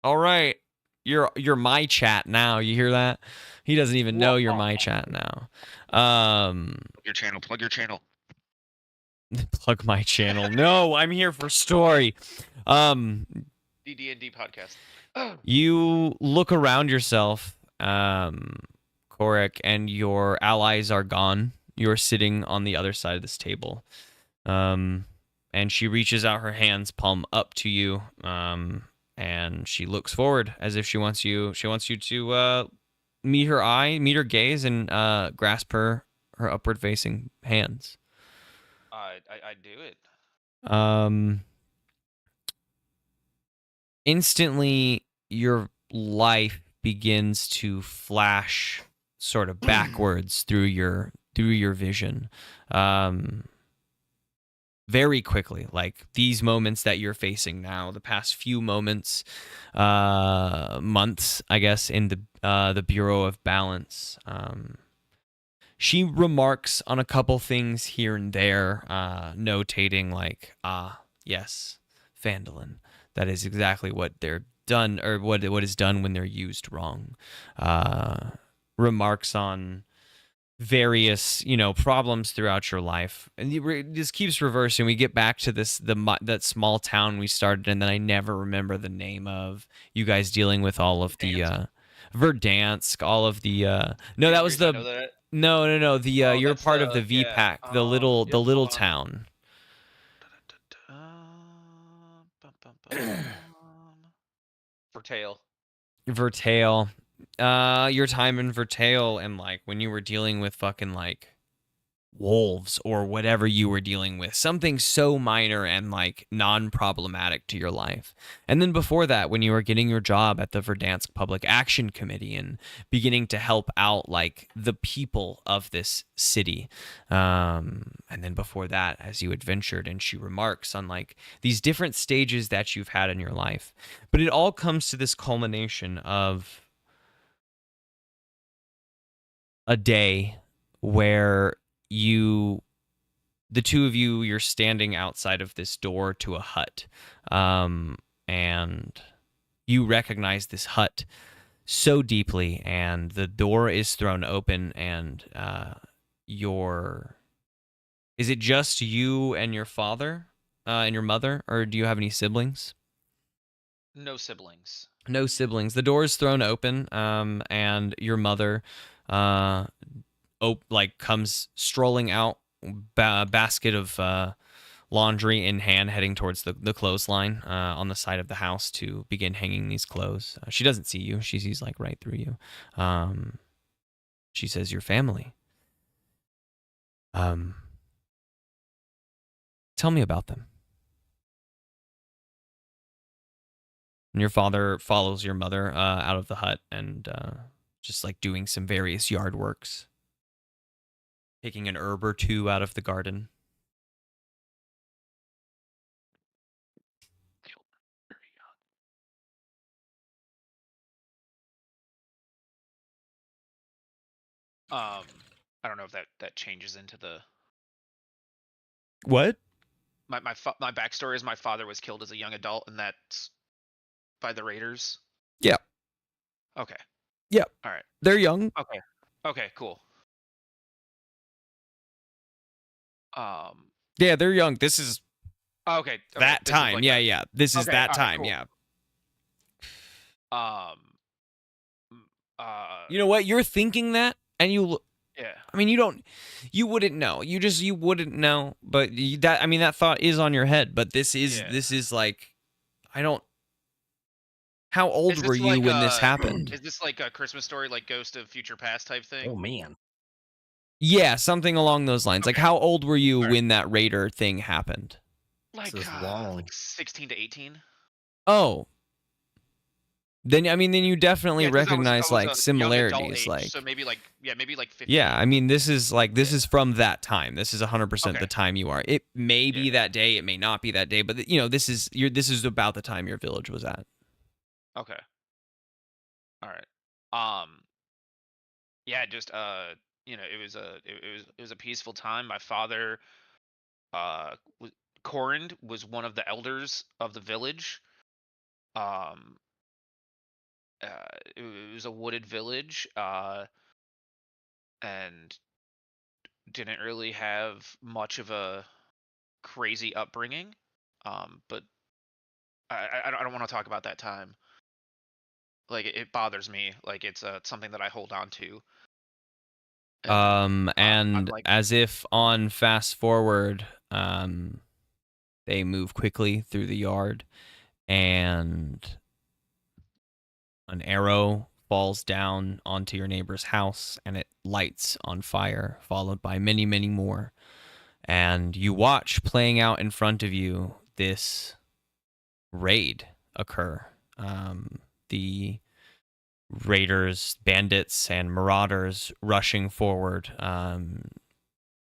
All right. You're my chat now. You hear that? He doesn't even know you're my chat now. Plug your channel. Plug my channel. No, I'm here for story. DD&D podcast. You look around yourself, Korik, and your allies are gone. You're sitting on the other side of this table. And she reaches out her hands, palm up to you. And she looks forward as if she wants you to meet her gaze, and grasp her upward facing hands. I do it. Instantly your life begins to flash sort of backwards through your vision. Very quickly, like these moments that you're facing now, the past few months, I guess, in the Bureau of Balance. She remarks on a couple things here and there, notating like, yes, Phandalin. That is exactly what they're done, or what is done when they're used wrong. Remarks on various problems throughout your life, and it just keeps reversing. We get back to that small town we started, and then I never remember the name of. You guys dealing with all of the Verdansk, all of the no, that was the no the you're part of the VPAC, the little town. Vertail. Your time in Vertail, and like when you were dealing with fucking like wolves or whatever you were dealing with, something so minor and like non-problematic to your life. And then before that, when you were getting your job at the Verdansk Public Action Committee and beginning to help out like the people of this city. And then before that, as you adventured, and she remarks on like these different stages that you've had in your life. But it all comes to this culmination of a day where the two of you, you're standing outside of this door to a hut, and you recognize this hut so deeply, and the door is thrown open, and is it just you and your father and your mother, or do you have any siblings? No siblings. No siblings. The door is thrown open, and your mother comes strolling out, basket of laundry in hand, heading towards the clothesline on the side of the house to begin hanging these clothes. She doesn't see you. She sees like right through you. She says, "Your family. Tell me about them." And your father follows your mother out of the hut and just like doing some various yard works, taking an herb or two out of the garden. I don't know if that changes into the What? my backstory is my father was killed as a young adult, and that's by the Raiders. Yeah. Okay. Yeah. All right. They're young. Okay. Okay. Cool. Yeah, they're young. This is Okay. that this is time. like Yeah, a- yeah. This is Okay, that all right, time. cool. Yeah. Uh. You know what? You're thinking that, and Yeah. I mean, you wouldn't know. You wouldn't know. But that thought is on your head. But this is like, I don't. How Is old this were you like when this a- happened? Is this like a Christmas story, like Ghost of Future Past type thing? Oh man. Yeah, something along those lines. Like, Okay. how old were you Alright. when that Raider thing happened? Like, This is long. like 16 to 18. Oh. Then you definitely Yeah, 'cause I was recognize a like young adult similarities. age, Like, so maybe like 15. yeah, I mean, this is from that time. This is 100% the Okay. time you are. It may be Yeah. that day. It may not be that day. But this is about the time your village was at. Okay. All right. Yeah, just it was a peaceful time. My father Corrind was one of the elders of the village. Um it was a wooded village, and didn't really have much of a crazy upbringing. But I don't want to talk about that time. Like it bothers me. Like it's something that I hold on to. I'm And like, as if on fast forward, they move quickly through the yard, and an arrow falls down onto your neighbor's house, and it lights on fire, followed by many, many more. And you watch playing out in front of you this raid occur. The raiders, bandits, and marauders rushing forward,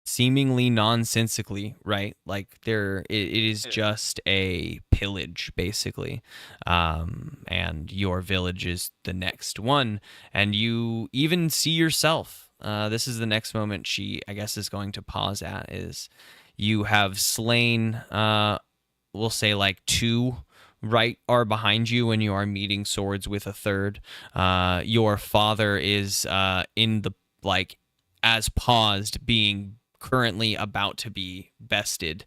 seemingly nonsensically, right? Like it is Yeah. just a pillage, basically. And your village is the next one, and you even see yourself. This is the next moment she, I guess, is going to pause at. Is you have slain, we'll say like two right are behind you, and you are meeting swords with a third. Your father is in the as paused, being currently about to be bested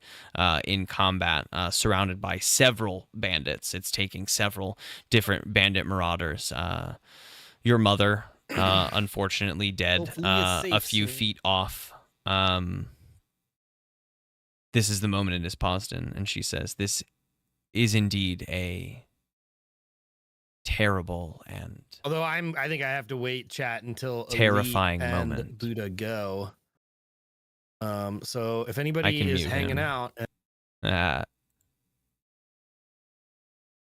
in combat, surrounded by several bandits. It's taking several different bandit marauders. Your mother, unfortunately, dead Hopefully it's safe a few soon. feet off. This is the moment it is paused in, and she says, "This is indeed a terrible and Although I think I have to wait chat until Terrifying Elite and moment. Buddha go. So if anybody can is mute hanging him. out,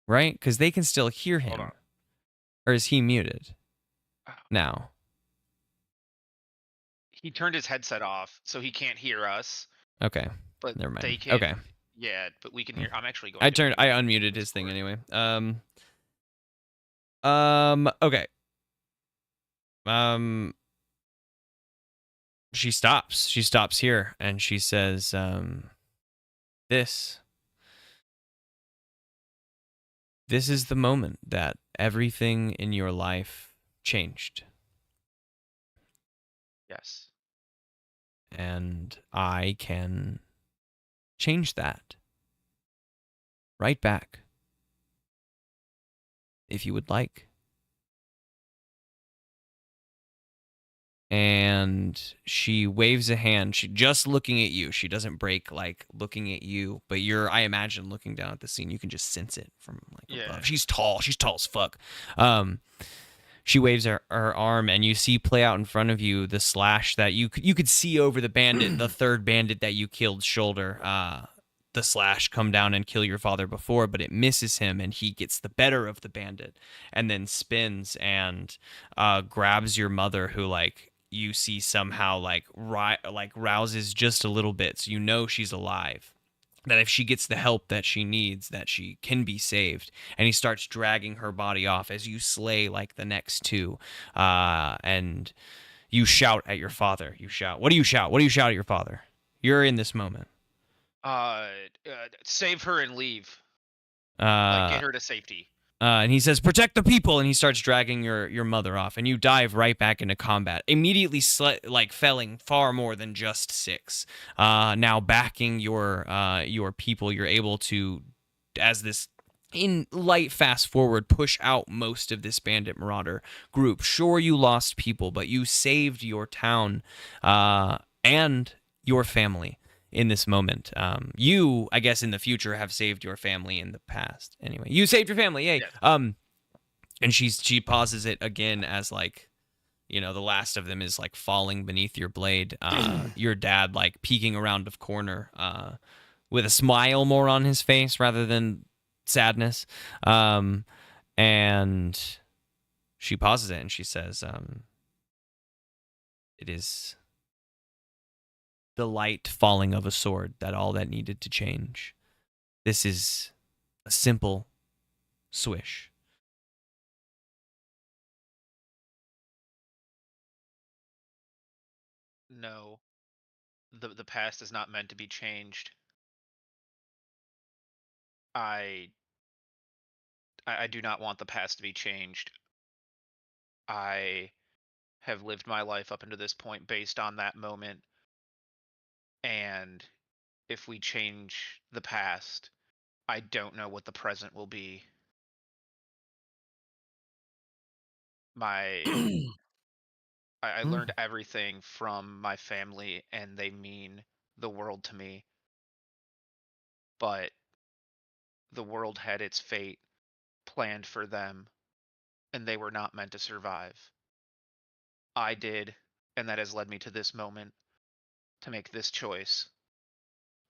right? Because they can still hear Hold him. on. Or is he muted Oh. now? He turned his headset off, so he can't hear us. Okay. But Never mind. they can. Okay. Yeah, but we can hear. I'm actually going. I to unmuted his thing anyway. Okay. She stops. She stops here and she says, this is the moment that everything in your life changed. Yes. And I can change that right back if you would like. And she waves a hand. She just looking at you. She doesn't break like looking at you, but you're, I imagine, looking down at the scene. You can just sense it from like above. She's tall. She's tall as fuck. She waves her arm, and you see play out in front of you the slash that you could see over the bandit, the third bandit that you killed shoulder. The slash come down and kill your father before, but it misses him, and he gets the better of the bandit, and then spins and grabs your mother, who like you see somehow like rouses just a little bit, so you know she's alive. That if she gets the help that she needs, that she can be saved. And he starts dragging her body off as you slay like the next two. And you shout at your father. You shout. What do you shout? What do you shout at your father? You're in this moment. Save her and leave. Get her to safety. And he says, protect the people, and he starts dragging your mother off, and you dive right back into combat, immediately felling far more than just 6. Now backing your people, you're able to, as this in light fast forward, push out most of this bandit marauder group. Sure, you lost people, but you saved your town and your family. In this moment, you, I guess, in the future have saved your family in the past. Anyway, you saved your family, yay! Yeah. And she pauses it again as like, you know, the last of them is like falling beneath your blade. Your dad like peeking around a corner, with a smile more on his face rather than sadness. And she pauses it and she says, "It is the light falling of a sword, that all that needed to change. This is a simple swish." No. The past is not meant to be changed. I do not want the past to be changed. I have lived my life up until this point based on that moment. And if we change the past, I don't know what the present will be. I learned everything from my family, and they mean the world to me. But the world had its fate planned for them, and they were not meant to survive. I did, and that has led me to this moment, to make this choice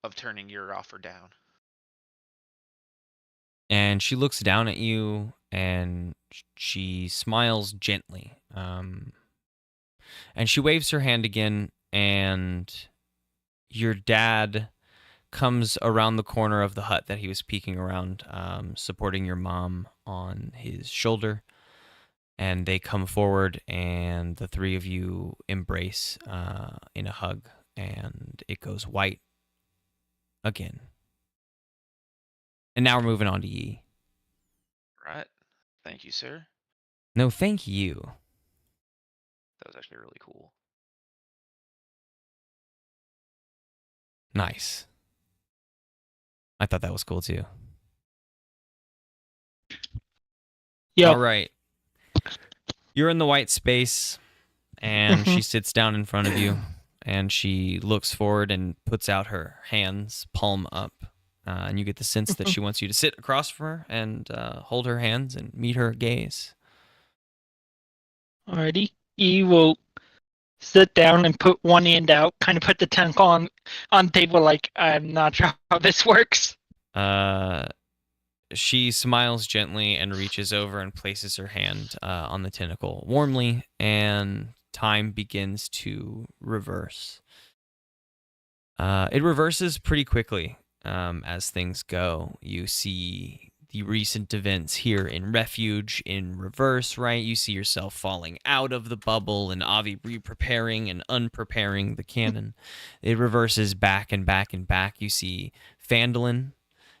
of turning your offer down. And she looks down at you and she smiles gently. And she waves her hand again, and your dad comes around the corner of the hut that he was peeking around, supporting your mom on his shoulder. And they come forward, and the three of you embrace in a hug, and it goes white again. And now we're moving on to Yi. Right. Thank you, sir. No, thank you. That was actually really cool. Nice. I thought that was cool too. Yeah. All right. You're in the white space, and she sits down in front of you, and she looks forward and puts out her hands, palm up. And you get the sense that she wants you to sit across from her and hold her hands and meet her gaze. Alrighty. E will sit down and put one hand out, kind of put the tentacle on the table, like I'm not sure how this works. She smiles gently and reaches over and places her hand on the tentacle warmly, and time begins to reverse. It reverses pretty quickly as things go. You see the recent events here in Refuge in reverse, right? You see yourself falling out of the bubble and Avi re-preparing and unpreparing the cannon. It reverses back and back and back. You see Phandalin.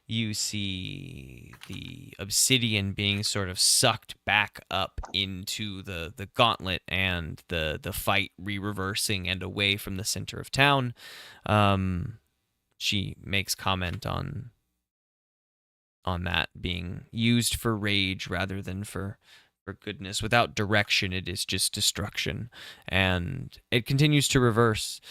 You see the obsidian being sort of sucked back up into the gauntlet, and the fight re-reversing and away from the center of town. She makes comment on that being used for rage rather than for goodness. Without direction, it is just destruction. And it continues to reverse.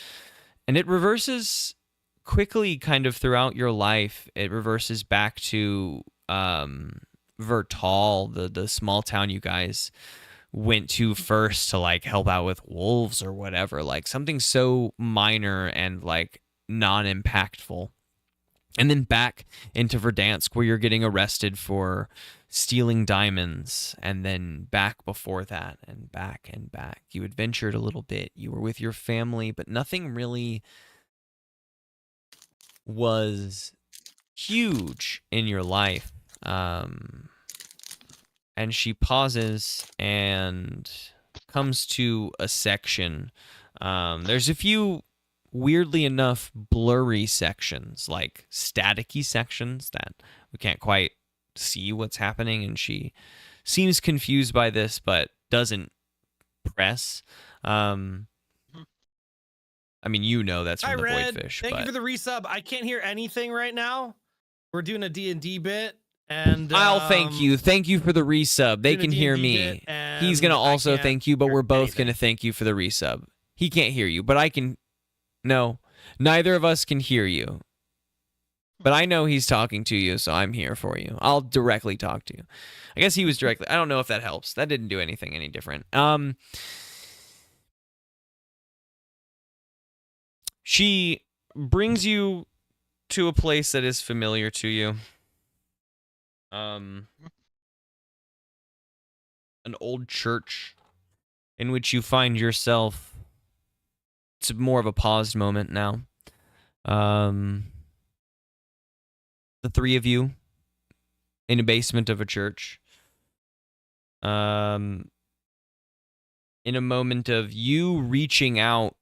And it reverses quickly kind of throughout your life. It reverses back to Vertal, the small town you guys went to first to like help out with wolves or whatever, like something so minor and like non-impactful. And then back into Verdansk, where you're getting arrested for stealing diamonds, and then back before that, and back and back. You adventured a little bit. You were with your family, but nothing really was huge in your life. And she pauses and comes to a section. There's a few, weirdly enough, blurry sections, like staticky sections that we can't quite see what's happening, and she seems confused by this but doesn't press. I mean, that's from Hi, the Red. Voidfish. Thank but you for the resub. I can't hear anything right now. We're doing a D&D bit, and I'll thank you. Thank you for the resub. They doing a can hear D&D me. bit, and He's gonna I also can't thank you, but hear we're both anything. gonna thank you for the resub. He can't hear you, but I can. No, neither of us can hear you. But I know he's talking to you, so I'm here for you. I'll directly talk to you. I guess he was directly. I don't know if that helps. That didn't do anything any different. She brings you to a place that is familiar to you. An old church in which you find yourself. It's more of a paused moment now. The three of you in a basement of a church. In a moment of you reaching out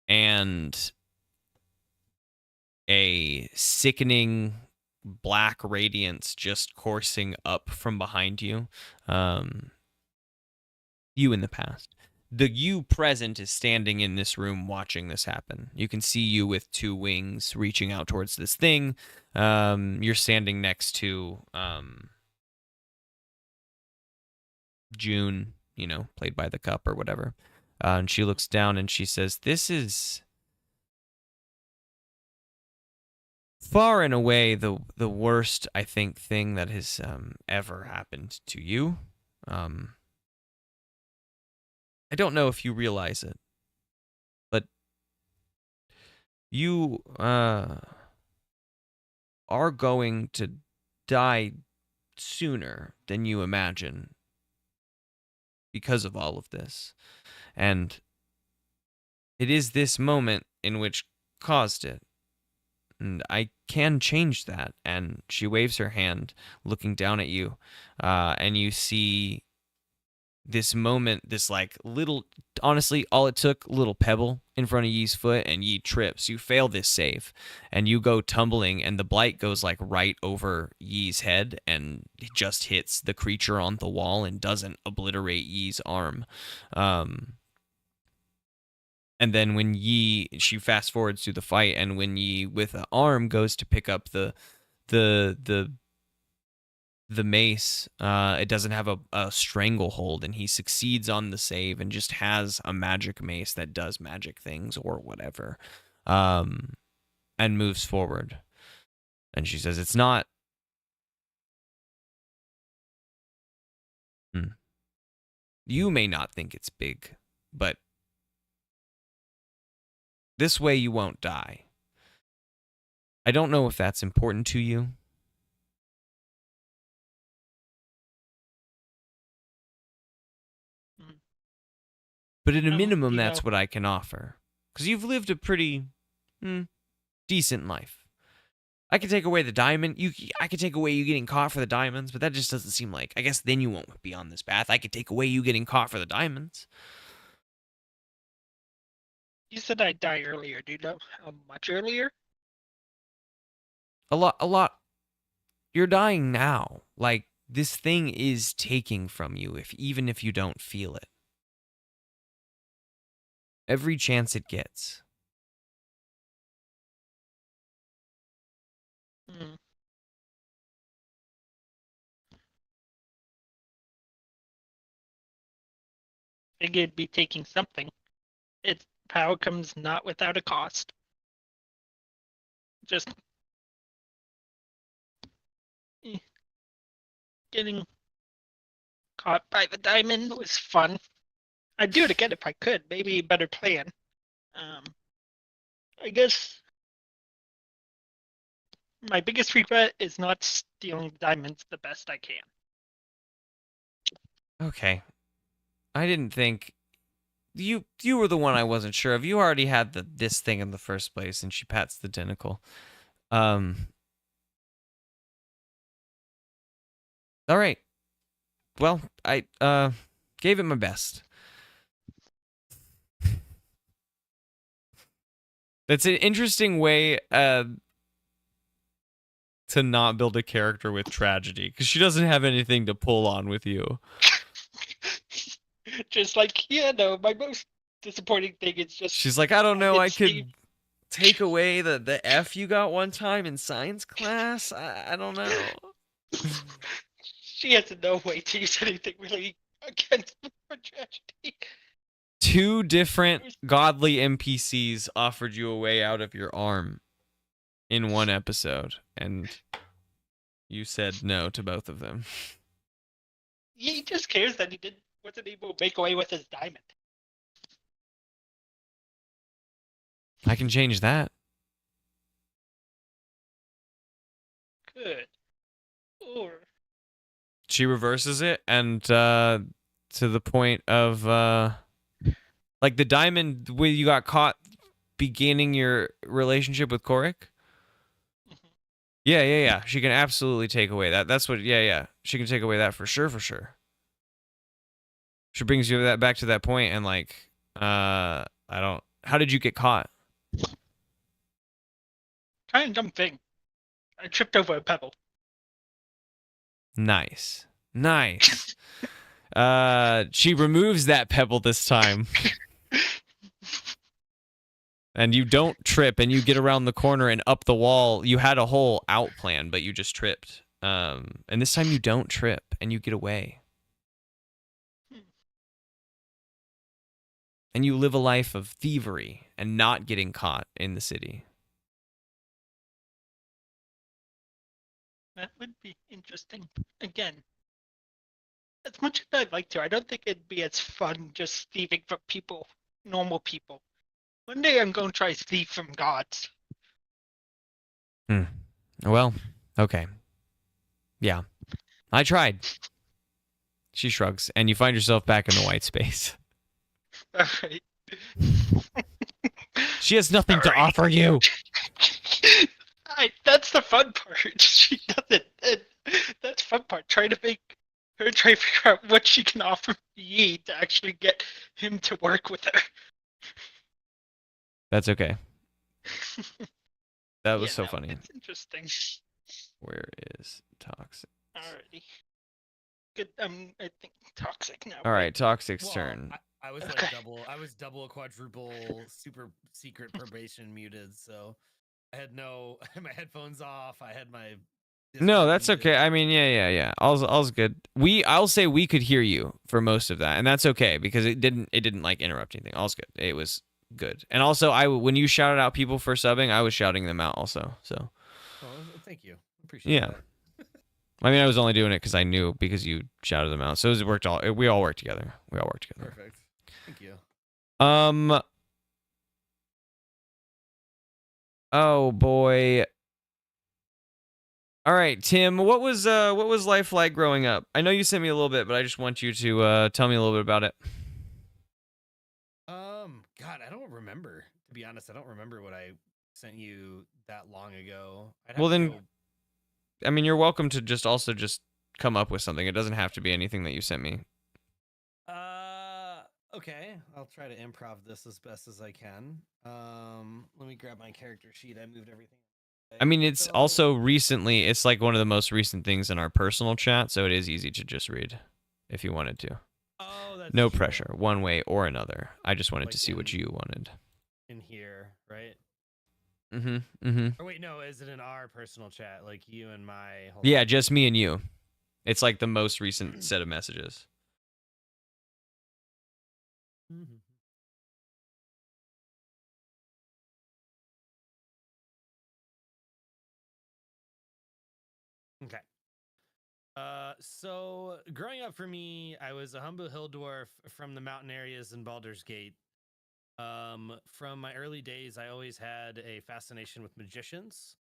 and a sickening black radiance just coursing up from behind you. You in the past. The you present is standing in this room watching this happen. You can see you with two wings reaching out towards this thing. You're standing next to June, played by the cup or whatever. And she looks down and she says, "This is far and away the worst, I think, thing that has ever happened to you. I don't know if you realize it, but you are going to die sooner than you imagine because of all of this. And it is this moment in which caused it. And I can change that." And she waves her hand, looking down at you, and you see this moment, this like little, honestly, all it took, little pebble in front of Yee's foot, and Yee trips. You fail this save, and you go tumbling, and the blight goes like right over Yee's head, and it just hits the creature on the wall and doesn't obliterate Yee's arm. And then when she fast forwards through the fight, and when Yee with an arm goes to pick up the mace, it doesn't have a stranglehold, and he succeeds on the save and just has a magic mace that does magic things or whatever, and moves forward. And she says, "It's not." You may not think it's big, but This way you won't die. I don't know if that's important to you. But at a minimum, that's what I can offer. Because you've lived a pretty decent life. I could take away the diamond. I could take away you getting caught for the diamonds, but that just doesn't seem like... I guess then you won't be on this path. I could take away you getting caught for the diamonds. You said I'd die earlier. Do you know how much earlier? A lot. You're dying now. Like, this thing is taking from you, even if you don't feel it. Every chance it gets. Hmm. Figured it'd be taking something. Its power comes not without a cost. Just getting caught by the diamond was fun. I'd do it again if I could. Maybe a better plan. I guess my biggest regret is not stealing diamonds the best I can. Okay. I didn't think... You were the one I wasn't sure of. You already had this thing in the first place, and she pats the tentacle. All right. Well, I gave it my best. That's an interesting way to not build a character with tragedy, because she doesn't have anything to pull on with you. Just like, yeah, no, my most disappointing thing is just... She's like, I don't know, I could take away the F you got one time in science class? I don't know. She has no way to use anything really against for tragedy. 2 different godly NPCs offered you a way out of your arm in one episode, and you said no to both of them. He just cares that he wasn't able to make away with his diamond. I can change that. Good. Or She reverses it, and to the point of like the diamond where you got caught beginning your relationship with Korik. Yeah. She can absolutely take away that. That's what. Yeah. She can take away that for sure. She brings you back to that point, and like, I don't. How did you get caught? kind of dumb thing. I tripped over a pebble. Nice. She removes that pebble this time. And you don't trip, and you get around the corner and up the wall. You had a whole out plan, but you just tripped. And this time you don't trip, and you get away. And you live a life of thievery and not getting caught in the city. That would be interesting. Again, as much as I'd like to, I don't think it'd be as fun just thieving from people, normal people. One day I'm going to try to thieve from gods. Well, okay. Yeah. I tried. She shrugs, and you find yourself back in the white space. All right. She has nothing to offer you. That's the fun part. She doesn't. That's the fun part. Trying to figure out what she can offer Yi to actually get him to work with her. That's okay. That was so funny. It's interesting. Where is Toxic? Alrighty. Good. I think Toxic now. All right, Toxic's Well, turn. I was Okay. I was double or quadruple super secret probation muted, so I had my headphones off. I had my No, Discord that's muted. okay. I mean, yeah. All's good. I'll say we could hear you for most of that, and that's okay because it didn't like interrupt anything. All's good. It was good. And also, when you shouted out people for subbing, I was shouting them out also. So. Oh, thank you. Appreciate Yeah. that. I mean, I was only doing it because I knew because you shouted them out. So we all worked together. Perfect. Thank you. Oh boy. All right, Tim, what was life like growing up? I know you sent me a little bit, but I just want you to tell me a little bit about it. God, I don't remember. To be honest, I don't remember what I sent you that long ago. I'd have Well to then, go. I mean, you're welcome to just come up with something. It doesn't have to be anything that you sent me. Okay. I'll try to improv this as best as I can. Let me grab my character sheet. I moved everything. I mean, it's So- also recently, it's like one of the most recent things in our personal chat, so it is easy to just read if you wanted to. Oh, that's No true. pressure, one way or another. I just wanted Like to see what you wanted. in here, right? Mm-hmm. Or wait, no, is it in our personal chat? Like you and my Yeah, just me and you. It's like the most recent set of messages. Mm-hmm. Okay. So growing up for me, I was a humble hill dwarf from the mountain areas in Baldur's Gate. From my early days, I always had a fascination with magicians,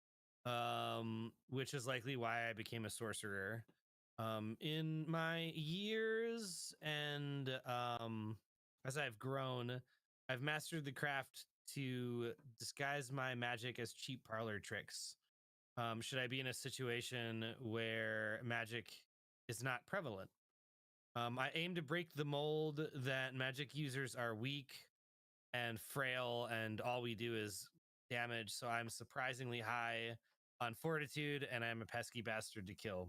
which is likely why I became a sorcerer. In my years and as I've grown, I've mastered the craft to disguise my magic as cheap parlor tricks. Should I be in a situation where magic is not prevalent? I aim to break the mold that magic users are weak and frail, and all we do is damage. So I'm surprisingly high on fortitude, and I'm a pesky bastard to kill.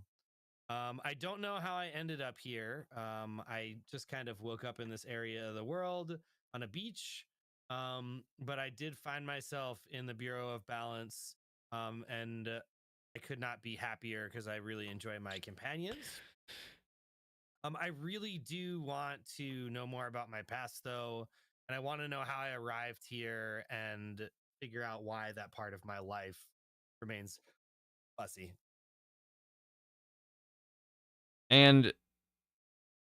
I don't know how I ended up here. I just kind of woke up in this area of the world on a beach. But I did find myself in the Bureau of Balance, and I could not be happier because I really enjoy my companions. I really do want to know more about my past, though, and I want to know how I arrived here and figure out why that part of my life remains fussy. And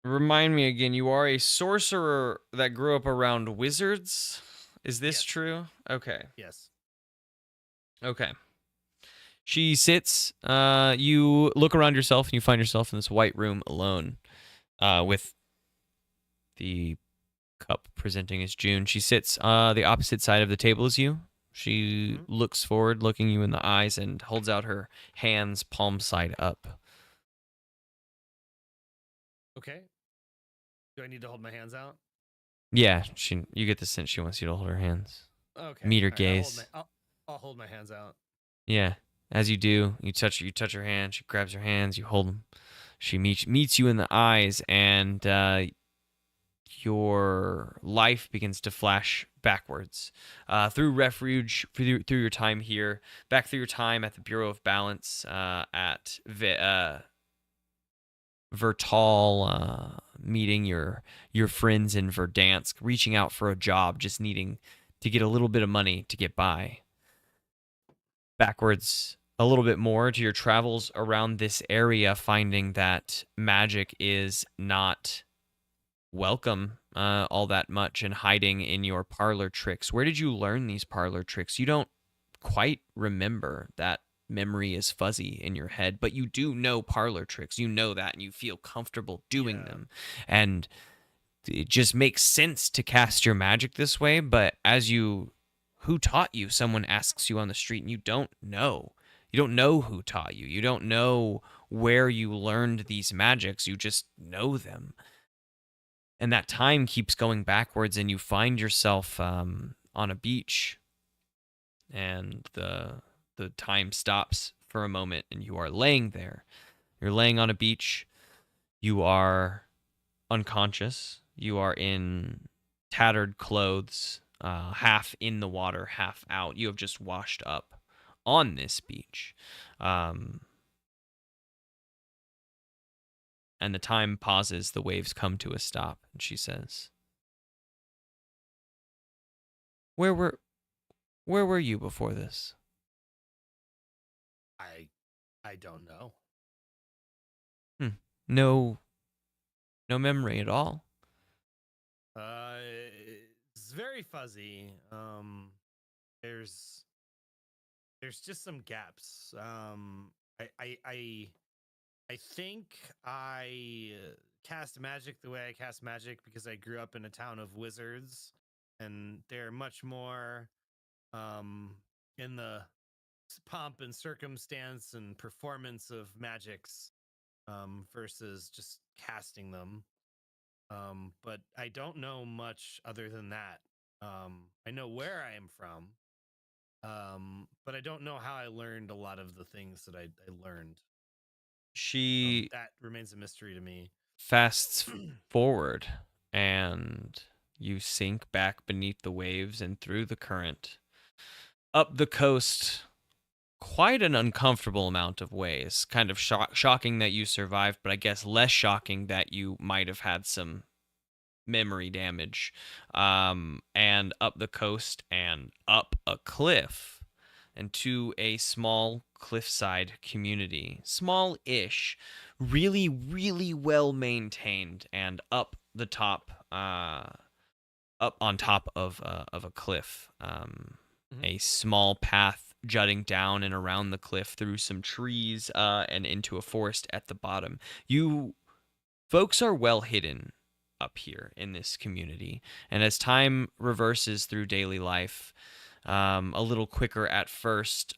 remind me again, you are a sorcerer that grew up around wizards? Is this Yes. true? Okay. Yes. Okay. She sits, you look around yourself and you find yourself in this white room alone, with the cup presenting as June. She sits the opposite side of the table as you. She looks forward, looking you in the eyes, and holds out her hands palm side up. Okay. Do I need to hold my hands out? Yeah, you get the sense she wants you to hold her hands. Okay. Meet her All right, gaze. I'll hold my hands out. Yeah. As you do, you touch her hand. She grabs your hands. You hold them. She meets you in the eyes, and your life begins to flash backwards through refuge, through your time here, back through your time at the Bureau of Balance, at Vertal, meeting your friends in Verdansk, reaching out for a job, just needing to get a little bit of money to get by. Backwards a little bit more to your travels around this area, finding that magic is not welcome all that much, and hiding in your parlor tricks. Where did you learn these parlor tricks? You don't quite remember. That memory is fuzzy in your head, but you do know parlor tricks. You know that, and you feel comfortable doing them. And it just makes sense to cast your magic this way, but who taught you? Someone asks you on the street and you don't know. You don't know who taught you. You don't know where you learned these magics. You just know them. And that time keeps going backwards, and you find yourself on a beach, and the time stops for a moment, and you are laying there. You're laying on a beach. You are unconscious. You are in tattered clothes, half in the water, half out. You have just washed up on this beach. And the time pauses. The waves come to a stop, and she says, Where were you before this? I don't know. No memory at all. It's very fuzzy. There's there's just some gaps. I think I cast magic the way I cast magic because I grew up in a town of wizards, and they're much more in the pomp and circumstance and performance of magics versus just casting them. But I don't know much other than that. I know where I am from, but I don't know how I learned a lot of the things that I learned. She That remains a mystery to me. fasts forward, and you sink back beneath the waves and through the current, up the coast, quite an uncomfortable amount of ways. Kind of shocking that you survived, but I guess less shocking that you might have had some memory damage. And up the coast and up a cliff and to a small cliffside community. Small-ish, really, really well maintained, and up the top, up on top of a cliff. A small path jutting down and around the cliff through some trees and into a forest at the bottom. You folks are well hidden up here in this community, and as time reverses through daily life, a little quicker at first,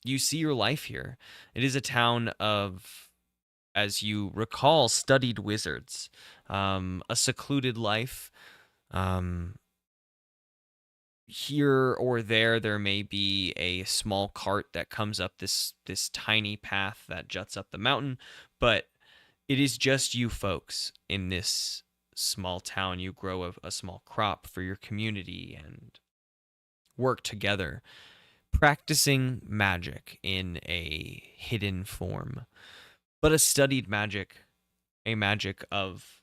you see your life here. It is a town of, as you recall, studied wizards, a secluded life. Here or there may be a small cart that comes up this tiny path that juts up the mountain, but it is just you folks in this small town. You grow a small crop for your community and work together, practicing magic in a hidden form, but a studied magic, a magic of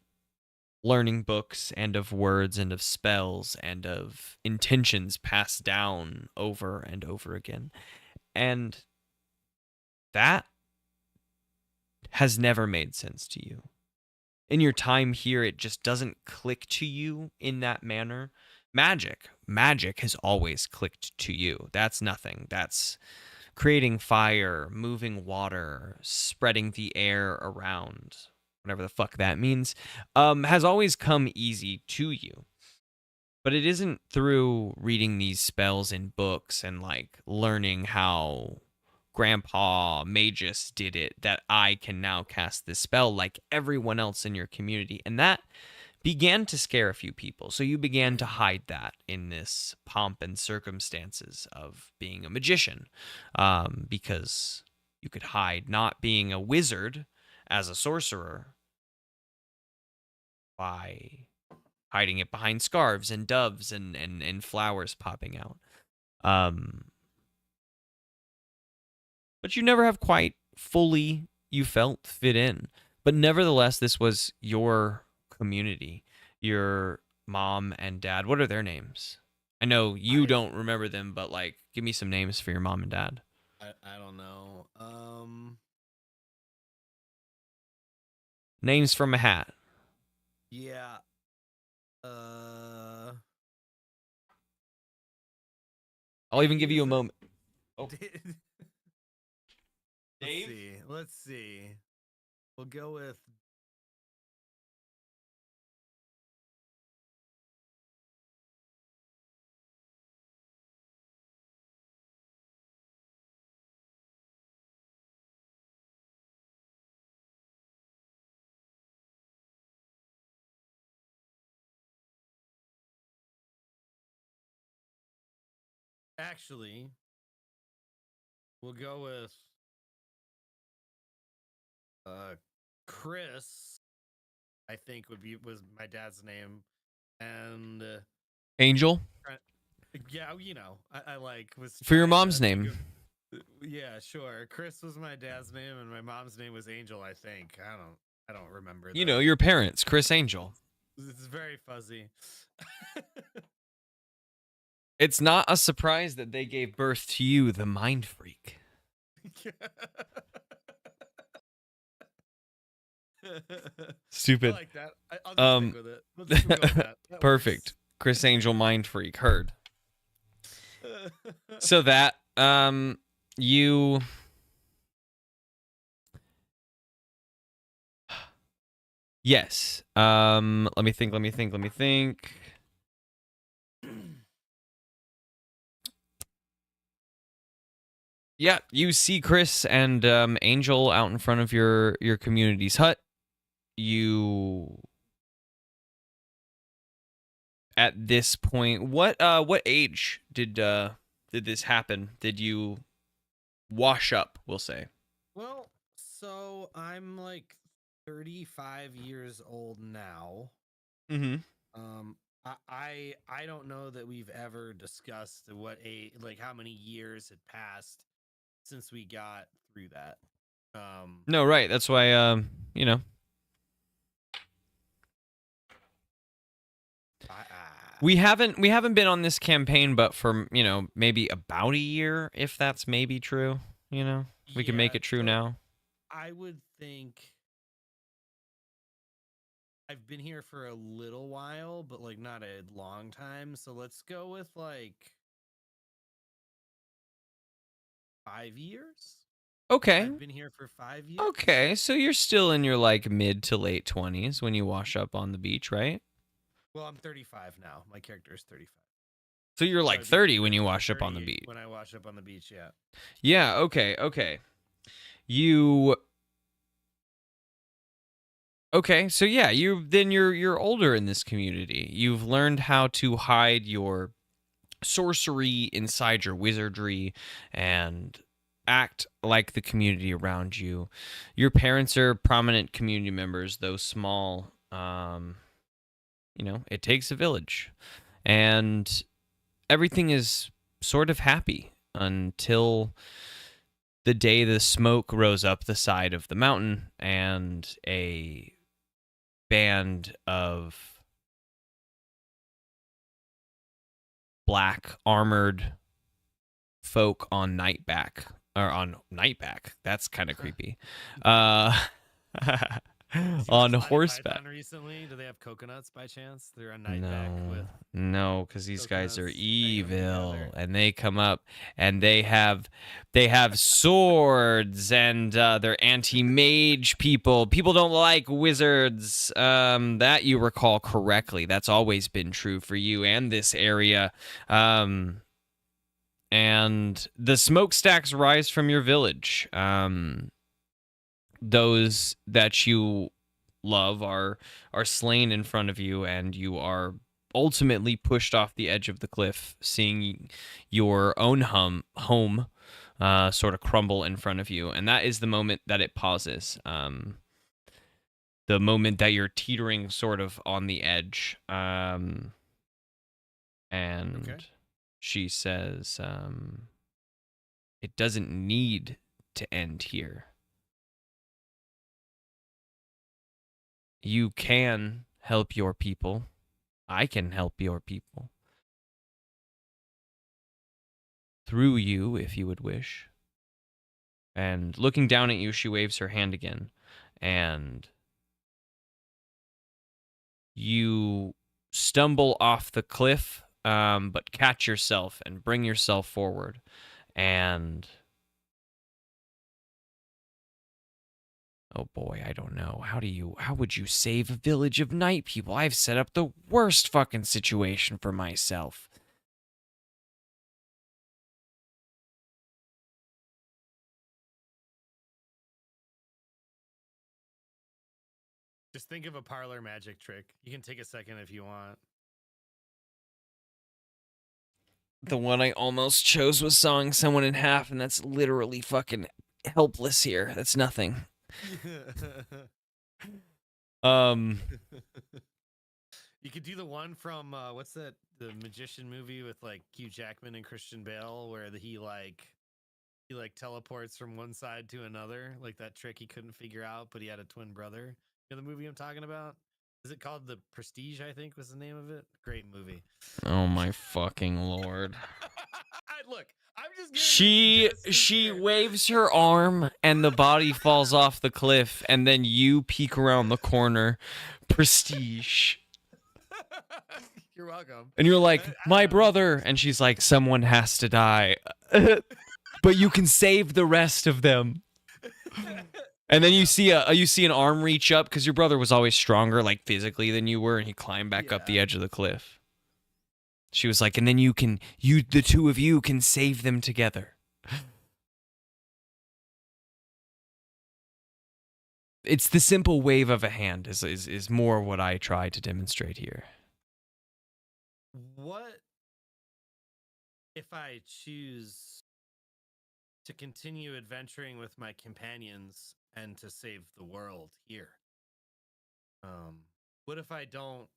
learning books and of words and of spells and of intentions passed down over and over again. And that has never made sense to you. In your time here, it just doesn't click to you in that manner. Magic has always clicked to you. That's nothing. That's creating fire, moving water, spreading the air around, whatever the fuck that means, has always come easy to you. But it isn't through reading these spells in books and like learning how Grandpa Magus did it that I can now cast this spell like everyone else in your community. And that began to scare a few people. So you began to hide that in this pomp and circumstances of being a magician, because you could hide not being a wizard as a sorcerer by hiding it behind scarves and doves and flowers popping out. But you never have quite fully, you felt, fit in. But nevertheless, this was your community. Your mom and dad, what are their names? I know you don't remember them, but like, give me some names for your mom and dad. I don't know. Names from a hat. Yeah. I'll even give you a moment. Oh. Dave? Let's see. We'll go with actually we'll go with Chris, I think was my dad's name, and Angel? yeah, I like was For your trying mom's to think name. yeah, sure. Chris was my dad's name, and my mom's name was Angel, I think. I don't remember. You know, your parents, Chris Angel. It's very fuzzy. It's not a surprise that they gave birth to you, the mind freak. Stupid. I like that. I'll just stick with it. Let's go with that. That Perfect. works. Chris Angel, mind freak. Heard. So that you yes. Let me think. Yeah, you see Chris and Angel out in front of your community's hut. You at this point, what age did this happen? Did you wash up, we'll say? Well, so I'm like 35 years old now. Mm-hmm. I don't know that we've ever discussed what like how many years had passed since we got through that. No, right. That's why you know. We haven't been on this campaign, but for maybe about a year, if that's maybe true. We can make it true now. I would think I've been here for a little while, but like not a long time. So let's go with like 5 years. Okay. I've been here for 5 years. Okay, so you're still in your like mid to late 20s when you wash up on the beach, right? Well, I'm 35 now. My character is 35. So you're like 30 when you wash up on the beach. When I wash up on the beach, yeah. Yeah, okay. Okay, so yeah, you're older in this community. You've learned how to hide your sorcery inside your wizardry and act like the community around you. Your parents are prominent community members, though small. It takes a village. And everything is sort of happy until the day the smoke rose up the side of the mountain and a band of black armored folk on Nightback. That's kind of creepy. On horseback. Recently, do they have coconuts by chance? They're on Nightback no, because these guys are evil, and they come up and they have swords, and they're anti-mage people. People don't like wizards. That you recall correctly. That's always been true for you and this area. And the smokestacks rise from your village. Those that you love are slain in front of you, and you are ultimately pushed off the edge of the cliff, seeing your own home sort of crumble in front of you. And that is the moment that it pauses. The moment that you're teetering sort of on the edge. And okay. She says, it doesn't need to end here. You can help your people. I can help your people. Through you, if you would wish. And looking down at you, she waves her hand again. And you stumble off the cliff, but catch yourself and bring yourself forward. And oh boy, I don't know. How would you save a village of night people? I've set up the worst fucking situation for myself. Just think of a parlor magic trick. You can take a second if you want. The one I almost chose was sawing someone in half, and that's literally fucking helpless here. That's nothing. You could do the one from what's that, the magician movie with like Hugh Jackman and Christian Bale, where he teleports from one side to another, like that trick he couldn't figure out, but he had a twin brother. You know the movie I'm talking about? Is it called The Prestige, I think was the name of it? Great movie. Oh my fucking lord. Look, I'm just she waves her arm and the body falls off the cliff, and then you peek around the corner. Prestige. You're welcome. And you're like, I my don't know. brother. And she's like, someone has to die. But you can save the rest of them. And then you see an arm reach up because your brother was always stronger, like physically than you were, and he climbed back up the edge of the cliff. She was like, and then the two of you can save them together. It's the simple wave of a hand is more what I try to demonstrate here. What if I choose to continue adventuring with my companions and to save the world here? What if I don't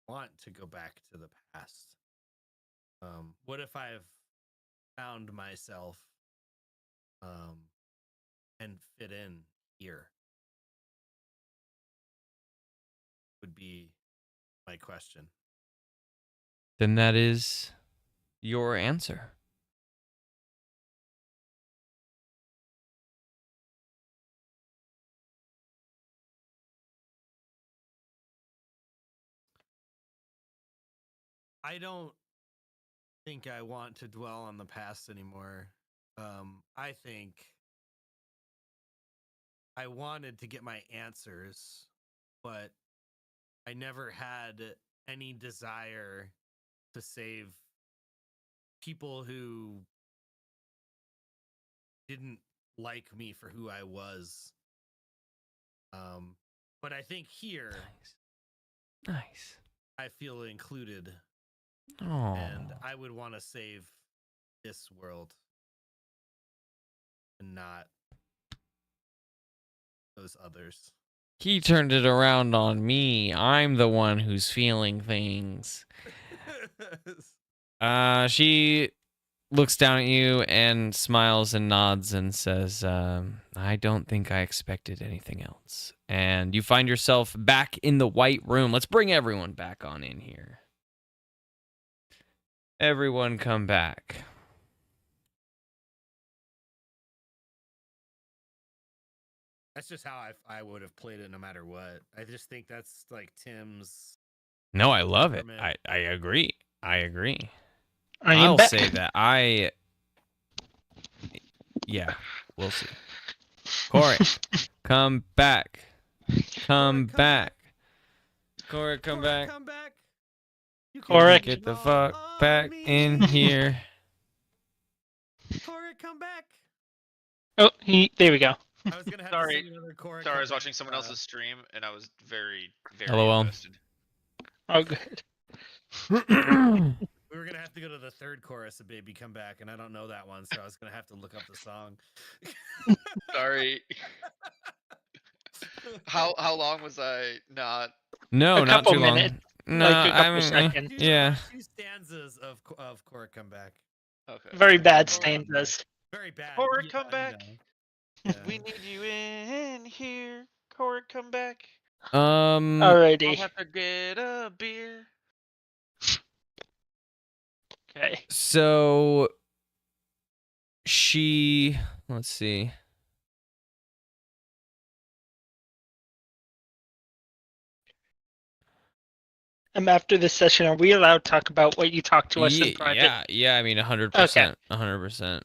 want to go back to the past? What if I've found myself and fit in here? Would be my question. Then that is your answer. I don't think I want to dwell on the past anymore. I think I wanted to get my answers, but I never had any desire to save people who didn't like me for who I was. But I think here, Nice. I feel included, Oh. and I would want to save this world and not those others. He turned it around on me. I'm the one who's feeling things. She looks down at you and smiles and nods and says, I don't think I expected anything else. And you find yourself back in the white room. Let's bring everyone back on in here. Everyone come back. That's just how I would have played it no matter what. I just think that's like Tim's. No, I love it. temperament. I agree. I agree. I am I'll back. say that. Yeah, we'll see. Corey, come back. Come back. Corey, come back. Come back. You can Corey, blame Get it the all fuck on back me. in here. Corey, come back. Oh, there we go. I was gonna have Sorry. to sing another Corey. Sorry, I come was watching back, someone else's stream and I was very, very LOL. invested. Oh, good. We were gonna have to go to the third chorus of "Baby Come Back," and I don't know that one, so I was gonna have to look up the song. Sorry. How long was I not? No, A not couple too long. minutes, No, like a couple I mean, seconds. yeah. 2 stanzas of Corey Come Back. Okay. Very bad Corey, stanzas. Very bad. Corey, yeah, come I back. know. We need you in here. Corey, come back. Oh. I'll Alrighty. have to get a beer. Okay. So she, let's see. After this session, are we allowed to talk about what you talked to us in private? Yeah. I mean, 100%. 100%.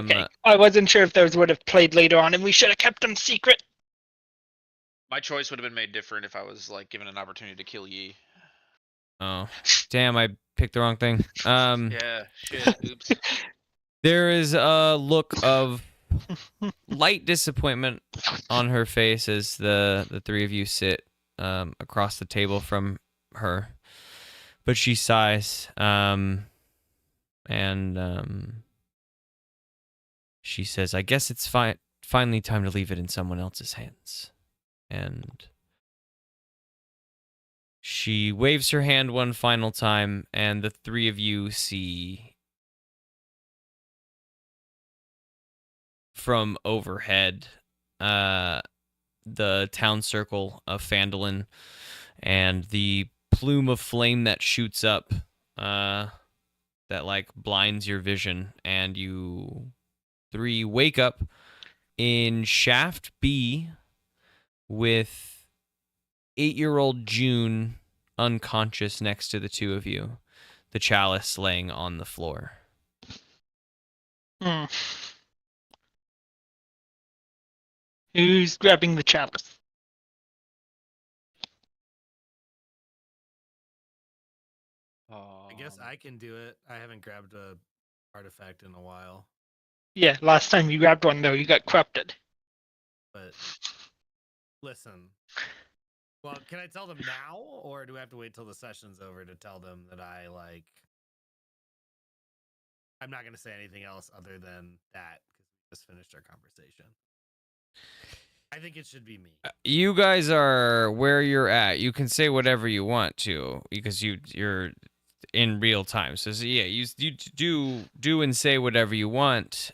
Okay. I wasn't sure if those would have played later on, and we should have kept them secret. My choice would have been made different if I was like given an opportunity to kill Yi. Oh, damn! I picked the wrong thing. Yeah, shit. Oops. There is a look of light disappointment on her face as the three of you sit across the table from her, but she sighs and she says, "I guess it's finally time to leave it in someone else's hands." And she waves her hand one final time, and the three of you see from overhead the town circle of Phandalin and the plume of flame that shoots up that like blinds your vision, and you three wake up in Shaft B with 8-year-old June unconscious next to the two of you, the chalice laying on the floor. Hmm. Who's grabbing the chalice? I guess I can do it. I haven't grabbed a artifact in a while, Yeah, last time you grabbed one though, you got corrupted. but listen. Well, can I tell them now, or do I have to wait till the session's over to tell them that I'm not going to say anything else other than that because we just finished our conversation. I think it should be me. You guys are where you're at. You can say whatever you want to because you're in real time. So yeah, you do and say whatever you want.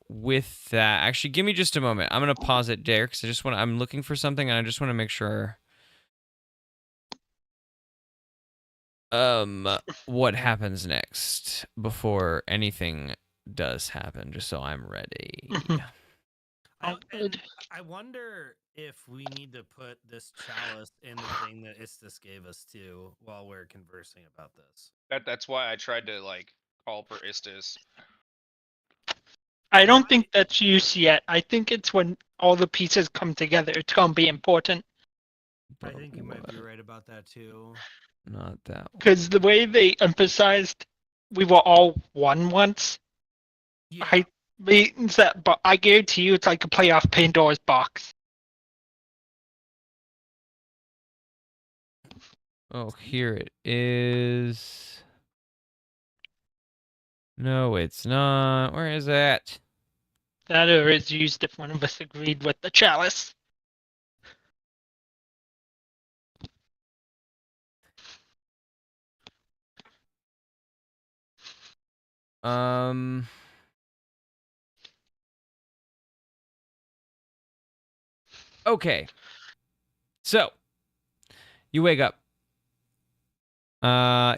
With that, actually, give me just a moment. I'm gonna pause it there because I'm looking for something and I just want to make sure. What happens next before anything does happen, just so I'm ready. I wonder if we need to put this chalice in the thing that Istis gave us too while we're conversing about this. That's why I tried to like call for Istis. I don't think that's used yet. I think it's when all the pieces come together. It's gonna be important. I think you might be right about that too. Not that. Because the way they emphasized we were all one once, Yeah. means that, but I guarantee you it's like a playoff Pandora's box. Oh, here it is. No, it's not. Where is it? That or is used if one of us agreed with the chalice. Okay. So, you wake up.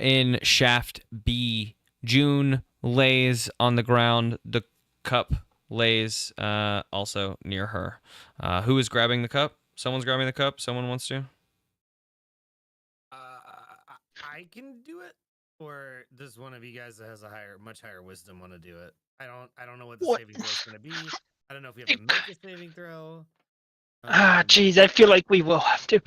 In shaft B, June lays on the ground. The cup lays also near her. Who is grabbing the cup? Someone's grabbing the cup. Someone wants to. I can do it, or does one of you guys that has a much higher wisdom want to do it? I don't know what the saving throw is going to be. I don't know if we have to make a saving throw. Jeez, I feel like we will have to.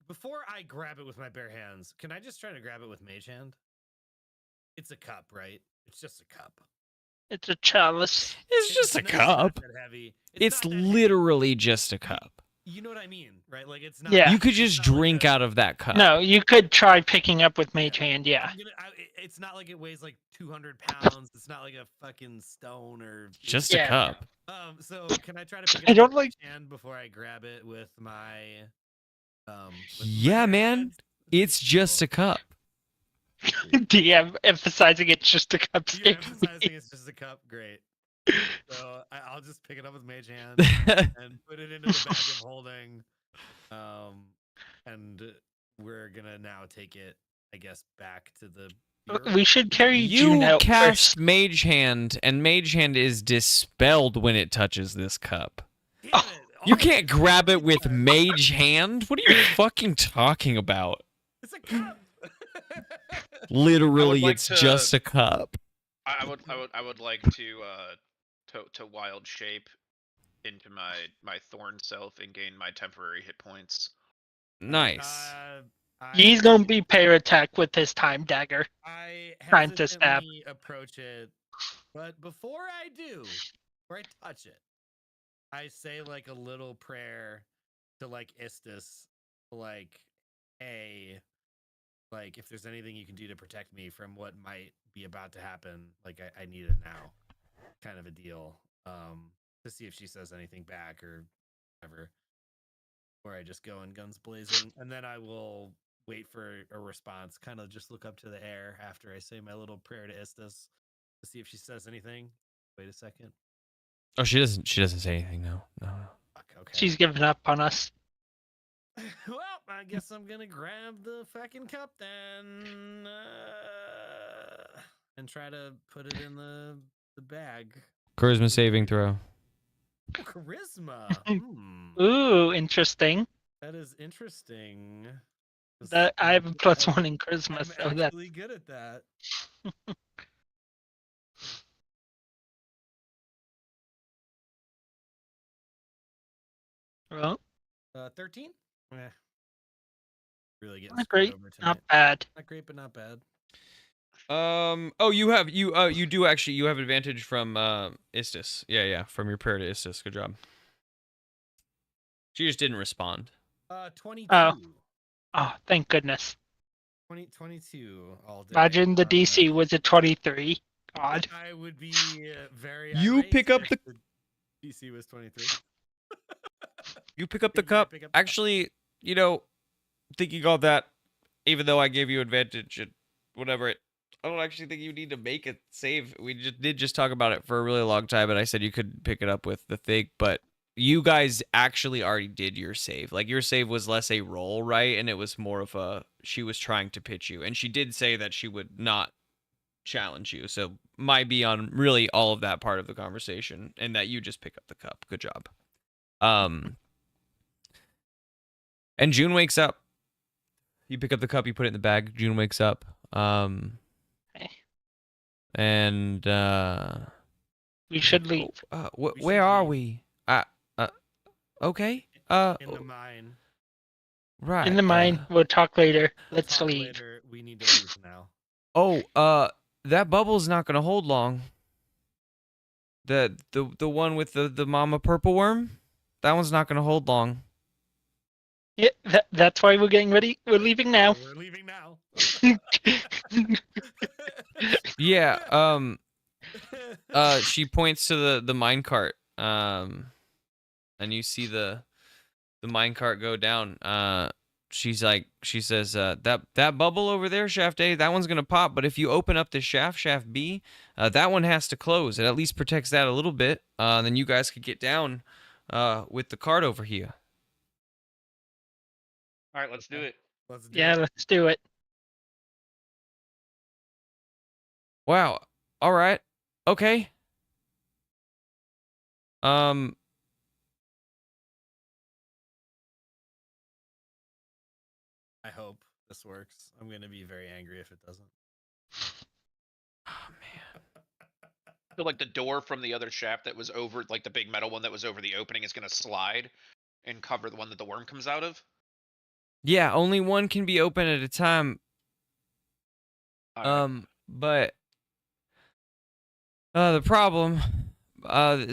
Before I grab it with my bare hands, can I just try to grab it with mage hand? It's a cup, right? It's just a cup. It's a chalice. It's just a cup. Not that heavy. It's literally just a cup. You know what I mean, right? Like it's not. Yeah. You could just drink out of that cup. No, you could try picking up with mage hand. Yeah. It's not like it weighs like 200 pounds. It's not like a fucking stone or just a cup. So can I try to pick it up with my hand before I grab it with my yeah, man. It's just a cup. DM emphasizing it's just a cup. Yeah, emphasizing it's just a cup. Great. So I'll just pick it up with mage hand and put it into the bag of holding. And we're gonna now take it, I guess, back to the bureau. We should carry you June out cast first. mage hand, and mage hand is dispelled when it touches this cup. You can't grab it with mage hand. What are you fucking talking about? It's a cup. Literally, it's just a cup. I would like to wild shape into my thorn self and gain my temporary hit points. Nice. He's gonna be pair attack with his time dagger. I trying to stab. approach it, but before I do, before I touch it, I say like a little prayer to like Istis, like, hey, like if there's anything you can do to protect me from what might be about to happen, like I need it now, kind of a deal. To see if she says anything back or whatever. Or I just go in guns blazing, and then I will wait for a response. Kind of just look up to the air after I say my little prayer to Istis to see if she says anything. Wait a second. Oh, she doesn't. She doesn't say anything. No. Fuck, okay. She's giving up on us. Well, I guess I'm gonna grab the fucking cup then, and try to put it in the bag. Charisma saving throw. Oh, charisma. Ooh, interesting. That is interesting. That I have a +1 in I'm charisma, so that's actually good at that. well, 13. Really getting not screwed great, over tonight. not bad. Not great, but not bad. Oh, you do actually, you have advantage from Istis. Yeah, from your prayer to Istis. Good job. She just didn't respond. 22. Oh, thank goodness. 22 all day. Imagine the DC was a 23. God. I would be very You irate pick up if the- DC was 23. You pick up the Did I cup. pick up the cup? Actually, thinking all that, even though I gave you advantage and whatever, I don't actually think you need to make a save. We just talk about it for a really long time, and I said you could pick it up with the thing, but you guys actually already did your save. Like, your save was less a roll, right? And it was more of a, she was trying to pitch you, and she did say that she would not challenge you, so might be on really all of that part of the conversation, and that you just pick up the cup. Good job. And June wakes up. You pick up the cup, you put it in the bag. June wakes up. And We should leave. where are we? Okay. In the mine. Right. In the mine. We'll talk later. Let's Talk leave. later. We need to leave now. That bubble's not gonna hold long. The one with the mama purple worm, that one's not gonna hold long. Yeah, that's why we're getting ready. We're leaving now. We're leaving now. Yeah. She points to the mine cart. And you see the mine cart go down. She says, that bubble over there, shaft A, that one's gonna pop. But if you open up the shaft B, that one has to close. It at least protects that a little bit. Then you guys could get down, with the cart over here. All right, let's do it. Let's do Yeah, it. let's do it. Wow. All right. Okay. Um. I hope this works. I'm gonna be very angry if it doesn't. Oh man. I feel like the door from the other shaft that was over, like the big metal one that was over the opening, is gonna slide and cover the one that the worm comes out of. Yeah, only one can be open at a time. Alright. But the problem,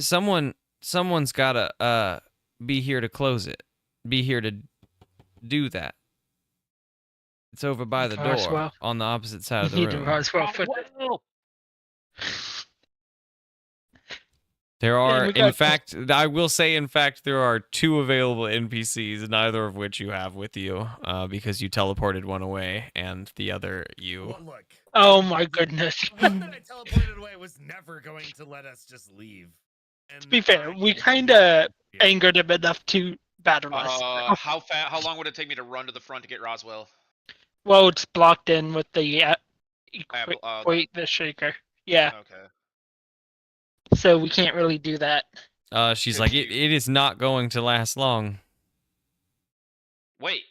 someone's gotta be here to close it. Be here to do that. It's over by the door Roswell. on the opposite side of the Need to room. Roswell for There are, we in got- fact, I will say, in fact, there are 2 available NPCs, neither of which you have with you, because you teleported one away, and the other you. Well, look. Oh my goodness. The one that I teleported away was never going to let us just leave. And To be fair, we kinda angered him enough to battle us. How long would it take me to run to the front to get Roswell? Well, it's blocked in with the have, wait, the shaker. Yeah, Okay. so we can't really do that. She's Good like, to it you. is not going to last long. Wait.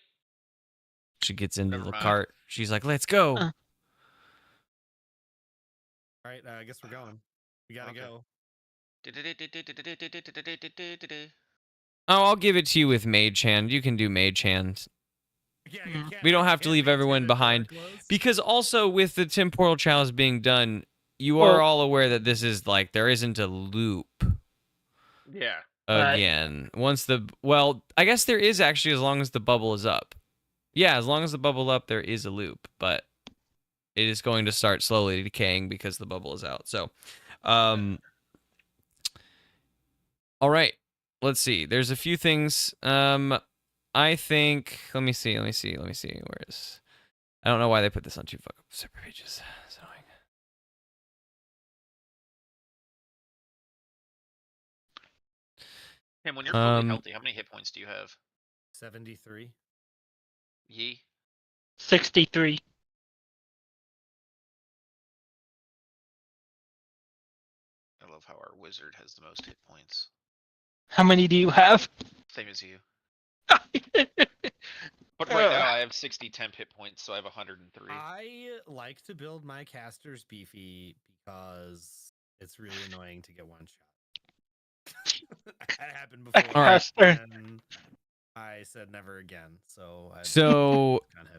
She gets into Never the mind. cart. She's like, let's go. Uh. All right, I guess we're going. We gotta Okay. go. Oh, I'll give it to you with Mage Hand. You can do Mage Hand. Yeah, Mhm. We don't have to can't leave maintain everyone a door behind. closed. Because also, with the temporal challenge being done, you are Well- all aware that this is like, there isn't a loop Yeah. Right. again. Well, I guess there is actually, as long as the bubble is up. Yeah, as long as the bubble up, there is a loop, but it is going to start slowly decaying because the bubble is out. So, all right, let's see. There's a few things. I think. Let me see. Where is? I don't know why they put this on 2 separate pages. It's annoying. Tim, when you're fully healthy, how many hit points do you have? 73. Yee. 63. I love how our wizard has the most hit points. How many do you have? Same as you. But right now I have 60 temp hit points, so I have 103. I like to build my casters beefy because it's really annoying to get one shot. That happened before. Caster. And I said never again. So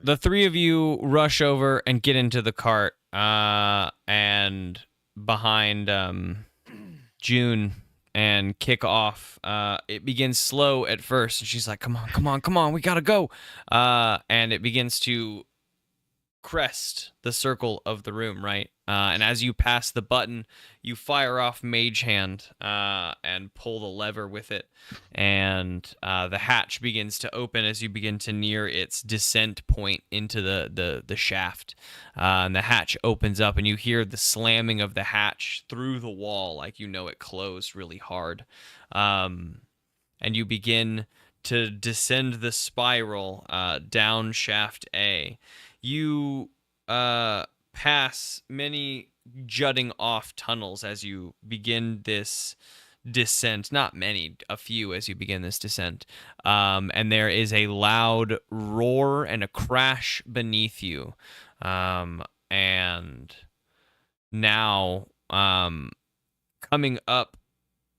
the three of you rush over and get into the cart, and behind June and kick off. It begins slow at first, and she's like, "Come on, come on, come on, we gotta go!" And it begins to crest the circle of the room, right? And as you pass the button, you fire off Mage Hand and pull the lever with it, and the hatch begins to open as you begin to near its descent point into the shaft. And the hatch opens up, and you hear the slamming of the hatch through the wall, like you know it closed really hard. And you begin to descend the spiral down shaft A. You pass many jutting off tunnels as you begin this descent. Not many, a few as you begin this descent. And there is a loud roar and a crash beneath you. And now, coming up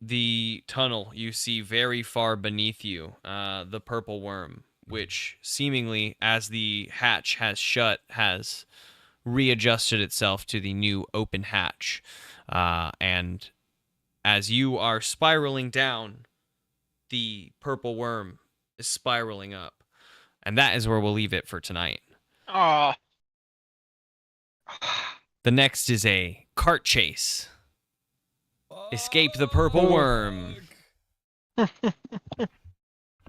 the tunnel, you see very far beneath you the purple worm, which seemingly, as the hatch has shut, has readjusted itself to the new open hatch. And as you are spiraling down, the purple worm is spiraling up. And that is where we'll leave it for tonight. Aw. The next is a cart chase. Escape the purple worm.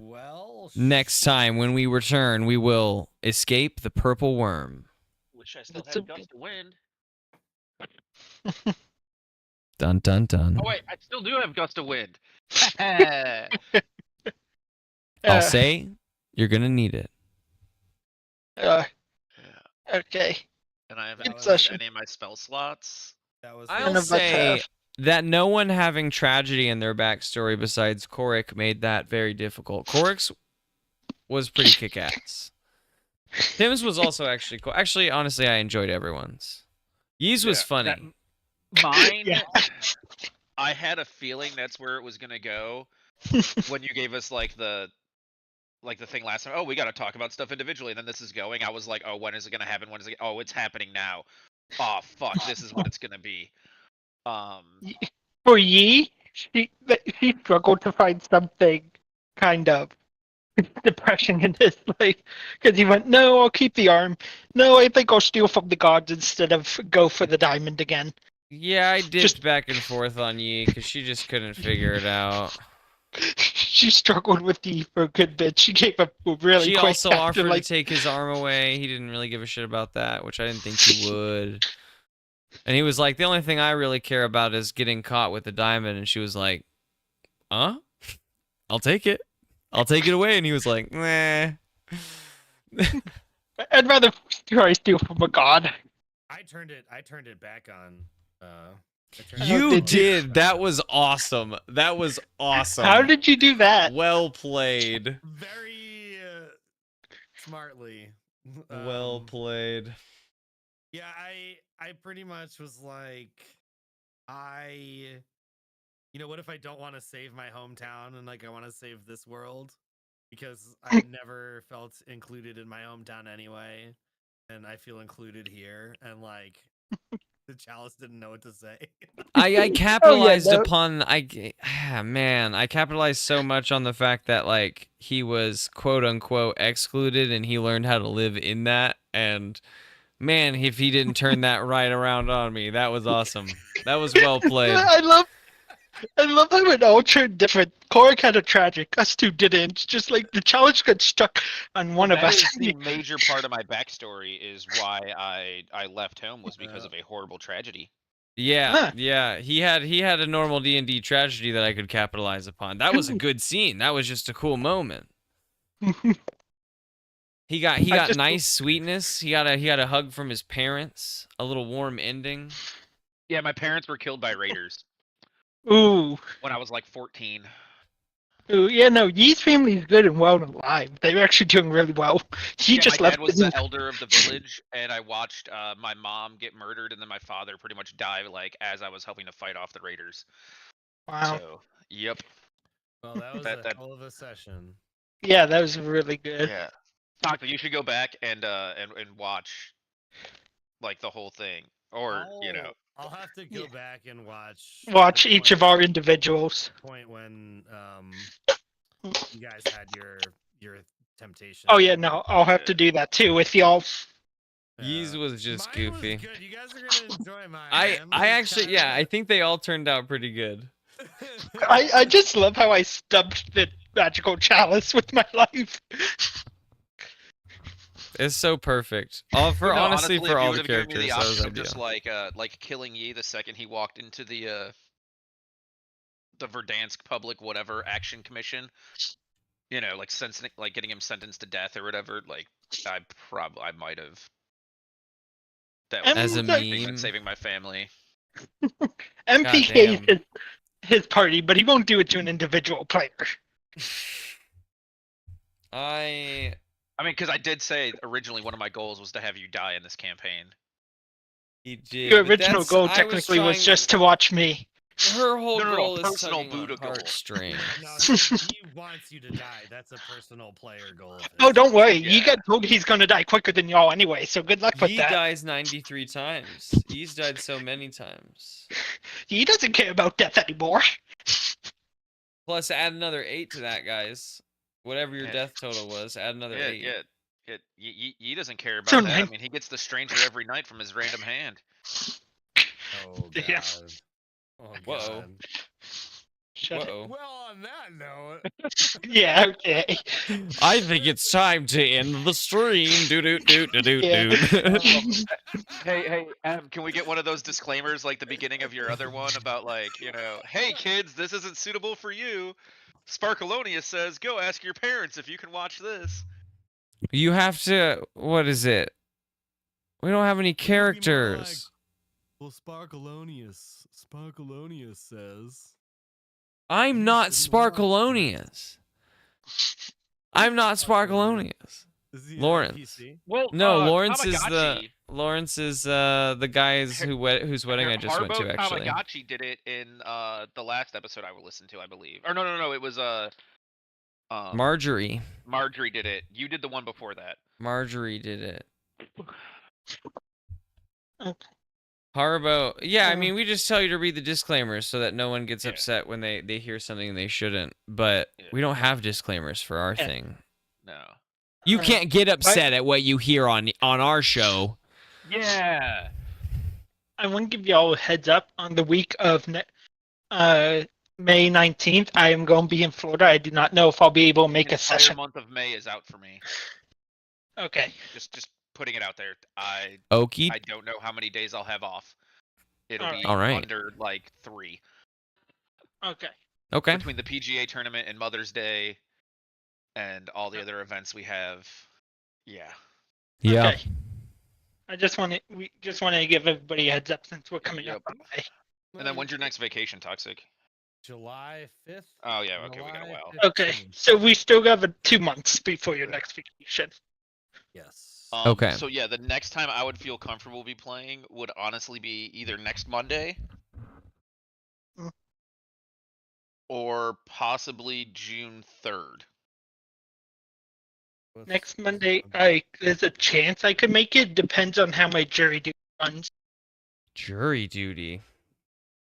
Well, Next time when we return, we will escape the purple worm. Wish I still had Gust of Wind. Dun dun dun. Oh wait, I still do have Gust of Wind. I'll say you're gonna need it. Okay. And I have That was- any of my spell slots. that was I'll None of us say have. that no one having tragedy in their backstory besides Korik made that very difficult. Korik's was pretty kick-ass. Tim's was also actually cool. Actually, honestly, I enjoyed everyone's. Yee's was funny. Mine, Yeah. I had a feeling that's where it was gonna go when you gave us like the thing last time. Oh, we got to talk about stuff individually, and then this is going. I was like, oh, when is it gonna happen? When is it? Oh, it's happening now. Oh fuck, this is what it's gonna be. For Yi, she struggled to find something kind of depression in his life because he went, no, I'll keep the arm. No, I think I'll steal from the gods instead of go for the diamond again. Yeah, I dipped back and forth on Yee because she just couldn't figure it out. She struggled with Yi for a good bit. She gave up really She quick also after, offered like, to take his arm away. He didn't really give a shit about that, which I didn't think he would. And he was like, the only thing I really care about is getting caught with the diamond. And she was like, huh? I'll take it. I'll take it away. And he was like, nah. I'd rather try steal from a god. I turned it back on. You did. That was awesome. That was awesome. How did you do that? Well played. Very smartly. Well played. Yeah, I pretty much was like, what if I don't want to save my hometown and like I want to save this world? Because I never felt included in my hometown anyway, and I feel included here, and like the Chalice didn't know what to say. I capitalized no. upon I capitalized so much on the fact that like he was quote unquote excluded and he learned how to live in that, and man, if he didn't turn that right around on me, that was awesome. That was well played. I love how it all turned different. Korik had a tragic, us two didn't. Just like the challenge got stuck on one of That us. is the major part of my backstory is why I left home was because of a horrible tragedy. Yeah, Huh. yeah. He had a normal D&D tragedy that I could capitalize upon. That was a good scene. That was just a cool moment. He got nice sweetness. He got a hug from his parents. A little warm ending. Yeah, my parents were killed by raiders Ooh. when I was like 14. Oh, yeah, no, Yee's family is good and well and alive. They're actually doing really well. He Yeah, just my left. dad was the elder of the village, and I watched my mom get murdered, and then my father pretty much die like as I was helping to fight off the raiders. Wow. So, yep. Well, that was That- a that- hell of a session. Yeah, that was really good. Yeah. Toxic, you should go back and watch like the whole thing, or you know. I'll have to go Yeah. back and watch Watch the each of our individuals. point when you guys had your temptation. Oh yeah, no, I'll have to do that too with y'all. Yeez was just Mine goofy. Was good. You guys are gonna enjoy mine. I Mine was actually, yeah, I kinda- think they all turned out pretty good. I just love how I stubbed the magical chalice with my life. It's so perfect. All for No, honestly if for you all would've the given me characters, the that was option of ideal. just like killing Yi the second he walked into the Verdansk Public whatever action commission, you know, like like getting him sentenced to death or whatever, like I might have. That was As a protecting and meme. saving my family. MP Goddamn. hates his party, but he won't do it to an individual player. I I mean, because I did say originally one of my goals was to have you die in this campaign. he did. Your but original that's- goal I technically was trying- just to watch me. her whole No, goal is personal tugging Buddha on goal. heartstrings. No, he wants you to die. That's a personal player goal. Of his. Oh, don't worry. Yeah. You got told he's gonna die quicker than y'all anyway, so good luck with He that. dies 93 times. He's died so many times. He doesn't care about death anymore. Plus, add another 8 to that, guys. Whatever your Yeah. death total was, add another 8. He doesn't care about So that. I nice. mean, he gets the stranger every night from his random hand. Oh Yeah. god. Oh Whoa. god. Shut it. Whoa. Well, on that note, Yeah, okay. I think it's time to end the stream. Do do do do do Yeah. do. Hey, can we get one of those disclaimers like the beginning of your other one about like, you know, hey kids, this isn't suitable for you. Sparkalonia says, go ask your parents if you can watch this. You have to. What is it? We don't have any characters. well, Sparkalonius says. I'm not Sparkalonius. I'm not Sparkalonius. Is he Lawrence. NPC? Well, No, Lawrence is the guys whose wedding I just went to Harbo actually. Tamagotchi did it in the last episode I listened to, I believe. Or no, it was Marjorie. Marjorie did it. You did the one before that. Marjorie did it. Okay. Harbo. Yeah, I mean, we just tell you to read the disclaimers so that no one gets Yeah. upset when they hear something they shouldn't. But Yeah. we don't have disclaimers for our Yeah. thing. No. You Right. can't get upset at what you hear on our show. Yeah. I want to give y'all a heads up on the week of May 19th. I am going to be in Florida. I do not know if I'll be able to make The a entire session. month of May is out for me. Okay. Just putting it out there. I Okie. don't know how many days I'll have off. It'll be All right. under like 3 Okay. Okay. between the PGA tournament and Mother's Day and all the other events we have. Yeah. Yeah. Okay. We just want to give everybody a heads up since we're coming up Yep. on May. And then when's your next vacation, Toxic? July 5th? Oh yeah, okay, we got a July while. 15th. Okay. So we still have 2 months before your next vacation. Yes. Okay. So yeah, the next time I would feel comfortable be playing would honestly be either next Monday Mm. or possibly June 3rd. What's- Next Monday, um, there's a chance I could make it. Depends on how my jury duty runs. Jury duty.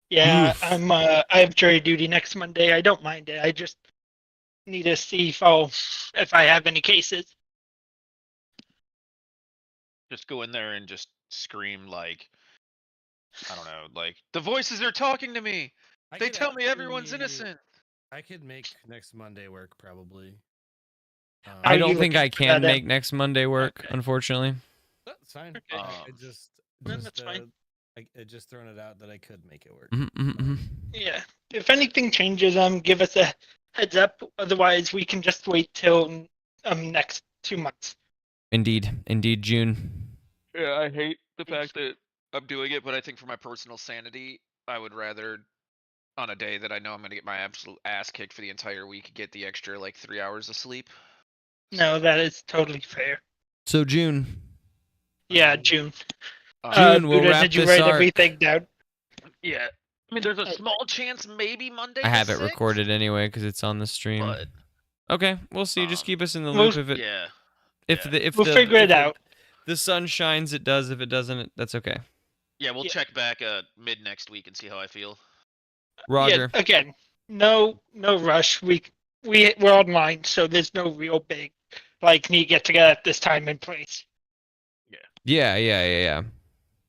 Yeah, Oof. I have jury duty next Monday. I don't mind it. I just need to see if I have any cases. Just go in there and just scream like, I don't know, like the voices are talking to me. I They could tell me everyone's actually- innocent. I could make next Monday work probably. I Are don't you think looking I for can that make next Monday work, Okay. unfortunately. That's fine. Okay. I just, No, that's fine. I just thrown it out that I could make it work. Mhm, mhm, mhm. Yeah. If anything changes, give us a heads up. Otherwise, we can just wait till next 2 months. Indeed. Indeed, June. Yeah, I hate the fact that I'm doing it, but I think for my personal sanity, I would rather on a day that I know I'm gonna get my absolute ass kicked for the entire week, get the extra like 3 hours of sleep. No, that is totally fair. So June. Yeah, June. June, we'll Buddha, wrap did you this write arc. everything down? Yeah. I mean, there's a small chance maybe Monday. I have the it 6th, recorded anyway because it's on the stream. But Okay, we'll see. Just keep us in the We'll- loop if it yeah. if yeah. the if We'll the figure if it out. The sun shines, it does. If it doesn't, that's okay. Yeah, we'll Yeah. check back mid next week and see how I feel. Roger. Yeah, again, no rush. We're online, so there's no real big need to get together at this time and place. Yeah.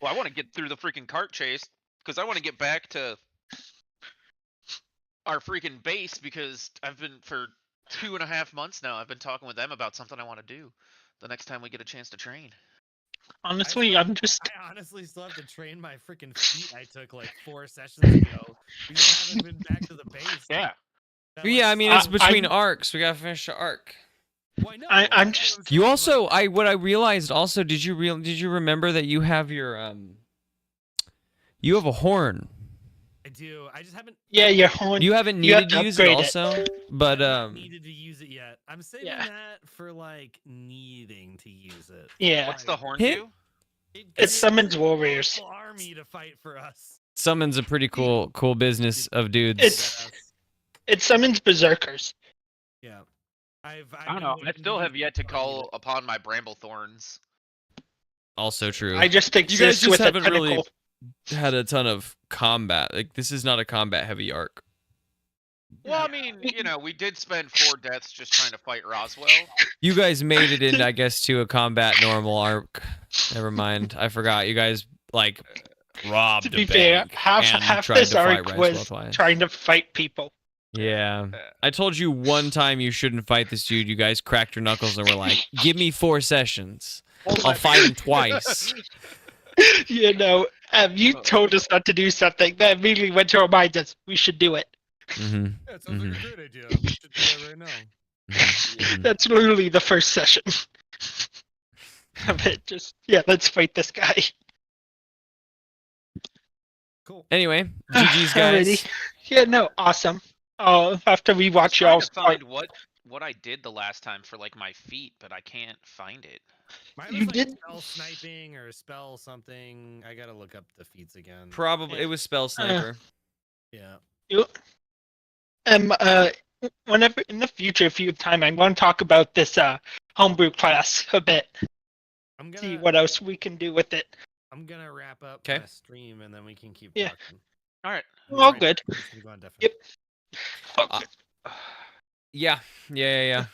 Well, I want to get through the freaking cart chase because I want to get back to our freaking base because I've been for 2.5 months now. I've been talking with them about something I want to do the next time we get a chance to train. Honestly, I I'm just I honestly still have to train my freaking feet I took like 4 sessions ago. We just haven't been back to the base. Yeah. That, Yeah, I mean I- it's between I'm- arcs. We gotta finish the arc. Well, I know, I'm that's what just- I'm You saying, also, like, what I realized also, did you remember that you have your you have a horn. I do. I just haven't. your horn. You haven't You have needed to to use it upgrade it. also, but I've not needed to use it yet. I'm saving Yeah. that for like needing to use it. Yeah, What's the horn Hit- do? It it summons a warriors. whole army to fight for us. summons a pretty cool business of dudes. It's- It summons berserkers. Yeah. I don't know. I still have yet to call upon my bramble thorns. Also true. I just you guys exist just with a haven't pinnacle. really had a ton of combat. Like this is not a combat heavy arc. Well, I mean, we did spend 4 deaths just trying to fight Roswell. You guys made it in, I guess, to a combat normal arc. Never mind. I forgot. You guys like robbed To be a fair, bank half and tried this to fight arc Roswell was twice. trying to fight people. Yeah. I told you one time you shouldn't fight this dude. You guys cracked your knuckles and were like, "Give me 4 sessions. I'll fight him twice." You told us not to do something. That immediately went to remind us we should do it. Mm-hmm. Yeah, it sounds like a great idea. We should do that right now. Mm-hmm. That's literally the first session of it. Just let's fight this guy. Cool. Anyway, GG's guys. Alrighty. Yeah, no, awesome. I'll have to rewatch Trying y'all to start. find what I did the last time for like my feet, but I can't find it. Mine You was like did- spell sniping or spell something. I gotta look up the feats again. Probably it was spell sniper. Yeah. Whenever in the future, if you have time, I want to talk about this homebrew class a bit. I'm See gonna what else we can do with it. I'm gonna wrap up 'Kay. my stream and then we can keep Yeah. talking. All right. All good. Go on, Yep. Yeah.